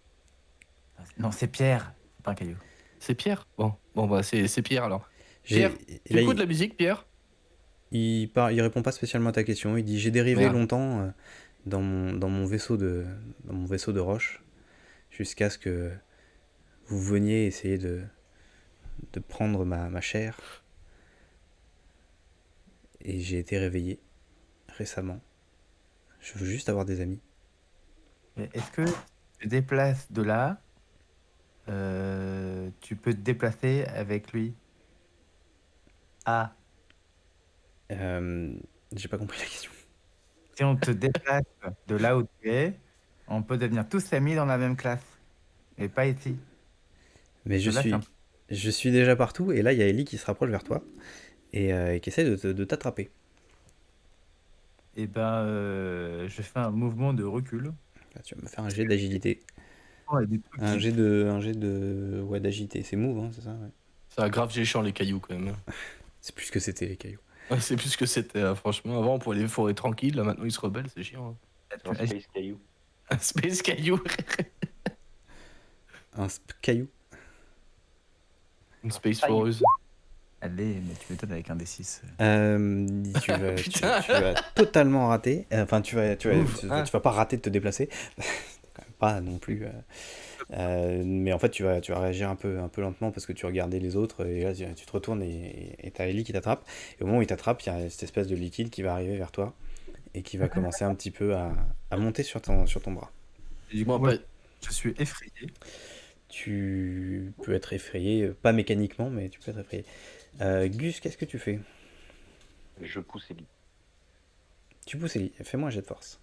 Non, c'est Pierre. C'est pas un caillou. C'est Pierre. Bon, bah c'est Pierre alors. J'ai- Pierre, là, tu écoutes de la musique, Pierre? il répond pas spécialement à ta question. Il dit j'ai dérivé Merde. longtemps dans mon vaisseau de roche jusqu'à ce que vous veniez essayer de prendre ma chair. Et j'ai été réveillé récemment. Je veux juste avoir des amis. Mais est-ce que tu te déplaces de là, tu peux te déplacer avec lui? Ah, J'ai pas compris la question. si on te déplace de là où tu es, on peut devenir tous amis dans la même classe. Mais pas ici. Mais Là, c'est un- je suis déjà partout et là il y a Ellie qui se rapproche vers toi et qui essaie de t'attraper. Eh ben, je fais un mouvement de recul. Là, tu vas me faire un jet d'agilité. Oh, il y a des trucs Un qui- jet de ouais, d'agilité. C'est move, hein, c'est ça, ouais. Ça a grave géchant les cailloux quand même. C'est plus ce que c'était les cailloux. Ouais, c'est plus ce que c'était, franchement. Avant, on pouvait les forêts tranquilles, là maintenant ils se rebellent, c'est chiant. C'est un Space Caillou. Hein. Space caillou. Un caillou. Une space Caillou. foreuse. Allez, mais tu m'étonnes avec un D6. Tu vas totalement rater. Enfin, tu vas pas rater de te déplacer. Quand même pas non plus. Mais en fait, tu vas réagir un peu lentement parce que tu regardais les autres et là, tu te retournes et t'as Ellie qui t'attrape. Et au moment où il t'attrape, il y a cette espèce de liquide qui va arriver vers toi et qui va commencer un petit peu à monter sur ton bras. Et du Bon, coup, moi, bah, je suis effrayé. Tu peux être effrayé, pas mécaniquement, mais tu peux être effrayé. Gus, qu'est-ce que tu fais? Je pousse Ellie. Tu pousses Ellie. Fais-moi un jet de force.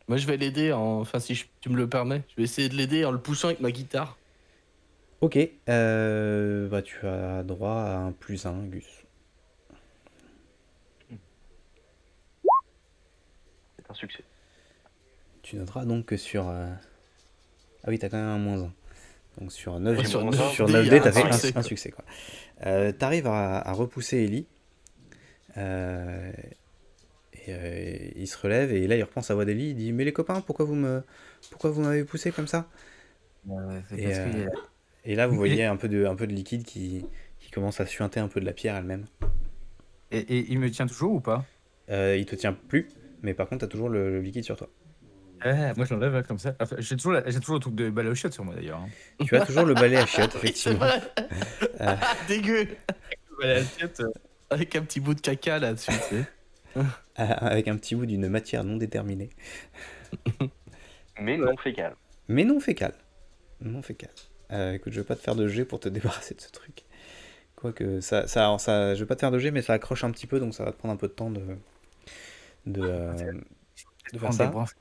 moi je vais l'aider, enfin si tu me le permets. Je vais essayer de l'aider en le poussant avec ma guitare. Ok, bah tu as droit à un +1, Gus. C'est un succès. Tu noteras donc que sur... Ah oui, t'as quand même un -1. Donc sur 9, Ouais, sur sur 9 9 dés, dés, il y a t'as un fait succès, un succès, quoi. T'arrives à repousser Ellie. Il se relève et là il reprend sa voix d'Ellie. Il dit mais les copains, pourquoi vous m'avez poussé comme ça? C'est Et, parce qu'il y a- Et là vous voyez un peu de liquide qui commence à suinter un peu de la pierre elle-même. Et il me tient toujours ou pas? Il te tient plus, mais par contre t'as toujours le liquide sur toi. Moi, je l'enlève comme ça. Enfin, j'ai toujours le truc de balai aux chiottes sur moi d'ailleurs. Tu as toujours le balai à chiottes, Oui, c'est effectivement. vrai. Euh, Dégueu. Le balai aux chiottes. Avec un petit bout de caca là-dessus, tu sais. avec un petit bout d'une matière non déterminée. Mais non fécal. Mais non fécal. Non fécal. Écoute, je vais pas te faire de jet pour te débarrasser de ce truc. Quoique, je vais pas te faire de jet, mais ça accroche un petit peu, donc ça va te prendre un peu de temps de faire Prendre ça. des branches.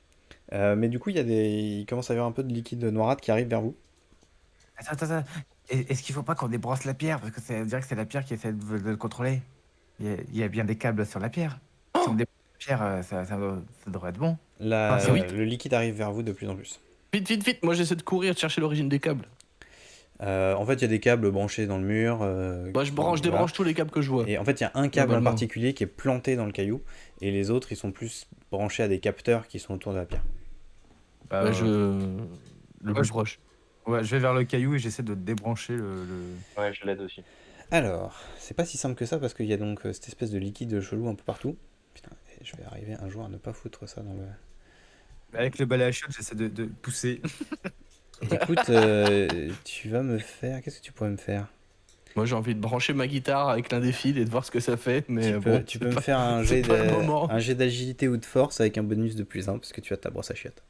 Mais du coup, il commence à y avoir un peu de liquide noirâtre qui arrive vers vous. Attends. Est-ce qu'il faut pas qu'on débranche la pierre? Parce que ça veut dire que c'est la pierre qui essaie de le contrôler. Il y a bien des câbles sur la pierre. Si on débranche la pierre, ça devrait être bon. Là, Ah, oui. le liquide arrive vers vous de plus en plus. Vite. Moi j'essaie de courir, de chercher l'origine des câbles. En fait, il y a des câbles branchés dans le mur. Bah, je voilà. débranche tous les câbles que je vois. Et en fait, il y a un câble en Globalement. particulier qui est planté dans le caillou, et les autres, ils sont plus branchés à des capteurs qui sont autour de la pierre. Bah, Ouais, le Ouais, plus je- proche. Ouais, je vais vers le caillou et j'essaie de débrancher le... Ouais, je l'aide aussi. Alors, c'est pas si simple que ça parce qu'il y a donc cette espèce de liquide chelou un peu partout. Putain, je vais arriver un jour à ne pas foutre ça dans le. Avec le balai à chiottes, j'essaie de pousser. Écoute, tu vas me faire. Qu'est-ce que tu pourrais me faire? Moi j'ai envie de brancher ma guitare avec l'un des fils et de voir ce que ça fait, mais bon, Tu c'est peux me pas- faire un c'est jet pas le moment. un jet d'agilité ou de force avec un bonus de +1 parce que tu as ta brosse à chiottes.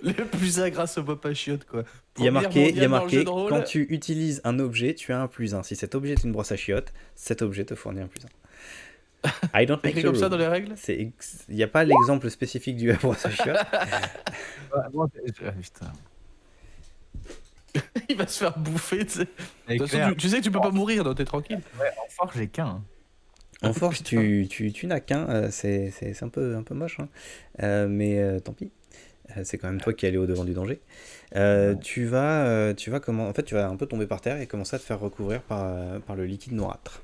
le plus à grâce au pop à chiottes, quoi. Il y a Première marqué, mondiale dans le jeu de rôle. quand tu utilises un objet, tu as un +1. Si cet objet est une brosse à chiottes, cet objet te fournit un +1. I don't C'est make écrit the comme ça rule. dans les règles. Il n'y a pas l'exemple spécifique du brosse à chiottes. Putain. Il va se faire bouffer, tu sais. De C'est toute façon, clair. tu sais que tu peux pas mourir, donc t'es tranquille. Ouais, en force, j'ai qu'un. En force, tu n'as qu'un, c'est un peu moche, hein. Mais tant pis. C'est quand même toi qui es allé au devant du danger. Tu vas comment... En fait, tu vas un peu tomber par terre et commencer à te faire recouvrir par le liquide noirâtre.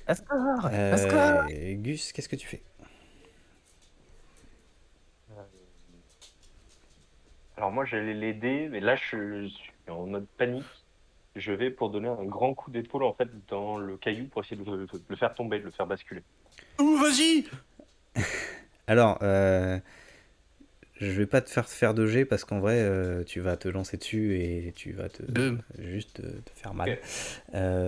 Ascor! Ascor! Gus, qu'est-ce que tu fais? Euh, Alors moi j'allais l'aider, mais là je suis en mode panique. Je vais pour donner un grand coup d'épaule en fait dans le caillou pour essayer de le faire tomber, de le faire basculer. Ouh, vas-y! Alors, je vais pas te faire de jet parce qu'en vrai, tu vas te lancer dessus et tu vas Boum. juste te faire mal. Ok.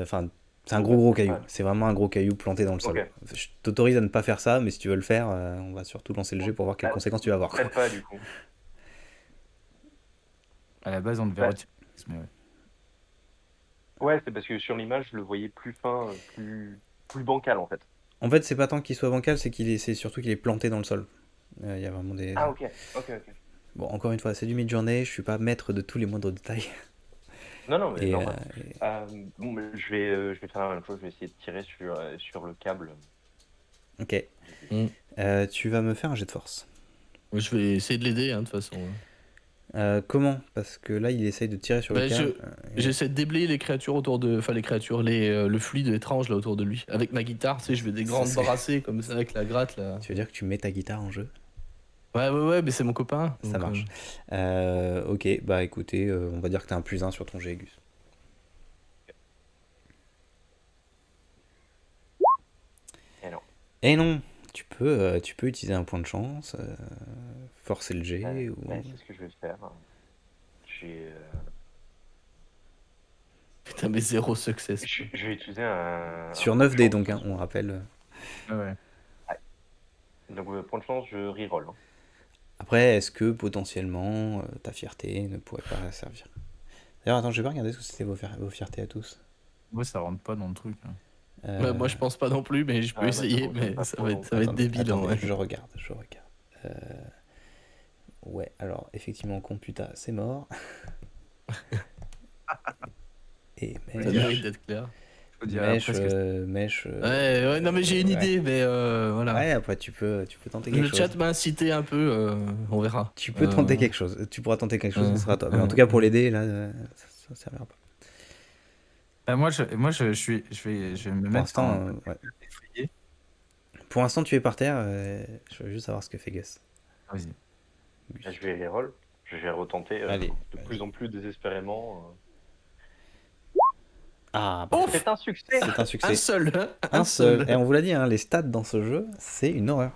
Enfin, c'est un gros caillou. Ouais. C'est vraiment un gros caillou planté dans le sol. Ok. Je t'autorise à ne pas faire ça, mais si tu veux le faire, on va surtout lancer le jet pour voir quelles Ah, conséquences tu vas avoir. Peut-être pas du coup. À la base, on devait Ouais. retirer. Mais ouais. Ouais, c'est parce que sur l'image je le voyais plus fin, plus bancal en fait. En fait, c'est pas tant qu'il soit bancal, c'est surtout qu'il est planté dans le sol. Il y a vraiment des... Ah ok. Bon, encore une fois, c'est du mid-journée, je suis pas maître de tous les moindres détails. Non mais Et, normal. Bon, mais je vais faire la même chose, je vais essayer de tirer sur le câble. ok. Mm. Tu vas me faire un jet de force. Je vais essayer de l'aider, hein, de toute façon. Comment? Parce que là, il essaye de tirer sur le Bah, câble. J'essaie de déblayer les créatures autour de. Enfin, les créatures, le fluide étrange là autour de lui. Avec ma guitare, tu sais, je fais des grandes c'est- brassées comme ça avec la gratte là. Tu veux dire que tu mets ta guitare en jeu? Ouais, mais c'est mon copain. Ça donc, marche. Ok, bah écoutez, on va dire que t'as un +1 sur ton jet, Gus. Et non. Eh non, tu peux utiliser un point de chance, forcer le jet, ou... Ouais, c'est ce que je vais faire. J'ai, Putain, mais zéro success. je vais utiliser un Sur point 9 de dés, chance. donc, hein, on rappelle. Ah ouais. Donc point de chance, je reroll. Hein. Après, est-ce que potentiellement ta fierté ne pourrait pas servir? D'ailleurs, attends, je vais pas regarder ce que c'était vos fiertés à tous. Moi, ça rentre pas dans le truc. Hein. Ouais, moi je pense pas non plus, mais je peux bah, essayer, non, mais pas ça trop va non être, ça va être Attendez, débile en attendez, vrai. je regarde. Ouais, alors, effectivement, Computa, c'est mort. Et Ça Mèche, mérite d'être clair. Faut dire Mèche, après ce que Mèche, Ouais, non, mais j'ai une ouais. idée, mais voilà. Ouais, après, tu peux tenter quelque Le chose. chat m'a incité un peu, on verra. Tu peux tenter quelque chose. Tu pourras tenter quelque chose, ce sera toi. Mais en euh, tout cas, pour l'aider, là, ça servira pas. Bah, moi, je vais me Pour mettre l'instant, en ouais. effrayé. Pour l'instant, tu es par terre. Je veux juste savoir ce que fait Gus. Vas-y. Là, je vais les roll. Je vais retenter Allez, de plus en plus désespérément. Ah, Oh, C'est un succès. c'est un succès. un seul, hein, Un seul. Et on vous l'a dit, hein, les stats dans ce jeu, c'est une horreur.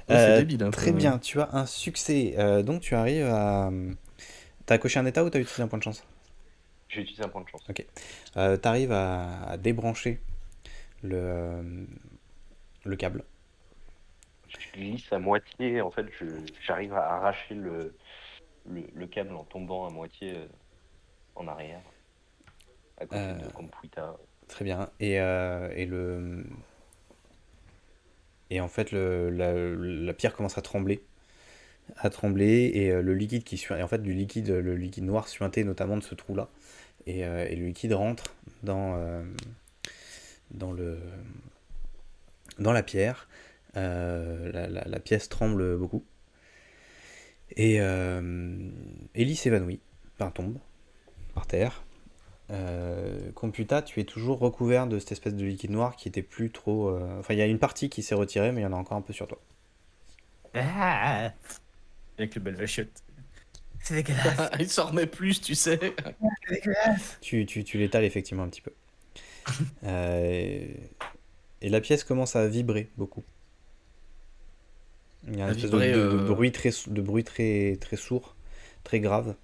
Ouais, c'est débile, un Très peu. bien, tu as un succès. Donc tu arrives à... T'as coché un état ou t'as utilisé un point de chance? J'ai utilisé un point de chance. T'arrives à débrancher le câble. Je glisse à moitié. En fait, j'arrive à arracher le câble en tombant à moitié en arrière. À côté de Computa. Très bien. Et en fait, la pierre commence à trembler. Et le liquide qui suinte, et en fait le liquide noir suinté notamment de ce trou là, et le liquide rentre dans la pierre. La pièce tremble beaucoup, et Ellie s'évanouit, enfin tombe par terre. Computa, tu es toujours recouvert de cette espèce de liquide noir qui était plus trop, enfin il y a une partie qui s'est retirée, mais il y en a encore un peu sur toi. Ah avec le bel vachette. C'est dégueulasse. Il s'en remet plus, tu sais. C'est dégueulasse. Tu l'étales effectivement un petit peu. Et la pièce commence à vibrer beaucoup. Il y a une À espèce vibrer, de bruit très sourd, très grave.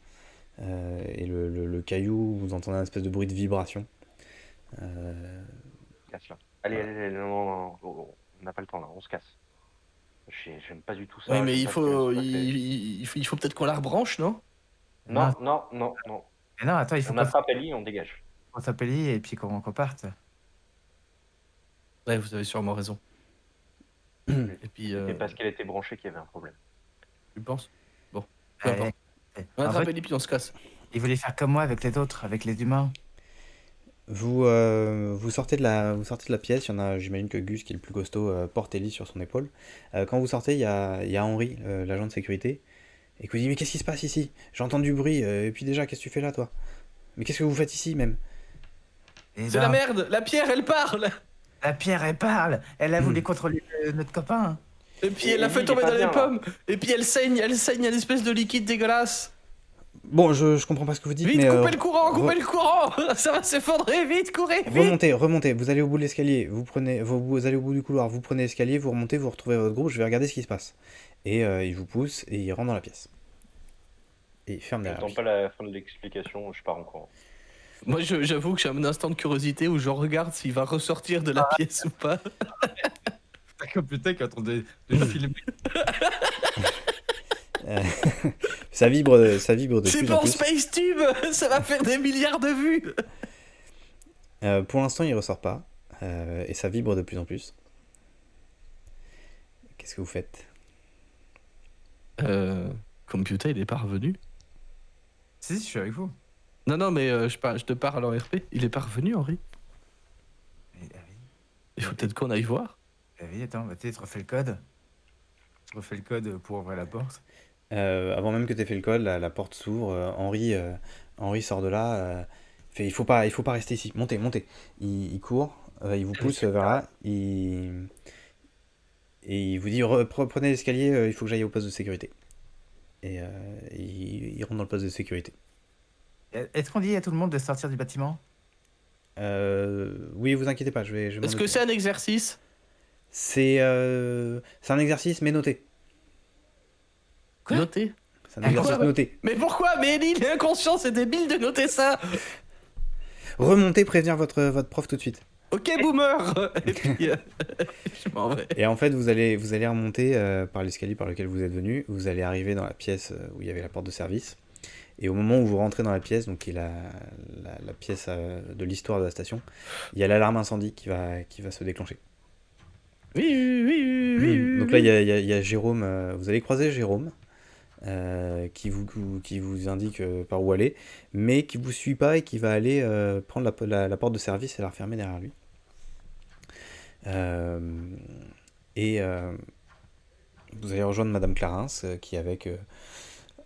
Et le caillou, vous entendez un espèce de bruit de vibration. Casse là. Allez, non, on n'a pas le temps là, on se casse. J'aime pas du tout ça. Oui, mais j'aime il pas faut, ce qui vient de se passer. il faut peut-être qu'on la rebranche, non? Non. Mais non, attends, il faut On qu'on attrape Ellie, on dégage. s'appelle et puis qu'on parte. Ouais, vous avez sûrement raison. Et puis, C'était parce qu'elle était branchée qu'il y avait un problème. tu penses? Bon, peu Allez. importe. On En attrape fait, Ellie, puis on se casse. il voulait faire comme moi avec les autres, avec les humains. Vous sortez de la pièce. Il y en a, j'imagine que Gus, qui est le plus costaud, porte Ellie sur son épaule. Quand vous sortez, il y a Henri, l'agent de sécurité, et que vous dites mais qu'est-ce qui se passe ici? J'entends du bruit, et puis déjà qu'est-ce que tu fais là toi? Mais qu'est-ce que vous faites ici même? Et C'est ben, la merde, la pierre elle parle. la pierre, elle parle. Elle a voulu contrôler notre copain. Et puis Et elle l'a Ellie, fait il est tomber pas dans les bien, là. pommes. Et puis elle saigne une espèce de liquide dégueulasse. Bon, je comprends pas ce que vous dites, Vite, mais coupez le courant, coupez re- le courant. Ça va s'effondrer, vite, courez, vite. remontez, vous allez au bout de l'escalier, vous allez au bout du couloir, vous prenez l'escalier, vous remontez, vous retrouvez votre groupe, je vais regarder ce qui se passe. Et il vous pousse et il rentre dans la pièce. Et il ferme derrière J'attends lui. pas la fin de l'explication, je pars en courant. Moi j'avoue que j'ai un instant de curiosité où je regarde s'il va ressortir de la pièce ou pas. Putain, qui est en train de filmer. Ça vibre de C'est plus en pas en plus. Space Tube. Ça va faire des milliards de vues. Pour l'instant, il ressort pas. Et ça vibre de plus en plus. Qu'est-ce que vous faites? Computer il est pas revenu. Si, je suis avec vous. Non mais je te parle en RP. Il est pas revenu Henri. Ah oui. Il faut peut-être qu'on aille voir. Ah oui, attends, bah, tu sais, je refais le code. Je refais le code pour ouvrir la porte. Avant même que tu aies fait le code, la porte s'ouvre. Henri sort de là. Fait, il faut pas rester ici. Montez. Il court. Il vous pousse vers là. Et il vous dit prenez l'escalier. Il faut que j'aille au poste de sécurité. Et il rentre dans le poste de sécurité. Est-ce qu'on dit à tout le monde de sortir du bâtiment? Oui, vous inquiétez pas. Je vais m'en Est-ce que occuper. c'est un exercice? C'est un exercice, mais noté. Quoi? Noté. C'est un exercice Quoi noté. Mais pourquoi? Mais Ellie, il est inconscient, c'est débile de noter ça. Remontez, prévenir votre prof tout de suite. Ok, boomer. Et puis, je m'en vais. Et en fait, vous allez remonter par l'escalier par lequel vous êtes venu. Vous allez arriver dans la pièce où il y avait la porte de service. Et au moment où vous rentrez dans la pièce, donc qui est la pièce de l'histoire de la station, il y a l'alarme incendie qui va se déclencher. Oui. Donc là, il y a Jérôme. Vous allez croiser Jérôme qui vous indique par où aller, mais qui vous suit pas et qui va aller prendre la porte de service et la refermer derrière lui. Vous allez rejoindre Madame Clarins qui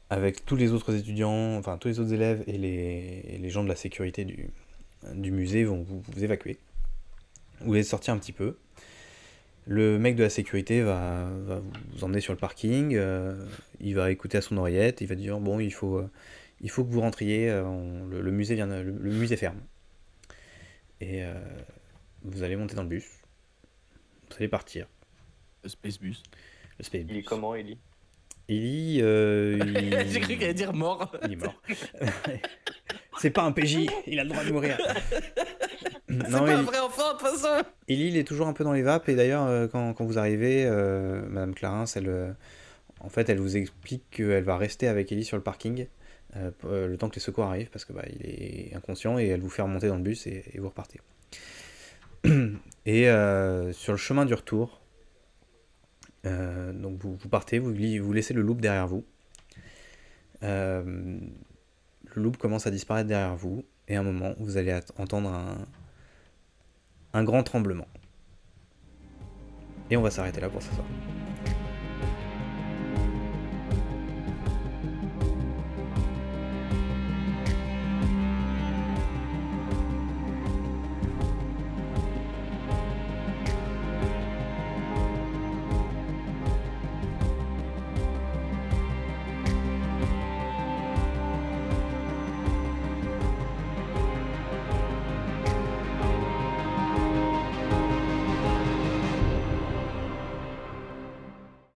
avec tous les autres étudiants, enfin tous les autres élèves et les gens de la sécurité du musée vont vous évacuer. Vous allez sortir un petit peu. Le mec de la sécurité va vous emmener sur le parking, il va écouter à son oreillette, il va dire bon il faut que vous rentriez, le musée le musée ferme. Et vous allez monter dans le bus, vous allez partir. Le Space Bus. Le Space Il est Bus. comment, Ellie? Ellie, J'ai cru qu'elle allait dire mort. il est mort. C'est pas un PJ, il a le droit de mourir. C'est Non, pas un Ellie, vrai enfant de toute façon. Ellie, il est toujours un peu dans les vapes, et d'ailleurs, quand vous arrivez, Madame Clarins, en fait, elle vous explique qu'elle va rester avec Ellie sur le parking le temps que les secours arrivent, parce que il est inconscient, et elle vous fait remonter dans le bus, et vous repartez. Et sur le chemin du retour, donc vous partez, vous laissez le loop derrière vous. Le loop commence à disparaître derrière vous, et à un moment, vous allez entendre un grand tremblement. Et on va s'arrêter là pour ce soir.